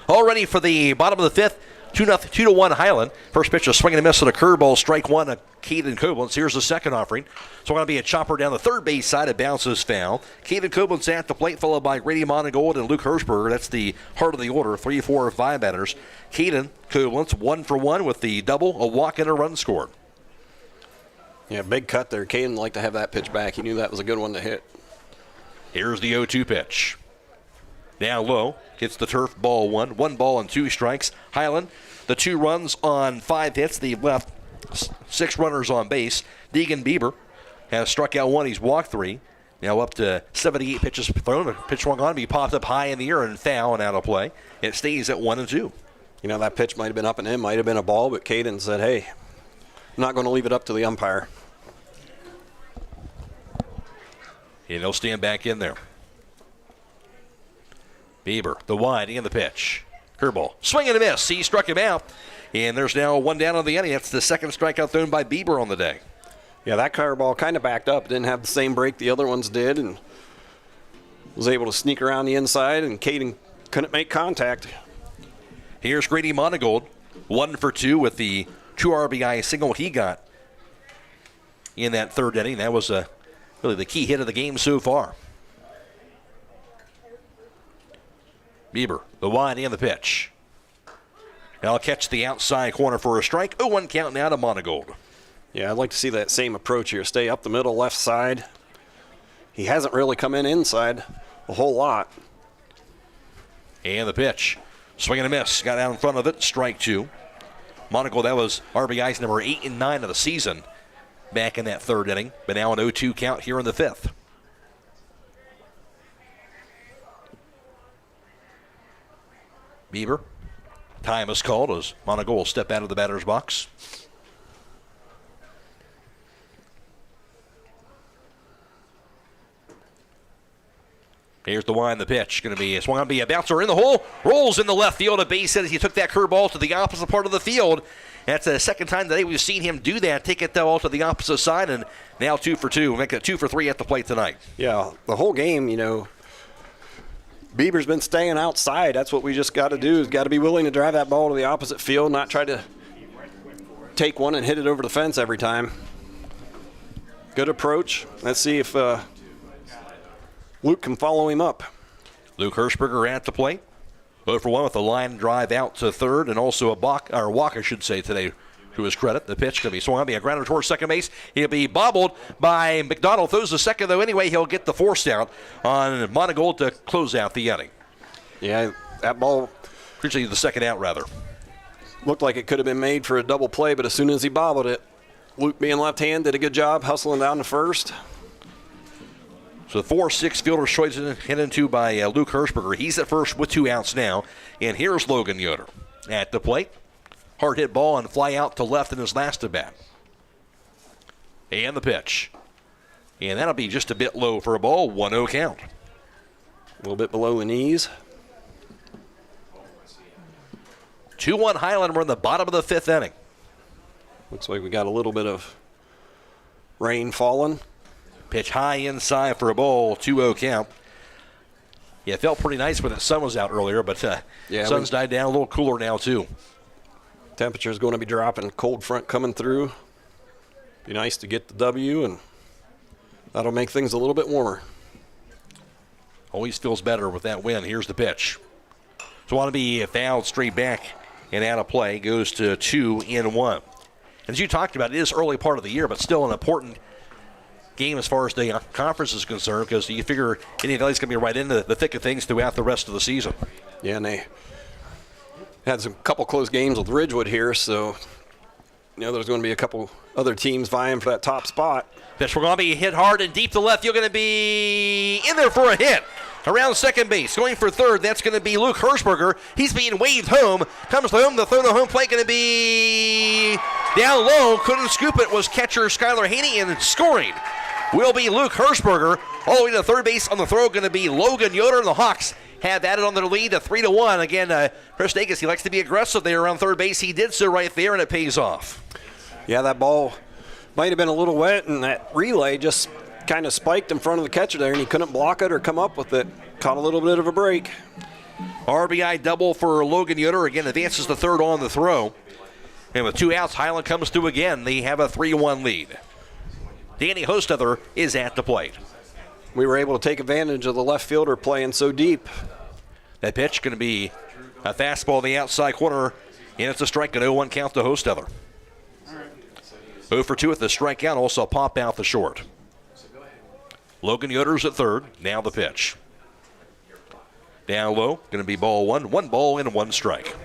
All ready for the bottom of the fifth. 2-1 Hiland. First pitch, a swing and a miss on a curveball. Strike one, a Caden Koblenz. Here's the second offering. So going to be a chopper down the third base side. It bounces foul. Caden Koblenz at the plate, followed by Grady Monigold and Luke Hirschberger. That's the heart of the order. 3, 4, 5 batters. Caden Koblenz 1 for 1 with the double, a walk, and a run scored. Yeah, big cut there. Caden liked to have that pitch back. He knew that was a good one to hit. Here's the 0-2 pitch. Down low. Hits the turf, ball one. 1 ball and 2 strikes. Hiland, the 2 runs on 5 hits. They've left 6 runners on base. Deegan Bieber has struck out 1. He's walked 3. Now up to 78 pitches thrown. A pitch swung on. He popped up high in the air and foul and out of play. It stays at 1-2. You know, that pitch might have been up and in, might have been a ball, but Caden said, hey, I'm not going to leave it up to the umpire. And he'll stand back in there. Bieber, the wide, and the pitch. Curveball. Swing and a miss. He struck him out. And there's now 1 down on the inning. That's the second strikeout thrown by Bieber on the day. Yeah, that curveball kind of backed up. Didn't have the same break the other ones did, and was able to sneak around the inside, and Caden couldn't make contact. Here's Grady Monigold, 1 for 2 with the 2 RBI single he got in that third inning. That was really the key hit of the game so far. Bieber, the wide and the pitch. Now catch the outside corner for a strike. 0-1 count now to Monigold. Yeah, I'd like to see that same approach here. Stay up the middle, left side. he hasn't really come in inside a whole lot. And the pitch. Swing and a miss. Got out in front of it. Strike 2. Monigold, that was RBI's number 8 and 9 of the season back in that third inning. But now an 0-2 count here in the fifth. Bieber. Time is called as Monigold will step out of the batter's box. Here's the wind, the pitch. Going to be swung on to be a bouncer in the hole. Rolls in the left field. A base hit as he took that curveball to the opposite part of the field. That's the second time today we've seen him do that. Take it all to the opposite side, and now 2 for 2. Make it 2 for 3 at the plate tonight. Yeah, the whole game, Bieber's been staying outside. That's what we just got to do. Is got to be willing to drive that ball to the opposite field, not try to take one and hit it over the fence every time. Good approach. Let's see if Luke can follow him up. Luke Hirschberger at the plate. 0 for 1 with a line drive out to third, and also a walk, I should say, today, to his credit. The pitch going to be swung on, be a grounder towards second base. He'll be bobbled by McDonald. Throws the second, though, anyway. He'll get the force out on Monigold to close out the inning. Yeah, that ball. Actually, the second out, rather. Looked like it could have been made for a double play, but as soon as he bobbled it, Luke, being left-hand, did a good job hustling down to first. So the 4-6 fielder choice hit into by Luke Hirschberger. He's at first with 2 outs now. And here's Logan Yoder at the plate. Hard hit ball and fly out to left in his last at bat. And the pitch. And that'll be just a bit low for a ball. 1-0 count. A little bit below the knees. 2-1 Hiland. We're in the bottom of the fifth inning. Looks like we got a little bit of rain falling. Pitch high inside for a ball, 2-0 count. Yeah, it felt pretty nice when the sun was out earlier, but sun's died down, a little cooler now too. Temperature's going to be dropping, cold front coming through. Be nice to get the W, and that'll make things a little bit warmer. Always feels better with that wind. Here's the pitch. So want to be fouled straight back and out of play. Goes to 2-1. As you talked about, it is early part of the year, but still an important game as far as the conference is concerned, because you figure Indian Valley's going to be right into the thick of things throughout the rest of the season. Yeah, and they had some couple close games with Ridgewood here, so there's going to be a couple other teams vying for that top spot. Pitch will going to be hit hard and deep to left. You're going to be in there for a hit. Around second base, going for third, that's going to be Luke Hirschberger. He's being waved home. Comes to home, the throw to home plate going to be down low. Couldn't scoop it, was catcher Skylar Haney, and scoring will be Luke Hirschberger. All the way to third base on the throw, going to be Logan Yoder. The Hawks have added on their lead to 3-1. Again, Chris Davis, he likes to be aggressive there around third base. He did so right there, and it pays off. Yeah, that ball might have been a little wet, and that relay just kind of spiked in front of the catcher there, and he couldn't block it or come up with it. Caught a little bit of a break. RBI double for Logan Yoder. Again, advances to third on the throw. And with 2 outs, Hiland comes through again. They have a 3-1 lead. Danny Hostether is at the plate. We were able to take advantage of the left fielder playing so deep. That pitch going to be a fastball in the outside corner, and it's a strike, an 0-1 count to Hostether. 0 for 2 with the strikeout, also a pop out the short. Logan Yoder's at third. Now the pitch. Down low, going to be ball 1. 1 ball and 1 strike.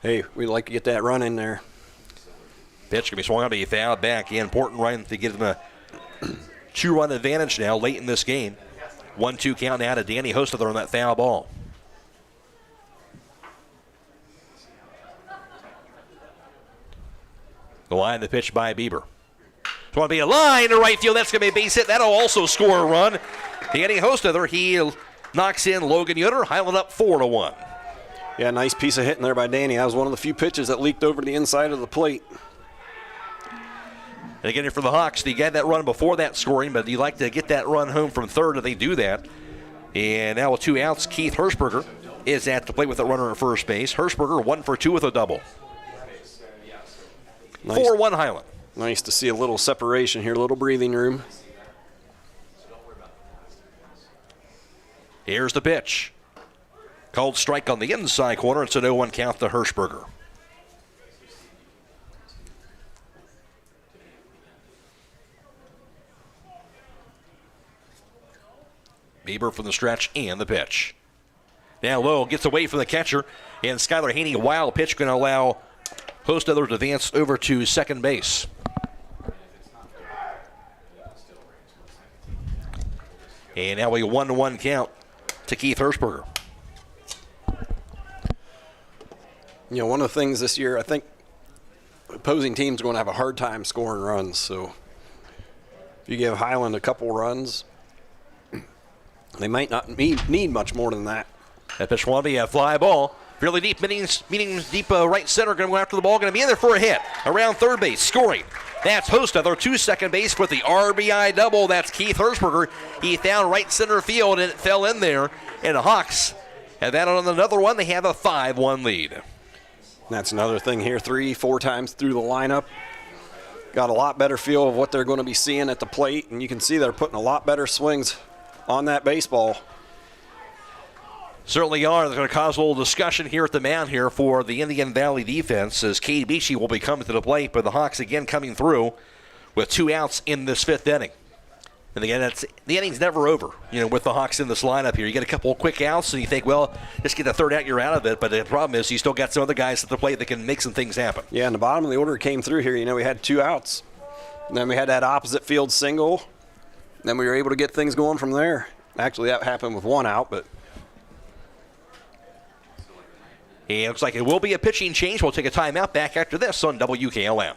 Hey, we'd like to get that run in there. Pitch going to be swung out to be fouled back. Yeah, important run to give them a 2-run advantage now late in this game. 1-2 count now to Danny Hostether on that foul ball. The line, the pitch by Bieber. It's going to be a line to right field. That's going to be a base hit. That'll also score a run. Danny Hostether, he knocks in Logan Yoder. Hiland up 4-1. Yeah, nice piece of hitting there by Danny. That was one of the few pitches that leaked over to the inside of the plate. And again, for the Hawks, they got that run before that scoring, but you like to get that run home from third, and they do that. And now with 2 outs, Keith Hirschberger is at the plate with a runner at first base. Hirschberger 1 for 2 with a double. 4-1 Hiland. Nice to see a little separation here, a little breathing room. Here's the pitch. Called strike on the inside corner. It's an 0-1 count to Hirschberger. Bieber from the stretch and the pitch. Now low, gets away from the catcher, and Skylar Haney, a wild pitch, going to allow Host Others to advance over to second base. And now a 1-1 count to Keith Hirschberger. You know, one of the things this year, I think opposing teams are going to have a hard time scoring runs. So if you give Hiland a couple runs, they might not need much more than that. That pitch will be a fly ball. Fairly deep, meaning deep right center. Going to go after the ball. Going to be in there for a hit. Around third base, scoring. That's Hostetler to second base with the RBI double. That's Keith Hirschberger. He found right center field, and it fell in there. And the Hawks have that on another one. They have a 5-1 lead. That's another thing here, 3-4 times through the lineup. Got a lot better feel of what they're going to be seeing at the plate, and you can see they're putting a lot better swings on that baseball. Certainly are. They're going to cause a little discussion here at the mound here for the Indian Valley defense as Cade Beachy will be coming to the plate, but the Hawks again coming through with 2 outs in this 5th inning. And again, the inning's never over, with the Hawks in this lineup here. You get a couple of quick outs, and you think, well, just get the third out, you're out of it. But the problem is you still got some other guys at the plate that can make some things happen. Yeah, and the bottom of the order came through here. We had 2 outs. And then we had that opposite field single. Then we were able to get things going from there. Actually, that happened with 1 out, but... It looks like it will be a pitching change. We'll take a timeout back after this on WKLM.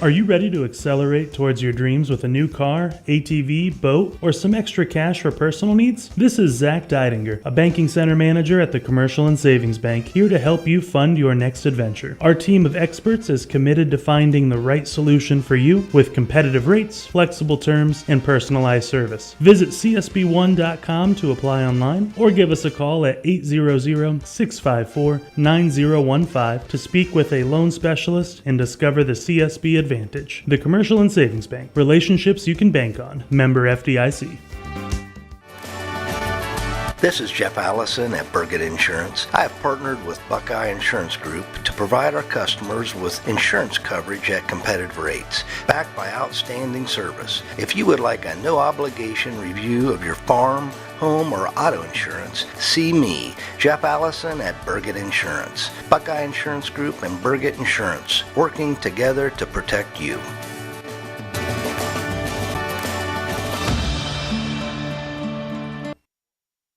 Are you ready to accelerate towards your dreams with a new car, ATV, boat, or some extra cash for personal needs? This is Zach Deidinger, a banking center manager at the Commercial and Savings Bank, here to help you fund your next adventure. Our team of experts is committed to finding the right solution for you with competitive rates, flexible terms, and personalized service. Visit csb1.com to apply online or give us a call at 800-654-9015 to speak with a loan specialist and discover the CSB Advantage. The Commercial and Savings Bank. Relationships you can bank on. Member FDIC. This is Jeff Allison at Burgett Insurance. I have partnered with Buckeye Insurance Group to provide our customers with insurance coverage at competitive rates, backed by outstanding service. If you would like a no-obligation review of your farm, home, or auto insurance, see me, Jeff Allison at Burgett Insurance. Buckeye Insurance Group and Burgett Insurance, working together to protect you.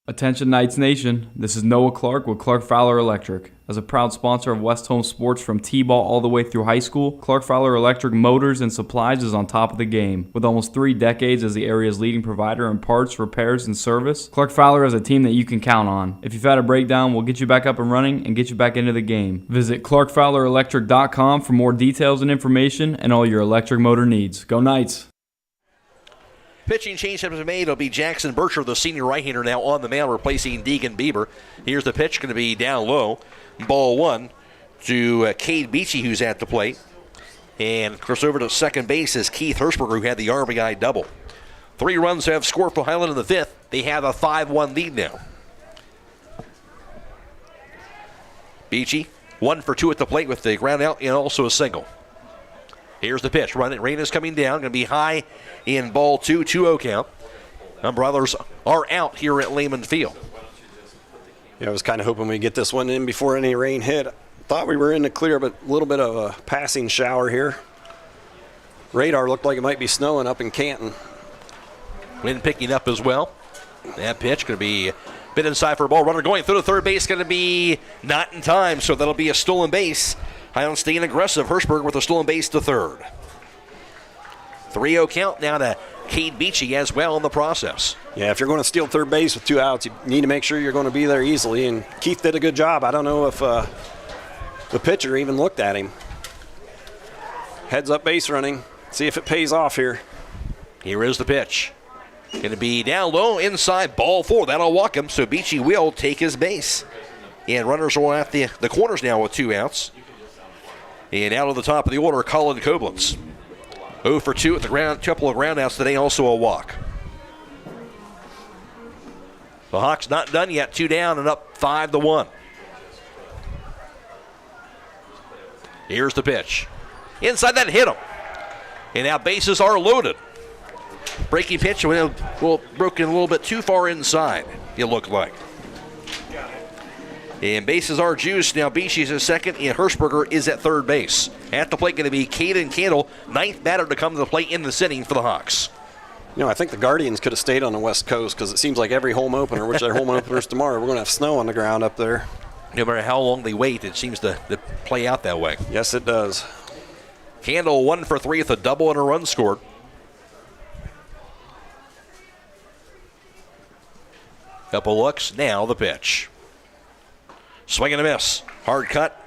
Attention Knights Nation, this is Noah Clark with Clark Fowler Electric. As a proud sponsor of West Home Sports from T-ball all the way through high school, Clark Fowler Electric Motors and Supplies is on top of the game. With almost 3 decades as the area's leading provider in parts, repairs, and service, Clark Fowler is a team that you can count on. If you've had a breakdown, we'll get you back up and running and get you back into the game. Visit ClarkFowlerElectric.com for more details and information and all your electric motor needs. Go Knights! Pitching change has been made. It'll be Jackson Bircher, the senior right-hander, now on the mound, replacing Deegan Bieber. Here's the pitch, going to be down low. Ball 1 to Cade Beachy, who's at the plate. And, of course, over to second base is Keith Hirschberger, who had the RBI double. 3 runs have scored for Hiland in the 5th. They have a 5-1 lead now. Beachy, 1 for 2 at the plate with the ground out and also a single. Here's the pitch. Rain is coming down. Going to be high in ball 2, 2-0 count. Brothers are out here at Lehman Field. Yeah, I was kind of hoping we'd get this one in before any rain hit. Thought we were in the clear, but a little bit of a passing shower here. Radar looked like it might be snowing up in Canton. Wind picking up as well. That pitch going to be a bit inside for a ball. Runner going through the third base, going to be not in time, so that'll be a stolen base. Hiland staying aggressive. Hirschberg with a stolen base to third. 3-0 count now to Cade Beachy as well in the process. Yeah, if you're going to steal third base with 2 outs, you need to make sure you're going to be there easily, and Keith did a good job. I don't know if the pitcher even looked at him. Heads up base running. See if it pays off here. Here is the pitch. Going to be down low inside, ball 4. That'll walk him, so Beachy will take his base. And runners are at the corners now with 2 outs. And out of the top of the order, Colin Koblenz. 0 for 2 at the ground, couple of groundouts today, also a walk. The Hawks not done yet, 2 down and up 5-1. Here's the pitch. Inside that, hit him. And now bases are loaded. Breaking pitch broken a little bit too far inside, it looked like. And bases are juiced. Now Beachy's at second, and Hirschberger is at third base. At the plate going to be Caden Candle, ninth batter to come to the plate in this inning for the Hawks. I think the Guardians could have stayed on the West Coast because it seems like every home opener, which their home openers tomorrow, we're going to have snow on the ground up there. No matter how long they wait, it seems to play out that way. Yes, it does. Candle 1 for 3 with a double and a run scored. Couple looks, now the pitch. Swing and a miss. Hard cut.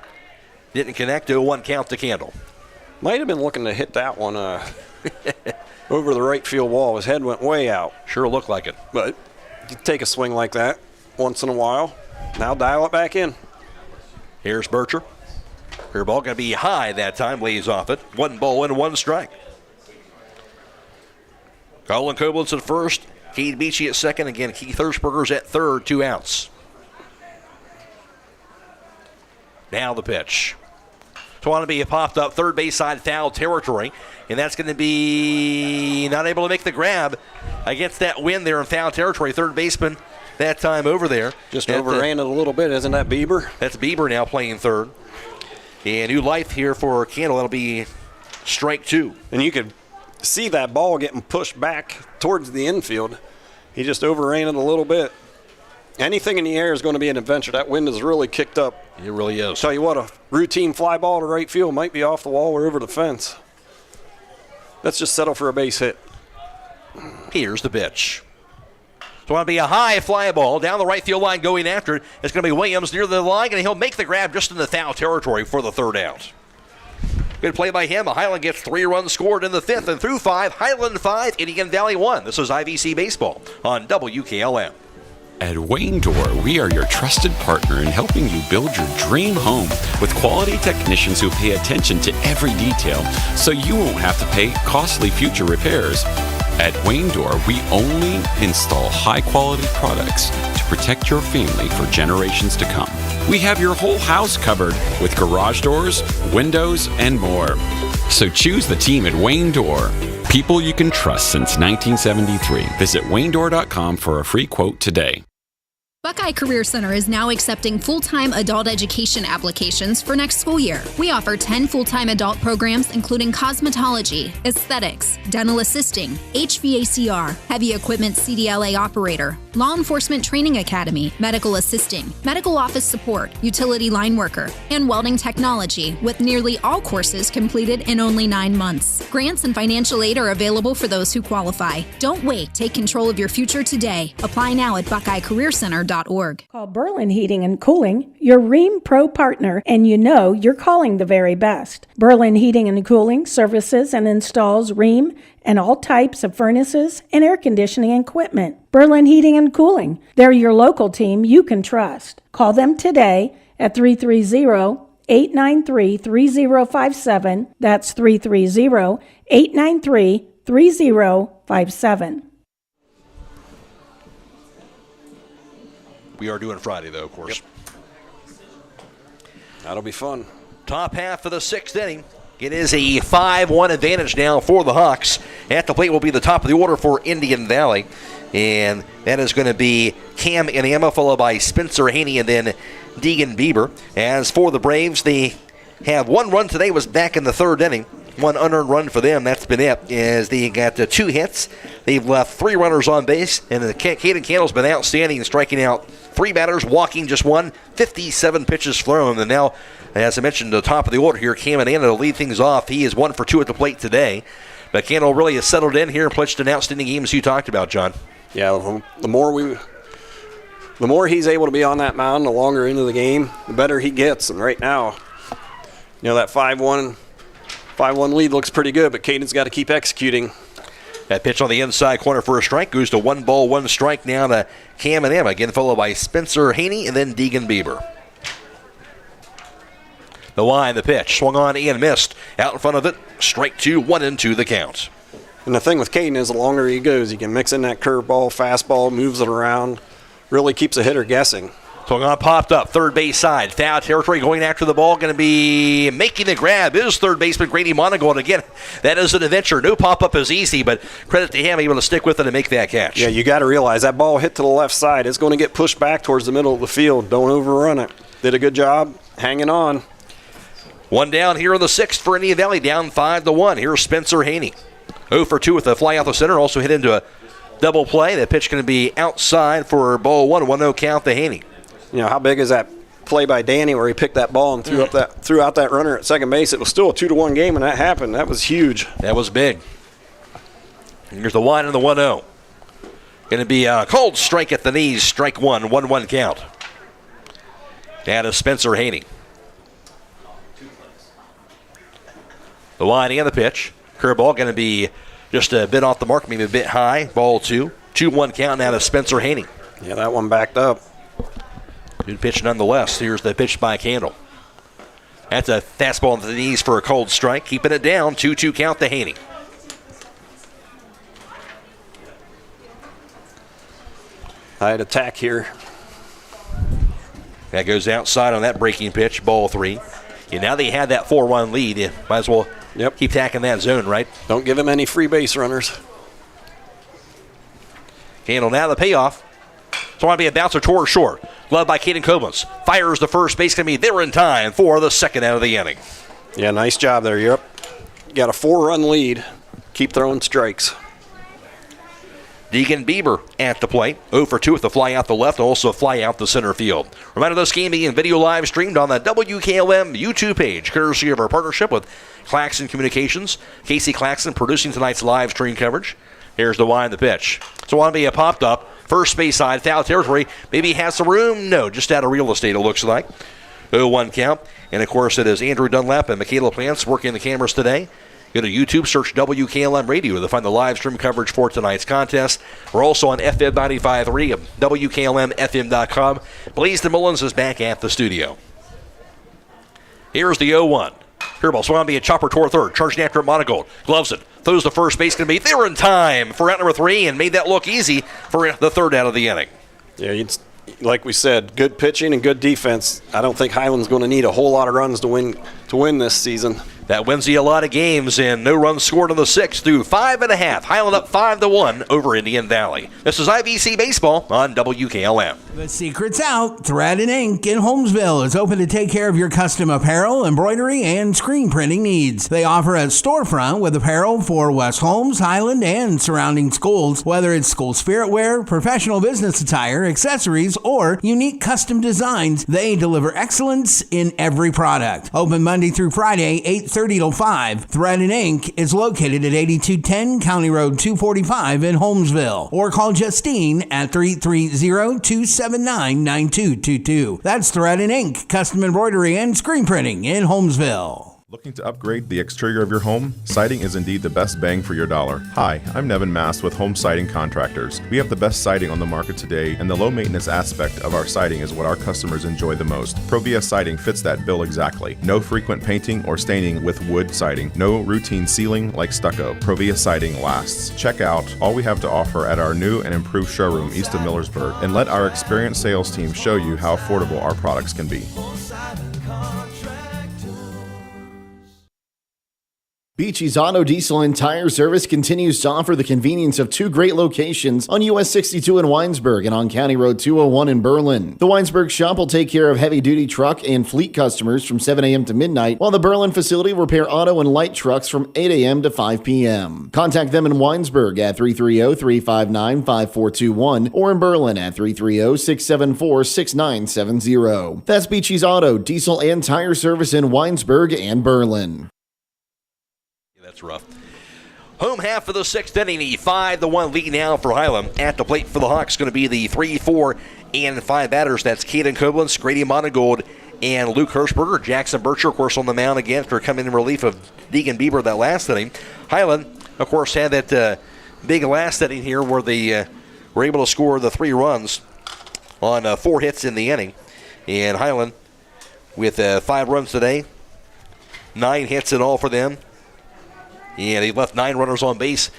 Didn't connect. 0-1 count to Candle. Might have been looking to hit that one over the right field wall. His head went way out. Sure looked like it. But you take a swing like that once in a while. Now dial it back in. Here's Bircher. Her ball going to be high that time. Lays off it. 1 ball and 1 strike. Colin Koblitz at first. Cade Beachy at second. Again, Keith Hirschberger's at third. 2 outs. Now the pitch. Swaneby popped up third base side foul territory, and that's going to be not able to make the grab against that win there in foul territory. Third baseman that time over there. Just overran it a little bit, isn't that Bieber? That's Bieber now playing third. And new life here for Candle. That'll be strike 2. And you could see that ball getting pushed back towards the infield. He just overran it a little bit. Anything in the air is going to be an adventure. That wind is really kicked up. It really is. Tell you what, a routine fly ball to right field might be off the wall or over the fence. Let's just settle for a base hit. Here's the pitch. So it'll be a high fly ball down the right field line going after it. It's going to be Williams near the line, and he'll make the grab just in the foul territory for the third out. Good play by him. Highland gets 3 runs scored in the 5th, and through 5, Highland 5, Indian Valley 1. This is IVC Baseball on WKLM. At Wayne Door, we are your trusted partner in helping you build your dream home with quality technicians who pay attention to every detail so you won't have to pay costly future repairs. At Wayne Door, we only install high-quality products to protect your family for generations to come. We have your whole house covered with garage doors, windows, and more. So choose the team at Wayne Door. People you can trust since 1973. Visit waynedoor.com for a free quote today. Buckeye Career Center is now accepting full-time adult education applications for next school year. We offer 10 full-time adult programs including cosmetology, aesthetics, dental assisting, HVACR, heavy equipment CDLA operator, law enforcement training academy, medical assisting, medical office support, utility line worker, and welding technology, with nearly all courses completed in only 9 months. Grants and financial aid are available for those who qualify. Don't wait. Take control of your future today. Apply now at BuckeyeCareerCenter.org. Call Berlin Heating and Cooling, your Ream Pro partner, and you know you're calling the very best. Berlin Heating and Cooling services and installs Ream and all types of furnaces and air conditioning equipment. Berlin Heating and Cooling, they're your local team you can trust. Call them today at 330-893-3057. That's 330-893-3057. We are doing Friday, though, of course. Yep. That'll be fun. Top half of the 6th inning. It is a 5-1 advantage now for the Hawks. At the plate will be the top of the order for Indian Valley. And that is going to be Cam Inama, followed by Spencer Haney, and then Deegan Bieber. As for the Braves, they have 1 run today, was back in the 3rd inning. 1 unearned run for them. That's been it. As they got 2 hits. They've left 3 runners on base. And Caden Candle's been outstanding, striking out 3 batters, walking just 1. 57 pitches thrown. And now, as I mentioned, the top of the order here, Cam Inama to lead things off. He is 1 for 2 at the plate today. But Candle really has settled in here and pitched an outstanding game, as you talked about, John. Yeah, the more he's able to be on that mound, the longer into the game, the better he gets. And right now, that 5-1 lead looks pretty good, but Caden's got to keep executing. That pitch on the inside corner for a strike goes to 1 ball, 1 strike now to Cam Inama, again followed by Spencer Haney and then Deegan Bieber. The line, the pitch, swung on and missed. Out in front of it, strike 2, 1-2 the count. And the thing with Caden is the longer he goes, he can mix in that curveball, fastball, moves it around, really keeps a hitter guessing. So on popped up, third base side. Foul territory going after the ball. Going to be making the grab is third baseman Grady Monigold. Again, that is an adventure. No pop-up is easy, but credit to him able to stick with it and make that catch. Yeah, you got to realize that ball hit to the left side. It's going to get pushed back towards the middle of the field. Don't overrun it. Did a good job hanging on. One down here in the sixth for Indian Valley, down 5-1. Here's Spencer Haney. 0 for 2 with a fly out the center. Also hit into a double play. That pitch going to be outside for ball 1. 1-0 count to Haney. You know, how big is that play by Danny where he picked that ball and threw out that runner at second base? It was still a 2-1 game when that happened. That was huge. That was big. Here's the 1 and the 1-0. Going to be a cold strike at the knees. Strike 1. 1-1 count. That is Spencer Haney. The 1 and the pitch. Curveball going to be just a bit off the mark, maybe a bit high. Ball 2. 2-1 count now to Spencer Haney. Yeah, that one backed up. Good pitch nonetheless. Here's the pitch by Candle. That's a fastball to the knees for a cold strike. Keeping it down. 2-2 count to Haney. High attack here. That goes outside on that breaking pitch. Ball 3. And now they had that 4-1 lead. You might as well keep tacking that zone, right? Don't give him any free base runners. Candle now the payoff. So want to be a bouncer toward short. Led by Caden Koblenz. Fires the first base. Going to be there in time for the second out of the inning. Yeah, nice job there. You're up. You got a 4-run lead. Keep throwing strikes. Deacon Bieber at the plate. 0 for 2 with a fly out the left, also a fly out the center field. Reminder, this game being video live streamed on the WKLM YouTube page, courtesy of our partnership with Claxon Communications. Casey Claxon producing tonight's live stream coverage. Here's the wind, the pitch. So want to be a popped up. First base side, foul territory. Maybe he has some room. No, just out of real estate, it looks like. 0-1 count. And, of course, it is Andrew Dunlap and Micayela Plants working the cameras today. Go to YouTube, search WKLM Radio to find the live stream coverage for tonight's contest. We're also on FM 95.3 of WKLM-FM.com. Blaze Mullins is back at the studio. Here's the 0-1. Curveball, so going to be a chopper toward third. Charging after Monigold. Gloves it. Throws to first base. Going to be there in time for out number 3 and made that look easy for the third out of the inning. Yeah, like we said, good pitching and good defense. I don't think Hiland's going to need a whole lot of runs to win this season. That wins you a lot of games, and no runs scored in the 6th through 5.5. Hiland up 5-1 over Indian Valley. This is IVC Baseball on WKLM. The secret's out. Thread and Ink in Holmesville is open to take care of your custom apparel, embroidery, and screen printing needs. They offer a storefront with apparel for West Holmes, Hiland, and surrounding schools. Whether it's school spirit wear, professional business attire, accessories, or unique custom designs, they deliver excellence in every product. Open Monday through Friday, 8:30 till 5. Thread and Ink is located at 8210 County Road 245 in Holmesville. Or call Justine at 330-279-9222. That's Thread and Ink, custom embroidery and screen printing in Holmesville. Looking to upgrade the exterior of your home? Siding is indeed the best bang for your dollar. Hi, I'm Nevin Mast with Home Siding Contractors. We have the best siding on the market today, and the low maintenance aspect of our siding is what our customers enjoy the most. Provia Siding fits that bill exactly. No frequent painting or staining with wood siding. No routine sealing like stucco. Provia Siding lasts. Check out all we have to offer at our new and improved showroom east of Millersburg, and let our experienced sales team show you how affordable our products can be. Beachy's Auto, Diesel, and Tire Service continues to offer the convenience of 2 great locations on US 62 in Winesburg and on County Road 201 in Berlin. The Winesburg shop will take care of heavy-duty truck and fleet customers from 7 a.m. to midnight, while the Berlin facility will repair auto and light trucks from 8 a.m. to 5 p.m. Contact them in Winesburg at 330-359-5421 or in Berlin at 330-674-6970. That's Beachy's Auto, Diesel, and Tire Service in Winesburg and Berlin. That's rough. Home half of the 6th inning, the 5-1 lead now for Hiland. At the plate for the Hawks going to be the 3, 4, and 5 batters. That's Caden Koblenz, Grady Monigold, and Luke Hirschberger. Jackson Bircher, of course, on the mound again for coming in relief of Deacon Bieber that last inning. Hiland, of course, had that big last inning here where they were able to score the 3 runs on 4 hits in the inning. And Hiland with 5 runs today, 9 hits in all for them. And they left 9 runners on base.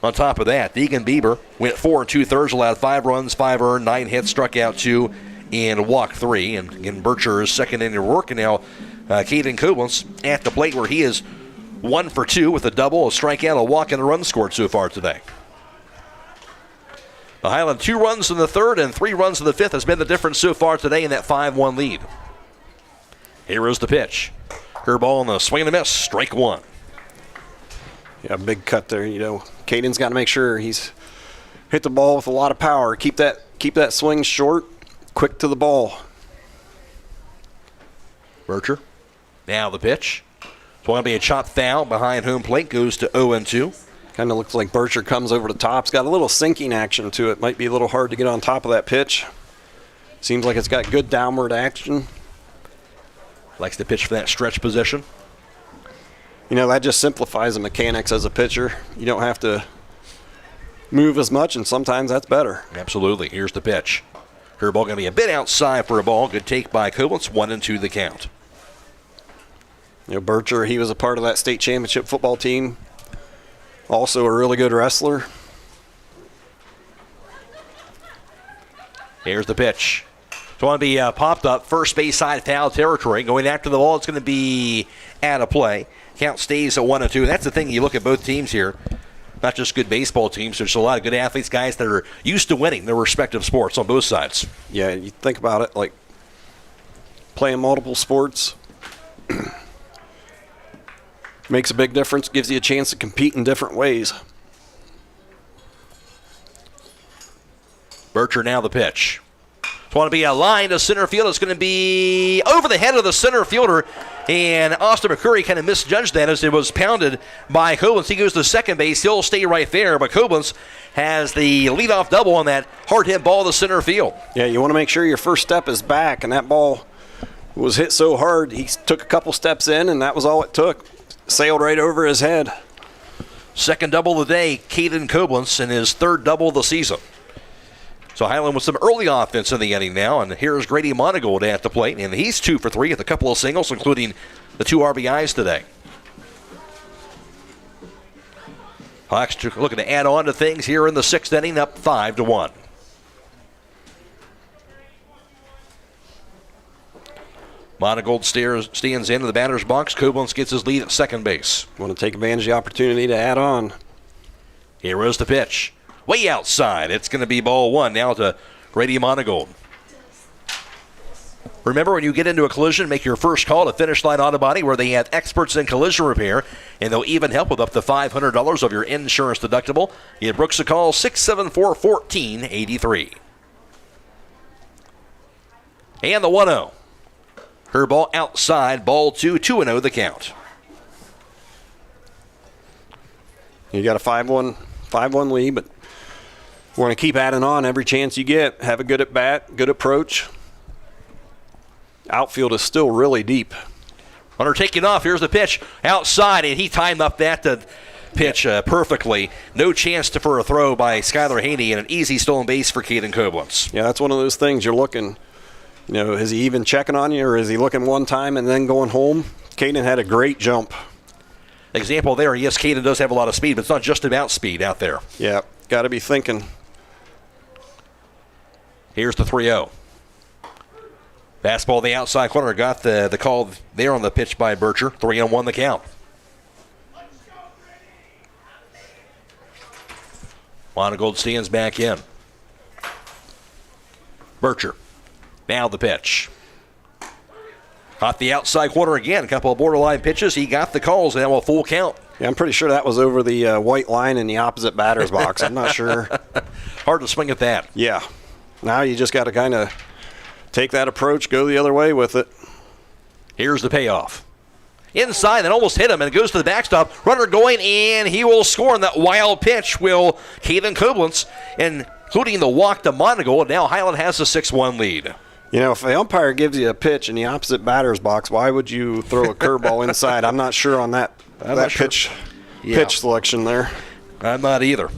On top of that, Deacon Bieber went 4 2/3, allowed 5 runs, 5 earned, 9 hits, struck out 2, in walk 3. And again, Bircher is second inning work. And now Caden Koblenz at the plate, where he is 1 for 2 with a double, a strikeout, a walk, and a run scored so far today. The Highland 2 runs in the third and 3 runs in the fifth has been the difference so far today in that 5-1 lead. Here is the pitch. Curveball on the swing and a miss. Strike 1. Yeah, big cut there. Caden's got to make sure he's hit the ball with a lot of power. Keep that swing short, quick to the ball. Bircher. Now the pitch. It's going to be a chop foul behind home plate. Goes to 0-2. Kind of looks like Bircher comes over the top. It's got a little sinking action to it. Might be a little hard to get on top of that pitch. Seems like it's got good downward action. Likes to pitch for that stretch position. That just simplifies the mechanics as a pitcher. You don't have to move as much, and sometimes that's better. Absolutely. Here's the pitch. Curveball going to be a bit outside for a ball. Good take by Koblenz. 1-2 the count. Bircher, he was a part of that state championship football team. Also a really good wrestler. Here's the pitch. It's going to be popped up. First base side foul territory. Going after the ball, it's going to be out of play. Count stays at 1-2. That's the thing. You look at both teams here. Not just good baseball teams. There's a lot of good athletes, guys that are used to winning their respective sports on both sides. Yeah, you think about it, like playing multiple sports makes a big difference, gives you a chance to compete in different ways. Bircher now the pitch. It's going to be a line to center field. It's going to be over the head of the center fielder, and Austin McCurry kind of misjudged that as it was pounded by Koblenz. He goes to second base. He'll stay right there, but Koblenz has the leadoff double on that hard hit ball to center field. Yeah, you want to make sure your first step is back, and that ball was hit so hard, he took a couple steps in, and that was all it took. Sailed right over his head. Second double of the day, Caden Koblenz, and his third double of the season. So Highland with some early offense in the inning now, and here's Grady Monigold at the plate, and he's 2 for 3 with a couple of singles, including the 2 RBIs today. Hawks looking to add on to things here in the 6th inning, up 5-1. Monigold stands into the batter's box. Koblenz gets his lead at second base. Want to take advantage of the opportunity to add on. Here is the pitch. Way outside. It's going to be ball 1 now to Grady Monigold. Remember, when you get into a collision, make your first call to Finish Line Auto Body, where they have experts in collision repair, and they'll even help with up to $500 of your insurance deductible. Give Brooks a call, 674-1483. And the 1-0. Her ball outside, ball 2, 2-0 the count. You got a 5-1 lead, but we're going to keep adding on every chance you get. Have a good at bat, good approach. Outfield is still really deep. Hunter taking off. Here's the pitch outside, and he timed up that pitch perfectly. No chance for a throw by Skylar Haney, and an easy stolen base for Caden Koblenz. Yeah, that's one of those things you're looking. Is he even checking on you, or is he looking one time and then going home? Caden had a great jump. Example there, yes, Caden does have a lot of speed, but it's not just about speed out there. Yeah, got to be thinking. Here's the 3-0. Fastball the outside corner. Got the call there on the pitch by Bircher. 3-1 the count. Monigold stands back in. Bircher. Now the pitch. Caught the outside corner again. A couple of borderline pitches. He got the calls, and now a full count. Yeah, I'm pretty sure that was over the white line in the opposite batter's box. I'm not sure. Hard to swing at that. Yeah. Now you just got to kind of take that approach, go the other way with it. Here's the payoff. Inside, and almost hit him, and it goes to the backstop. Runner going, and he will score on that wild pitch. Will Caden Koblenz, including the walk to Monigold. Now Highland has a 6-1 lead. If the umpire gives you a pitch in the opposite batter's box, why would you throw a curveball inside? I'm not sure on that pitch selection there. I'm not either.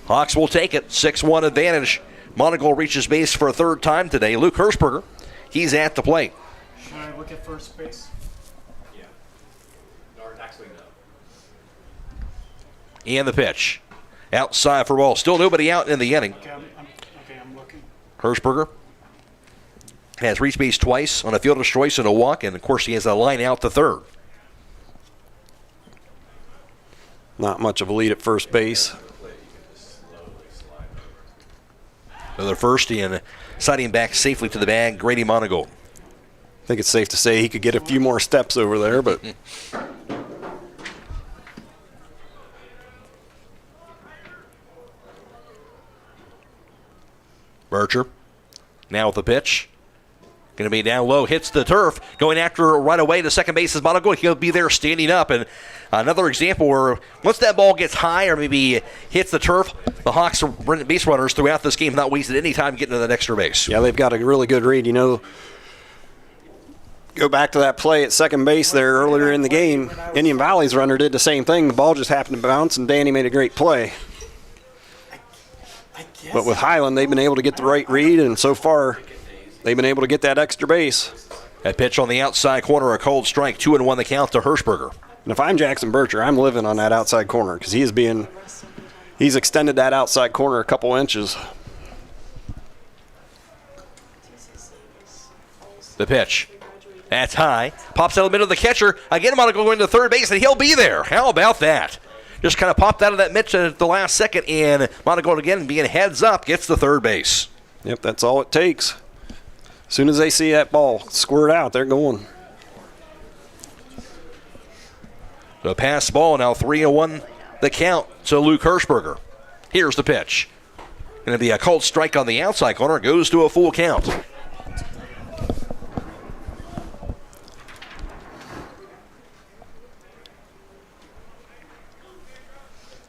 Hawks will take it. 6-1 advantage. Monigold reaches base for a third time today. Luke Hirschberger, he's at the plate. Should I look at first base? Yeah. Or actually, no. And the pitch. Outside for ball. Still nobody out in the inning. Okay, I'm looking. Hirschberger has reached base twice on a fielder's choice and a walk, and of course he has a line out to third. Not much of a lead at first base. Another first, and sliding back safely to the bag, Grady Monigold. I think it's safe to say he could get a few more steps over there, but Berger now with the pitch. Going to be down low, hits the turf. Going after right away to second base is Monigold. He'll be there standing up. And another example where once that ball gets high or maybe hits the turf, the Hawks base runners throughout this game have not wasted any time getting to that extra base. Yeah, they've got a really good read. You know, go back to that play at second base there earlier in the game. Indian Valley's runner did the same thing. The ball just happened to bounce, and Danny made a great play. But with Hiland, they've been able to get the right read, and so far they've been able to get that extra base. That pitch on the outside corner, a cold strike, 2-1 the count to Hirschberger. And if I'm Jackson Berger, I'm living on that outside corner because he's extended that outside corner a couple inches. The pitch. That's high. Pops out of the middle of the catcher. Again, Monigold going to third base, and he'll be there. How about that? Just kind of popped out of that mitch at the last second, and Monigold again being heads up gets the third base. Yep, that's all it takes. As soon as they see that ball squirt out, they're going. The pass ball now 3-1 the count to Luke Hirschberger. Here's the pitch. Going to be a cold strike on the outside corner. Goes to a full count.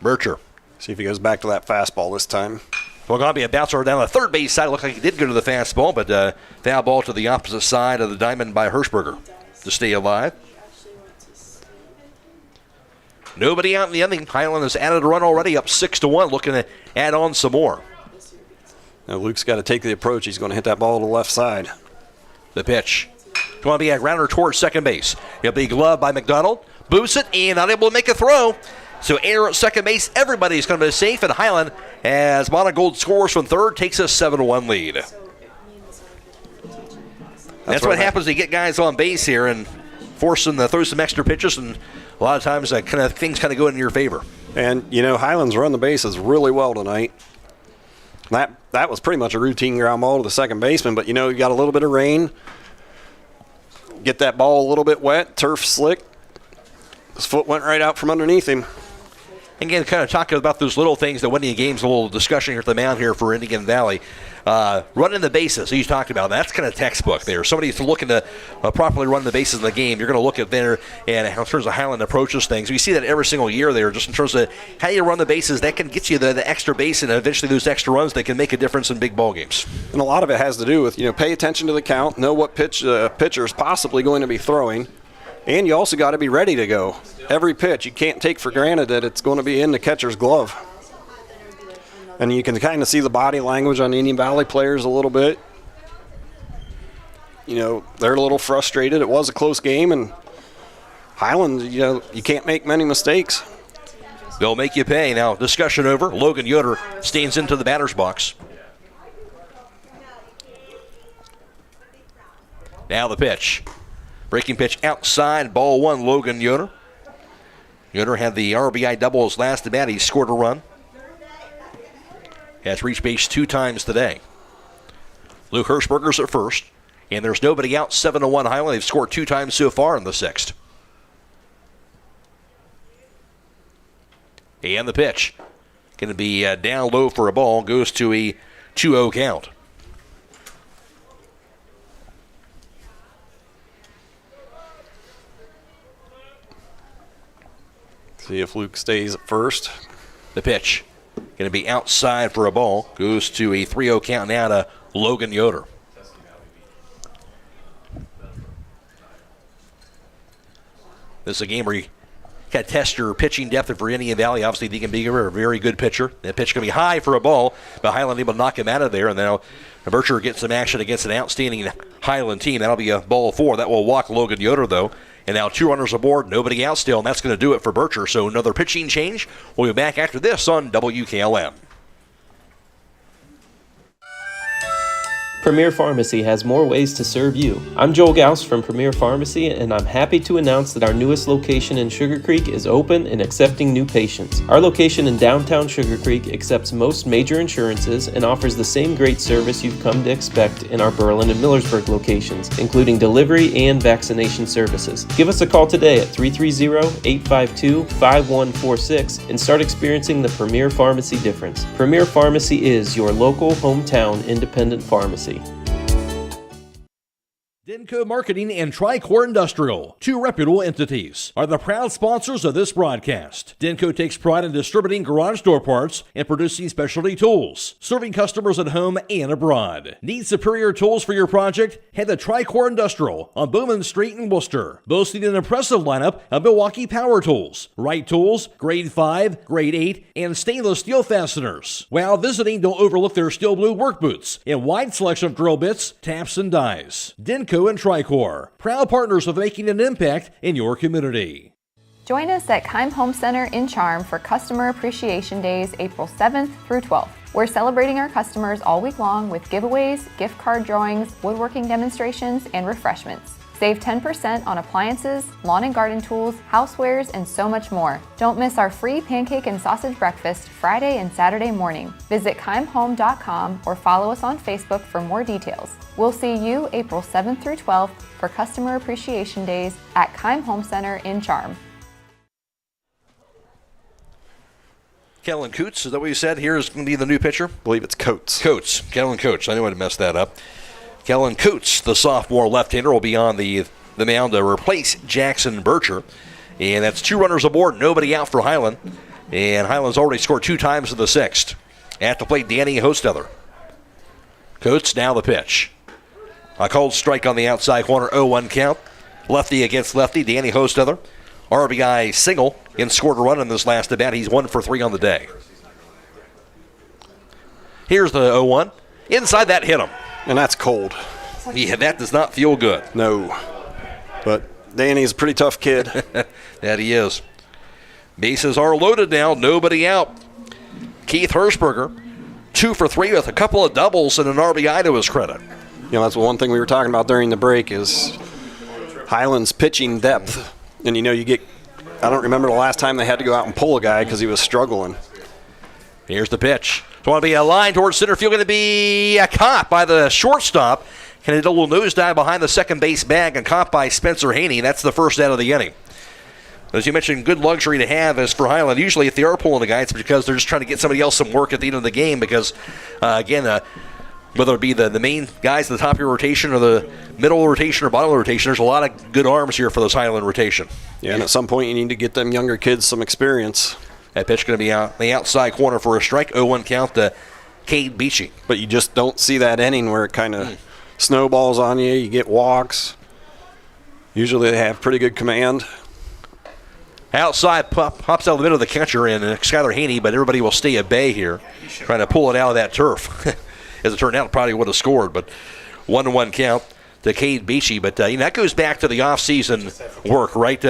Berger. See if he goes back to that fastball this time. Well, going to be a bouncer down the third base side. It looked like he did go to the fastball, but foul ball to the opposite side of the diamond by Hirschberger to stay alive. Nobody out in the inning. Hiland has added a run already, up 6-1, looking to add on some more. Now Luke's got to take the approach. He's going to hit that ball to the left side. The pitch. Going to be a grounder towards second base. It'll be gloved by McDonald. Boosts it and not able to make a throw. So error at second base. Everybody's going to be safe. And Hiland, as Monigold scores from third, takes a 7-1 lead. That's what happens to get guys on base here and force them to throw some extra pitches, and a lot of times things kind of go in your favor. And, you know, Hiland's run the bases really well tonight. That was pretty much a routine ground ball to the second baseman, but, you know, you got a little bit of rain. Get that ball a little bit wet, turf slick. His foot went right out from underneath him. Again, kind of talking about those little things that win you games, a little discussion here at the mound here for Indian Valley. Running the bases, he's talked about, that's kind of textbook there. Somebody's looking to properly run the bases in the game. You're going to look at there and in terms of Hiland approaches things. We see that every single year there, just in terms of how you run the bases. That can get you the extra base and eventually those extra runs that can make a difference in big ball games. And a lot of it has to do with, you know, pay attention to the count, know what pitcher is possibly going to be throwing. And you also got to be ready to go. Every pitch, you can't take for granted that it's going to be in the catcher's glove. And you can kind of see the body language on the Indian Valley players a little bit. You know, they're a little frustrated. It was a close game, and Hiland, you know, you can't make many mistakes. They'll make you pay. Now, discussion over. Logan Yoder stands into the batter's box. Now the pitch. Breaking pitch outside, ball one, Logan Yoder. Yoder had the RBI double his last at bat. He scored a run. Has reached base 2 times today. Luke Hirschberger's at first, and there's nobody out. 7-1 Hiland. They've scored 2 times so far in the 6th. And the pitch. Going to be down low for a ball. Goes to a 2-0 count. See if Luke stays at first. The pitch. Going to be outside for a ball. Goes to a 3-0 count now to Logan Yoder. This is a game where you got to test your pitching depth for Indian Valley. Obviously, they can be a very good pitcher. That pitch going to be high for a ball, but Hiland able to knock him out of there. And now Bercher gets some action against an outstanding Hiland team. That'll be a ball 4. That will walk Logan Yoder, though. And now 2 runners aboard, nobody out still, and that's going to do it for Bercher. So another pitching change. We'll be back after this on WKLM. Premier Pharmacy has more ways to serve you. I'm Joel Gauss from Premier Pharmacy, and I'm happy to announce that our newest location in Sugar Creek is open and accepting new patients. Our location in downtown Sugar Creek accepts most major insurances and offers the same great service you've come to expect in our Berlin and Millersburg locations, including delivery and vaccination services. Give us a call today at 330-852-5146 and start experiencing the Premier Pharmacy difference. Premier Pharmacy is your local, hometown, independent pharmacy. Denko Marketing and Tricor Industrial, two reputable entities, are the proud sponsors of this broadcast. Denko takes pride in distributing garage door parts and producing specialty tools, serving customers at home and abroad. Need superior tools for your project? Head to Tricor Industrial on Bowman Street in Worcester, boasting an impressive lineup of Milwaukee power tools, Wright tools, grade 5, grade 8, and stainless steel fasteners. While visiting, don't overlook their steel blue work boots and wide selection of drill bits, taps, and dies. Denko and Tricor, proud partners of making an impact in your community. Join us at Keim Home Center in Charm for Customer Appreciation Days, April 7th through 12th. We're celebrating our customers all week long with giveaways, gift card drawings, woodworking demonstrations, and refreshments. Save 10% on appliances, lawn and garden tools, housewares, and so much more. Don't miss our free pancake and sausage breakfast Friday and Saturday morning. Visit keimhome.com or follow us on Facebook for more details. We'll see you April 7th through 12th for Customer Appreciation Days at Keim Home Center in Charm. Kellen Coots, is that what you said? Here is going to be the new pitcher? I believe it's Coates. Coates. Kellen Coates. I knew I'd messed that up. Kellen Coots, the sophomore left-hander, will be on the mound to replace Jackson Bircher. And that's 2 runners aboard, nobody out for Hiland. And Hiland's already scored 2 times in the 6th. At the plate, Danny Hostetler. Coates, now the pitch. A cold strike on the outside corner, 0-1 count. Lefty against lefty, Danny Hostetler. RBI single and scored a run in this last at-bat. He's 1 for 3 on the day. Here's the 0-1. Inside that, hit him. And that's cold. Yeah, that does not feel good. No. But Danny's a pretty tough kid. That he is. Bases are loaded now. Nobody out. Keith Hirschberger, 2 for 3 with a couple of doubles and an RBI to his credit. You know, that's one thing we were talking about during the break is Hiland's pitching depth. And, you know, I don't remember the last time they had to go out and pull a guy because he was struggling. Here's the pitch. It's going to be a line towards center field, going to be caught by the shortstop. And a little nosedive behind the second base bag and caught by Spencer Haney. That's the first out of the inning. As you mentioned, good luxury to have as for Hiland. Usually if they are pulling a guy, it's because they're just trying to get somebody else some work at the end of the game because, whether it be the main guys at the top of your rotation or the middle rotation or bottom rotation, there's a lot of good arms here for this Hiland rotation. Yeah, and at some point you need to get them younger kids some experience. That pitch going to be out the outside corner for a strike. 0-1 count to Cade Beachy. But you just don't see that inning where it kind of snowballs on you. You get walks. Usually they have pretty good command. Outside pops out of the middle of the catcher and Skylar Haney, but everybody will stay at bay here, trying to pull it out of that turf. As it turned out, it probably would have scored, but 1-1 count to Cade Beachy. But that goes back to the offseason work, right,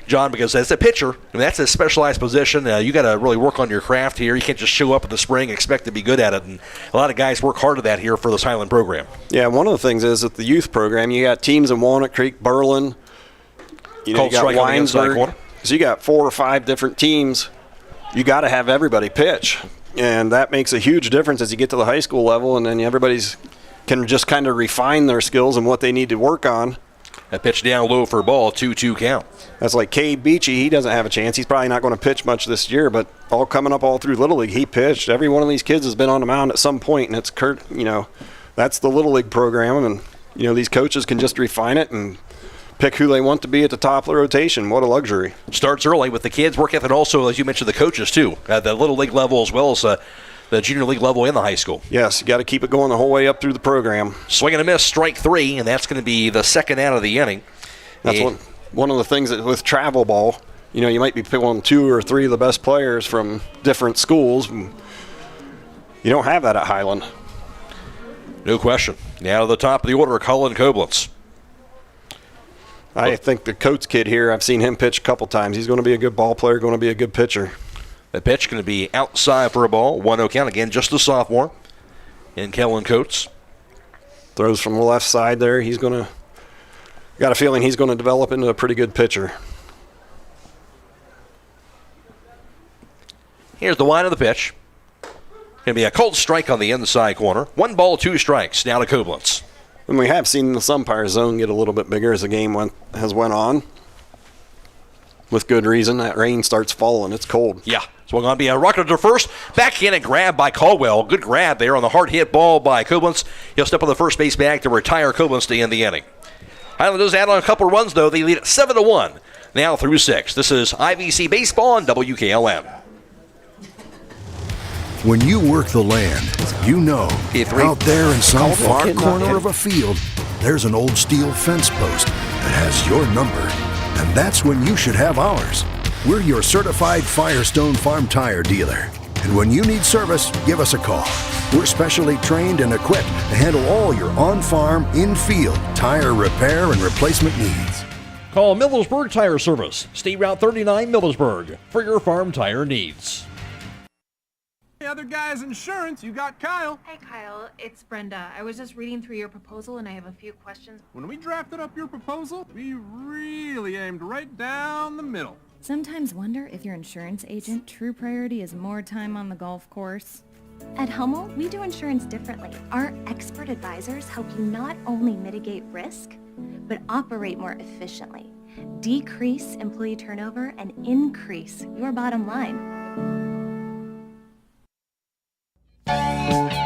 John? Because as a pitcher, that's a specialized position. You got to really work on your craft here. You can't just show up in the spring and expect to be good at it. And a lot of guys work hard at that here for this Hiland program. Yeah, one of the things is at the youth program, you got teams in Walnut Creek, Berlin. You got Winesburg. So you got 4 or 5 different teams. You got to have everybody pitch. And that makes a huge difference as you get to the high school level, and then everybody's can just kind of refine their skills and what they need to work on. That pitch down low for a ball, 2-2 count. That's like Cade Beachy. He doesn't have a chance. He's probably not going to pitch much this year, but all coming up all through Little League, he pitched. Every one of these kids has been on the mound at some point, and it's that's the Little League program, and these coaches can just refine it and pick who they want to be at the top of the rotation. What a luxury. Starts early with the kids, work ethic, also, as you mentioned, the coaches, too, at the Little League level as well as the junior league level in the high school. Yes, you got to keep it going the whole way up through the program. Swing and a miss, strike 3, and that's going to be the second out of the inning. That's one of the things that with travel ball, you might be pulling 2 or 3 of the best players from different schools. You don't have that at Hiland. No question. Now to the top of the order, Cullen Koblenz. I think the Coates kid here, I've seen him pitch a couple times. He's going to be a good ball player, going to be a good pitcher. The pitch going to be outside for a ball. 1-0 count. Again, just a sophomore in Kellen Coates. Throws from the left side there. Got a feeling he's going to develop into a pretty good pitcher. Here's the wind of the pitch. Going to be a cold strike on the inside corner. 1 ball, 2 strikes. Now to Koblenz. And we have seen the umpire zone get a little bit bigger as the game has went on. With good reason. That rain starts falling. It's cold. Yeah. So we're going to be a rocket to first. Backhand grab by Caldwell. Good grab there on the hard hit ball by Koblenz. He'll step on the first base bag to retire Koblenz to end the inning. Hiland does add on a couple of runs, though. They lead at 7-1 now through 6. This is IVC Baseball on WKLM. When you work the land, you know out there in some far corner of a field, there's an old steel fence post that has your number. And that's when you should have ours. We're your certified Firestone Farm Tire dealer. And when you need service, give us a call. We're specially trained and equipped to handle all your on-farm, in-field tire repair and replacement needs. Call Millersburg Tire Service, State Route 39 Millersburg, for your farm tire needs. Hey, other guy's insurance, you got Kyle. Hey Kyle, it's Brenda. I was just reading through your proposal and I have a few questions. When we drafted up your proposal, we really aimed right down the middle. Sometimes wonder if your insurance agent true priority is more time on the golf course. At Hummel, we do insurance differently. Our expert advisors help you not only mitigate risk, but operate more efficiently, decrease employee turnover, and increase your bottom line.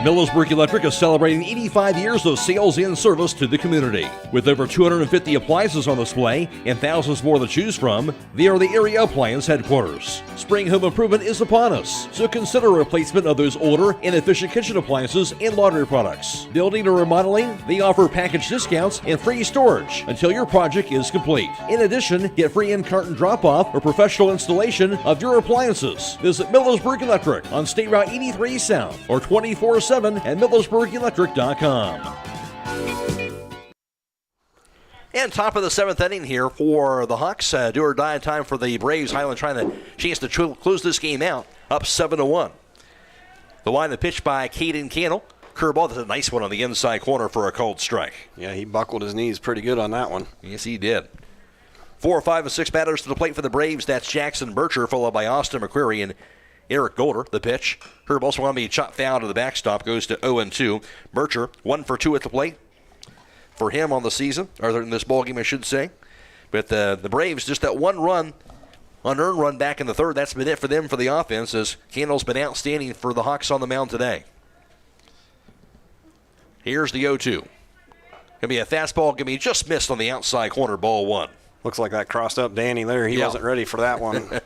Millersburg Electric is celebrating 85 years of sales and service to the community. With over 250 appliances on display and thousands more to choose from, they are the area appliance headquarters. Spring home improvement is upon us, so consider a replacement of those older, inefficient kitchen appliances and laundry products. Building or remodeling, they offer package discounts and free storage until your project is complete. In addition, get free in-carton drop-off or professional installation of your appliances. Visit Millersburg Electric on State Route 83 South or 24/7 at millersburgelectric.com. And top of the 7th inning here for the Hawks. Do or die time for the Braves. Hiland trying to chance to close this game out, up 7-1. The line of pitch by Caden Candle. Curveball, that's a nice one on the inside corner for a cold strike. Yeah, he buckled his knees pretty good on that one. Yes, he did. 4, 5, and 6 batters to the plate for the Braves. That's Jackson Bircher, followed by Austin McQuarrie and Eric Golder, the pitch. Curve also going to be chopped foul to the backstop, goes to 0-2. Bircher, 1 for 2 at the plate for him on the season, or in this ball game, I should say. But the Braves, just that one run, unearned run back in the third, that's been it for them for the offense, as Candle's been outstanding for the Hawks on the mound today. Here's the 0-2. Going to be a fastball, going to be just missed on the outside corner, ball 1. Looks like that crossed up Danny there. He wasn't ready for that one.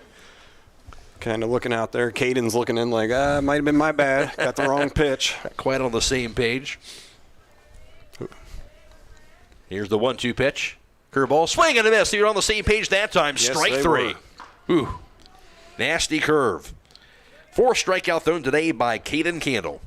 Kind of looking out there. Caden's looking in like, might have been my bad. Got the wrong pitch. Not quite on the same page. Here's the 1-2 pitch. Curveball, swing and a miss. You're on the same page that time. Yes, Strike 3. Ooh, nasty curve. 4 strikeout thrown today by Caden Candle.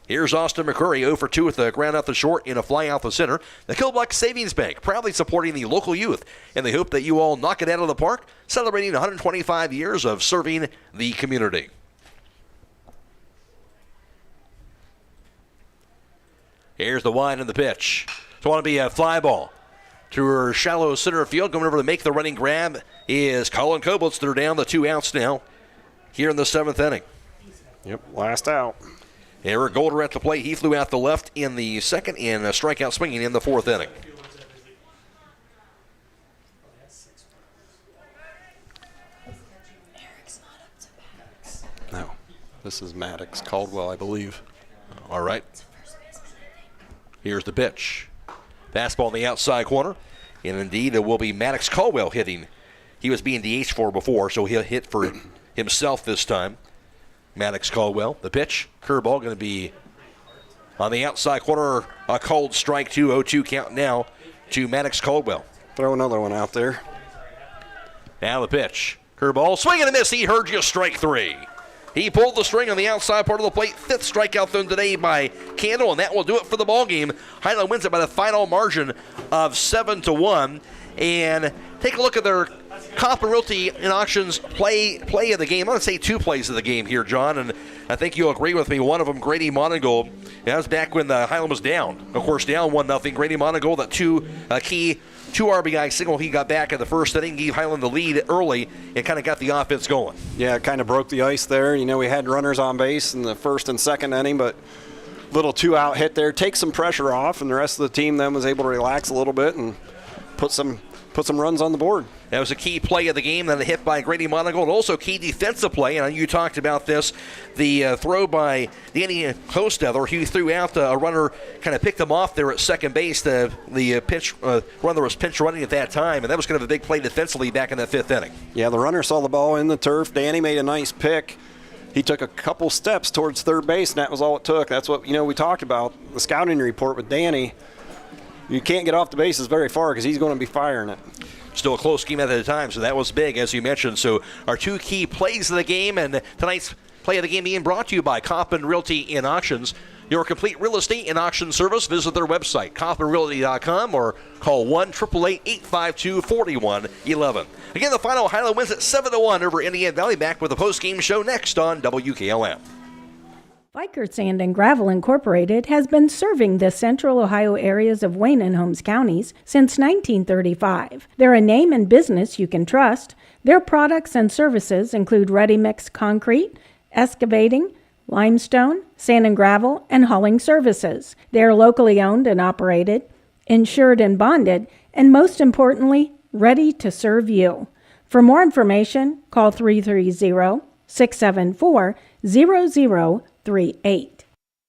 Here's Austin McCurry, 0 for 2 with a ground out the short and a fly out the center. The Killbuck Savings Bank, proudly supporting the local youth in the hope that you all knock it out of the park, celebrating 125 years of serving the community. Here's the wind and the pitch. It's going to be a fly ball to her shallow center field. Going over to make the running grab is Colin Koblenz. They're down the 2 outs now here in the 7th inning. Yep, last out. Eric Golder at the plate. He flew out the left in the 2nd and a strikeout swinging in the 4th inning. No, this is Maddox Caldwell, I believe. All right. Here's the pitch. Fastball in the outside corner. And indeed, it will be Maddox Caldwell hitting. He was being DH for before, so he'll hit for himself this time. Maddox Caldwell, the pitch. Curveball going to be on the outside corner. A cold strike, 2-0-2 count now to Maddox Caldwell. Throw another one out there. Now the pitch. Curveball, swing and a miss. He heard you, strike 3. He pulled the string on the outside part of the plate. 5th strikeout thrown today by Candle, and that will do it for the ball game. Hiland wins it by the final margin of 7-1. And take a look at their Copper Realty and Auctions play of the game. I'm going to say 2 plays of the game here, John. And I think you'll agree with me. One of them, Grady Monigold, that was back when Hiland was down. Of course, down 1-0. Grady Monigold, that two RBI single he got back in the first inning, gave Hiland the lead early and kind of got the offense going. Yeah, it kind of broke the ice there. You know, we had runners on base in the first and second inning, but little two-out hit there, take some pressure off, and the rest of the team then was able to relax a little bit and put some runs on the board. That was a key play of the game, then a hit by Grady Monigold. Also key defensive play, and you talked about this, the throw by Danny Hostetler. He threw out a runner, kind of picked him off there at second base. The pinch runner was pinch running at that time, and that was kind of a big play defensively back in that fifth inning. Yeah, the runner saw the ball in the turf. Danny made a nice pick. He took a couple steps towards third base, and that was all it took. That's what, we talked about, the scouting report with Danny. You can't get off the bases very far because he's going to be firing it. Still a close game at the time, so that was big, as you mentioned. So our two key plays of the game, and tonight's play of the game being brought to you by Kaufman Realty and Auctions. Your complete real estate and auction service. Visit their website, kaufmanrealty.com, or call 1-888-852-4111. Again, the final, Hiland wins at 7-1 over Indian Valley. Back with a post-game show next on WKLM. Vickers Sand and Gravel Incorporated has been serving the central Ohio areas of Wayne and Holmes counties since 1935. They're a name and business you can trust. Their products and services include ready-mix concrete, excavating, limestone, sand and gravel, and hauling services. They are locally owned and operated, insured and bonded, and most importantly, ready to serve you. For more information, call 330-674-0038.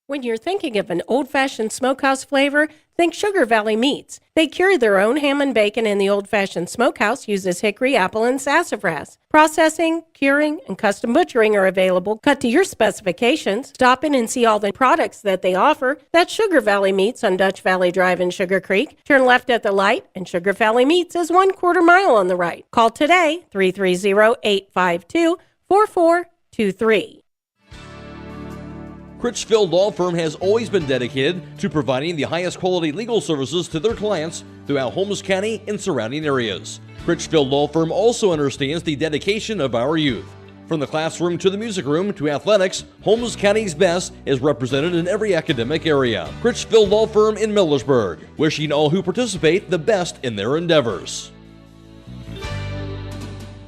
When you're thinking of an old-fashioned smokehouse flavor, think Sugar Valley Meats. They cure their own ham and bacon, and the old-fashioned smokehouse uses hickory, apple, and sassafras. Processing, curing, and custom butchering are available, cut to your specifications. Stop in and see all the products that they offer. That's Sugar Valley Meats on Dutch Valley Drive in Sugar Creek. Turn left at the light, and Sugar Valley Meats is 1/4 mile on the right. Call today, 330-852-4423. Critchfield Law Firm has always been dedicated to providing the highest quality legal services to their clients throughout Holmes County and surrounding areas. Critchfield Law Firm also understands the dedication of our youth. From the classroom to the music room to athletics, Holmes County's best is represented in every academic area. Critchfield Law Firm in Millersburg, wishing all who participate the best in their endeavors.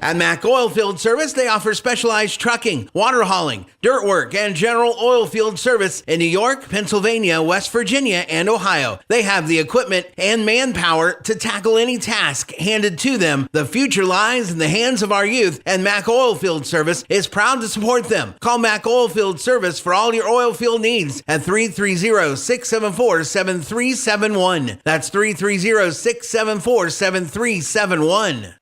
At Mack Oilfield Service, they offer specialized trucking, water hauling, dirt work, and general oil field service in New York, Pennsylvania, West Virginia, and Ohio. They have the equipment and manpower to tackle any task handed to them. The future lies in the hands of our youth, and Mack Oilfield Service is proud to support them. Call Mack Oilfield Service for all your oil field needs at 330-674-7371. That's 330-674-7371.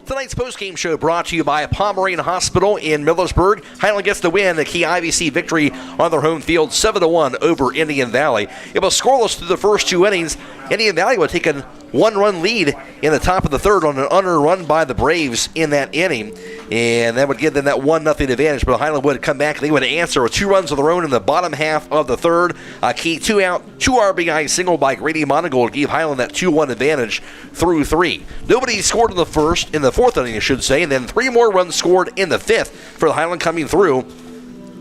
Tonight's postgame show brought to you by Pomeranian Hospital in Millersburg. Hiland gets the win, a key IVC victory on their home field, 7-1 over Indian Valley. It was scoreless through the first two innings. Indian Valley would take a one-run lead in the top of the third on an unearned run by the Braves in that inning, and that would give them that 1-0 advantage. But Hiland would come back. They would answer with 2 runs of their own in the bottom half of the third. A key 2-out, 2 RBI single by Grady Monigold gave Hiland that 2-1 advantage through 3. Nobody scored in the fourth inning, I should say, and then 3 more runs scored in the fifth for the Hiland coming through.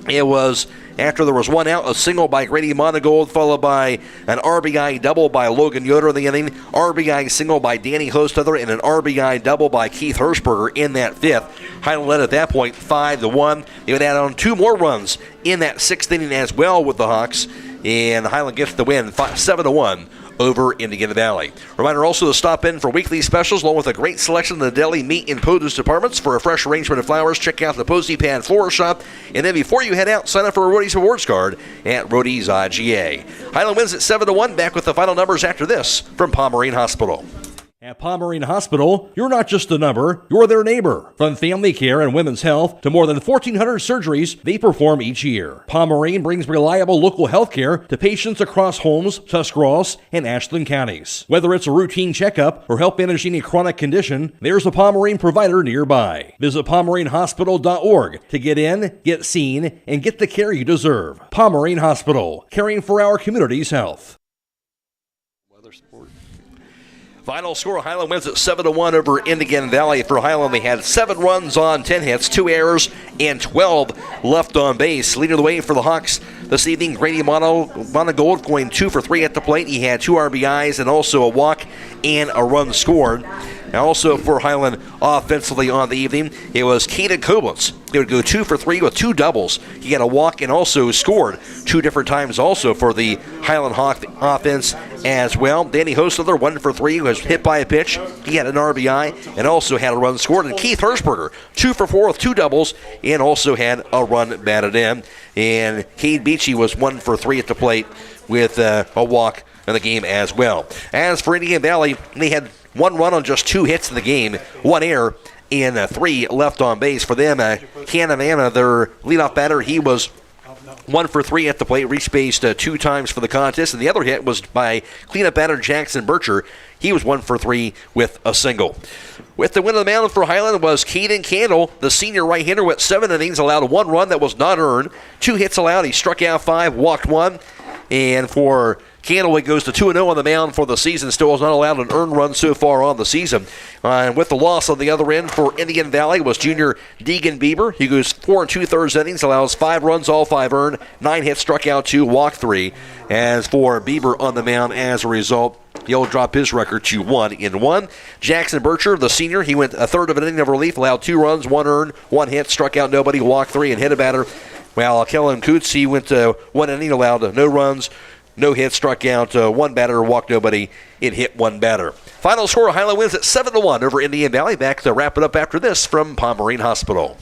It was after there was 1 out, a single by Grady Monigold, followed by an RBI double by Logan Yoder in the inning, RBI single by Danny Hostetler, and an RBI double by Keith Hirschberger in that fifth. Hiland led at that point 5-1. They would add on 2 more runs in that sixth inning as well with the Hawks, and Hiland gets the win 7-1 over Indian Valley. Reminder also to stop in for weekly specials along with a great selection of the deli, meat, and produce departments. For a fresh arrangement of flowers, check out the Posey Pad Floral Shop. And then before you head out, sign up for a Roadie's Rewards card at Roadie's IGA. Hiland wins at 7-1. Back with the final numbers after this from Pomeranian Hospital. At Pomeranian Hospital, you're not just a number, you're their neighbor. From family care and women's health to more than 1,400 surgeries they perform each year. Pomeranian brings reliable local health care to patients across Holmes, Tuscarawas, and Ashland counties. Whether it's a routine checkup or help manage any chronic condition, there's a Pomeranian provider nearby. Visit PomeranianHospital.org to get in, get seen, and get the care you deserve. Pomeranian Hospital, caring for our community's health. Final score, Hiland wins at 7-1 over Indian Valley. For Hiland, they had 7 runs on 10 hits, 2 errors, and 12 left on base. Leading the way for the Hawks this evening, Grady Monigold going 2 for 3 at the plate. He had 2 RBIs and also a walk and a run scored. Now also for Hiland offensively on the evening, it was Caden Koblenz. He would go 2 for 3 with 2 doubles. He had a walk and also scored 2 different times also for the Hiland Hawk offense as well. Danny Hostler, 1 for 3, was hit by a pitch. He had an RBI and also had a run scored. And Keith Hirschberger, 2 for 4 with 2 doubles and also had a run batted in. And Cade Beachy was 1 for 3 at the plate with a walk in the game as well. As for Indian Valley, they had 1 run on just 2 hits in the game, 1 error, and 3 left on base. For them, Canavana, their leadoff batter, he was 1 for 3 at the plate, reached base 2 times for the contest, and the other hit was by cleanup batter Jackson Bircher. He was 1 for 3 with a single. With the win of the mound for Hiland was Caden Candle, the senior right-hander, with 7 innings, allowed 1 run that was not earned, 2 hits allowed. He struck out 5, walked 1, and for Candle, it goes to 2-0 on the mound for the season. Still has not allowed an earned run so far on the season. And with the loss on the other end for Indian Valley was junior Deegan Bieber. He goes 4 2/3 innings, allows 5 runs, all 5 earned, 9 hits, struck out 2, walked 3. As for Bieber on the mound, as a result, he'll drop his record to 1-1. Jackson Bircher, the senior, he went 1/3 of an inning of relief, allowed 2 runs, 1 earned, 1 hit, struck out nobody, walked 3, and hit a batter. While Kellen Coots, he went 1 inning, allowed no runs, no hits, struck out 1 batter, walked nobody, and hit 1 batter. Final score, Hiland wins at 7-1 over Indian Valley. Back to wrap it up after this from Pomerene Hospital.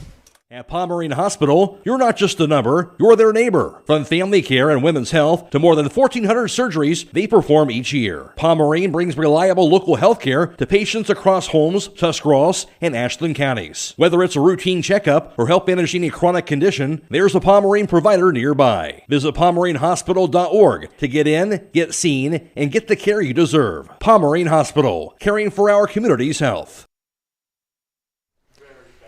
At Pomerene Hospital, you're not just a number, you're their neighbor. From family care and women's health to more than 1,400 surgeries they perform each year. Pomerene brings reliable local health care to patients across Holmes, Tuscarawas, and Ashland counties. Whether it's a routine checkup or help manage any chronic condition, there's a Pomerene provider nearby. Visit PomereneHospital.org to get in, get seen, and get the care you deserve. Pomerene Hospital, caring for our community's health.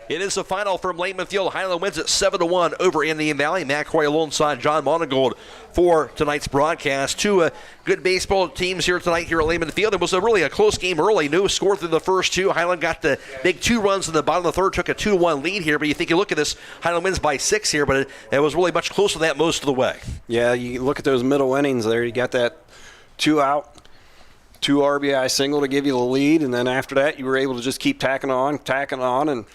It is the final from Lehman Field. Hiland wins at 7-1 over Indian Valley. Matt Croy alongside John Monigold for tonight's broadcast. 2 good baseball teams here tonight here at Lehman Field. It was really a close game early. No score through the first 2. Hiland got the big 2 runs in the bottom of the 3rd, took a 2-1 lead here. But you look at this, Hiland wins by 6 here, but it was really much closer to that most of the way. Yeah, you look at those middle innings there. You got that 2 out, 2 RBI single to give you the lead, and then after that you were able to just keep tacking on, and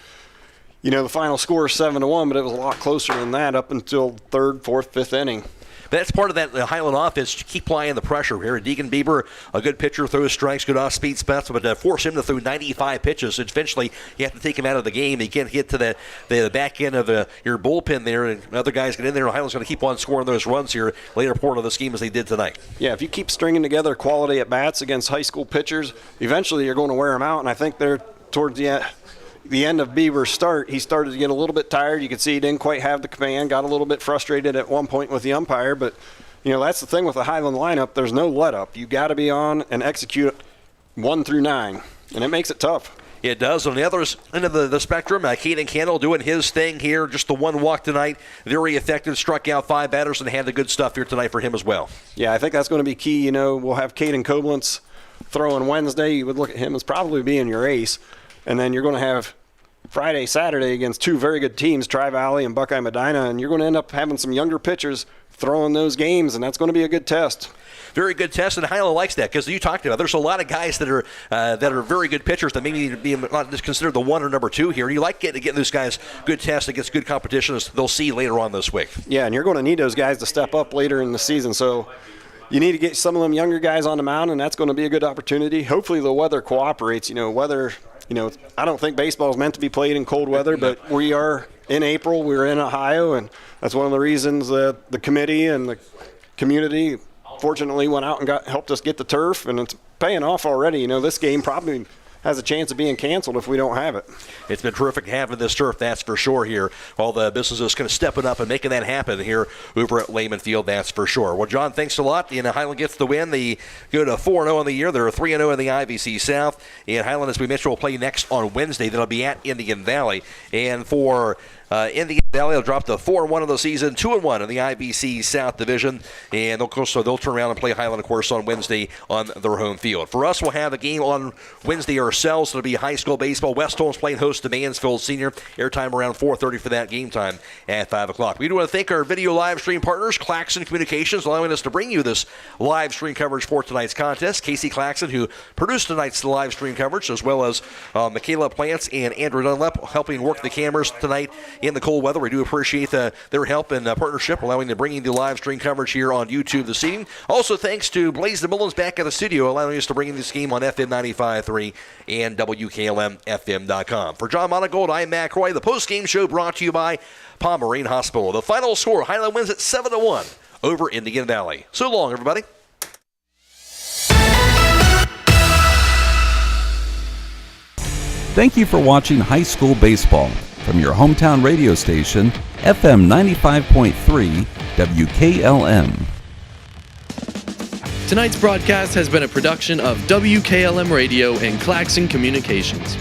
you know, the final score is 7-1, but it was a lot closer than that up until 3rd, 4th, 5th inning. That's part of that Hiland offense. Keep applying the pressure here. Deegan Bieber, a good pitcher, throws strikes, good off-speed spots, but force him to throw 95 pitches. Eventually, you have to take him out of the game. He can't get to the back end of your bullpen there, and other guys get in there. Hiland's going to keep on scoring those runs here later part of this game as they did tonight. Yeah, if you keep stringing together quality at-bats against high school pitchers, eventually you're going to wear them out, and I think they're towards the end of Bieber's start, he started to get a little bit tired. You could see he didn't quite have the command, got a little bit frustrated at one point with the umpire. But, you know, that's the thing with the Hiland lineup. There's no let-up. You got to be on and execute 1 through 9, and it makes it tough. It does. On the other end of the spectrum, Caden Candle doing his thing here. Just the 1 walk tonight. Very effective. Struck out 5 batters and had the good stuff here tonight for him as well. Yeah, I think that's going to be key. You know, we'll have Caden Koblenz throwing Wednesday. You would look at him as probably being your ace. And then you're going to have Friday, Saturday against 2 very good teams, Tri-Valley and Buckeye Medina, and you're going to end up having some younger pitchers throwing those games, and that's going to be a good test. Very good test, and Hiland likes that because you talked about there's a lot of guys that are very good pitchers that maybe be not just considered the 1 or number 2 here. You like getting those guys good tests against good competition as they'll see later on this week. Yeah, and you're going to need those guys to step up later in the season, so you need to get some of them younger guys on the mound, and that's going to be a good opportunity. Hopefully the weather cooperates. I don't think baseball is meant to be played in cold weather, but we are in April. We're in Ohio, and that's one of the reasons that the committee and the community fortunately went out and helped us get the turf, and it's paying off already. You know, this game probably has a chance of being canceled if we don't have it. It's been terrific having this turf, that's for sure here. All the businesses kind of stepping up and making that happen here over at Lehman Field, that's for sure. Well, John, thanks a lot. Hiland gets the win. They go to 4-0 on the year. They're 3-0 in the IVC South. And Hiland, as we mentioned, will play next on Wednesday. That'll be at Indian Valley. And for Indiana Valley will drop to 4-1 of the season, 2-1 in the IVC South Division, and of course they'll turn around and play Hiland, of course, on Wednesday on their home field. For us, we'll have a game on Wednesday ourselves. It'll be high school baseball. West Holmes playing host to Mansfield Senior. Airtime around 4:30 for that game time at 5 o'clock. We do want to thank our video live stream partners, Claxon Communications, allowing us to bring you this live stream coverage for tonight's contest. Casey Claxon, who produced tonight's live stream coverage, as well as Micayela Plants and Andrew Dunlap helping work the cameras tonight in the cold weather. We do appreciate their help and partnership, allowing them to bring you the live stream coverage here on YouTube this evening. Also, thanks to Blaze DeMillins back at the studio, allowing us to bring you this game on FM 95.3 and WKLM-FM.com. For John Monigold, I'm Matt Croy. The post-game show brought to you by Pomerane Hospital. The final score, Hiland wins at 7-1 over Indiana Valley. So long, everybody. Thank you for watching high school baseball from your hometown radio station, FM 95.3 WKLM. Tonight's broadcast has been a production of WKLM Radio and Claxon Communications.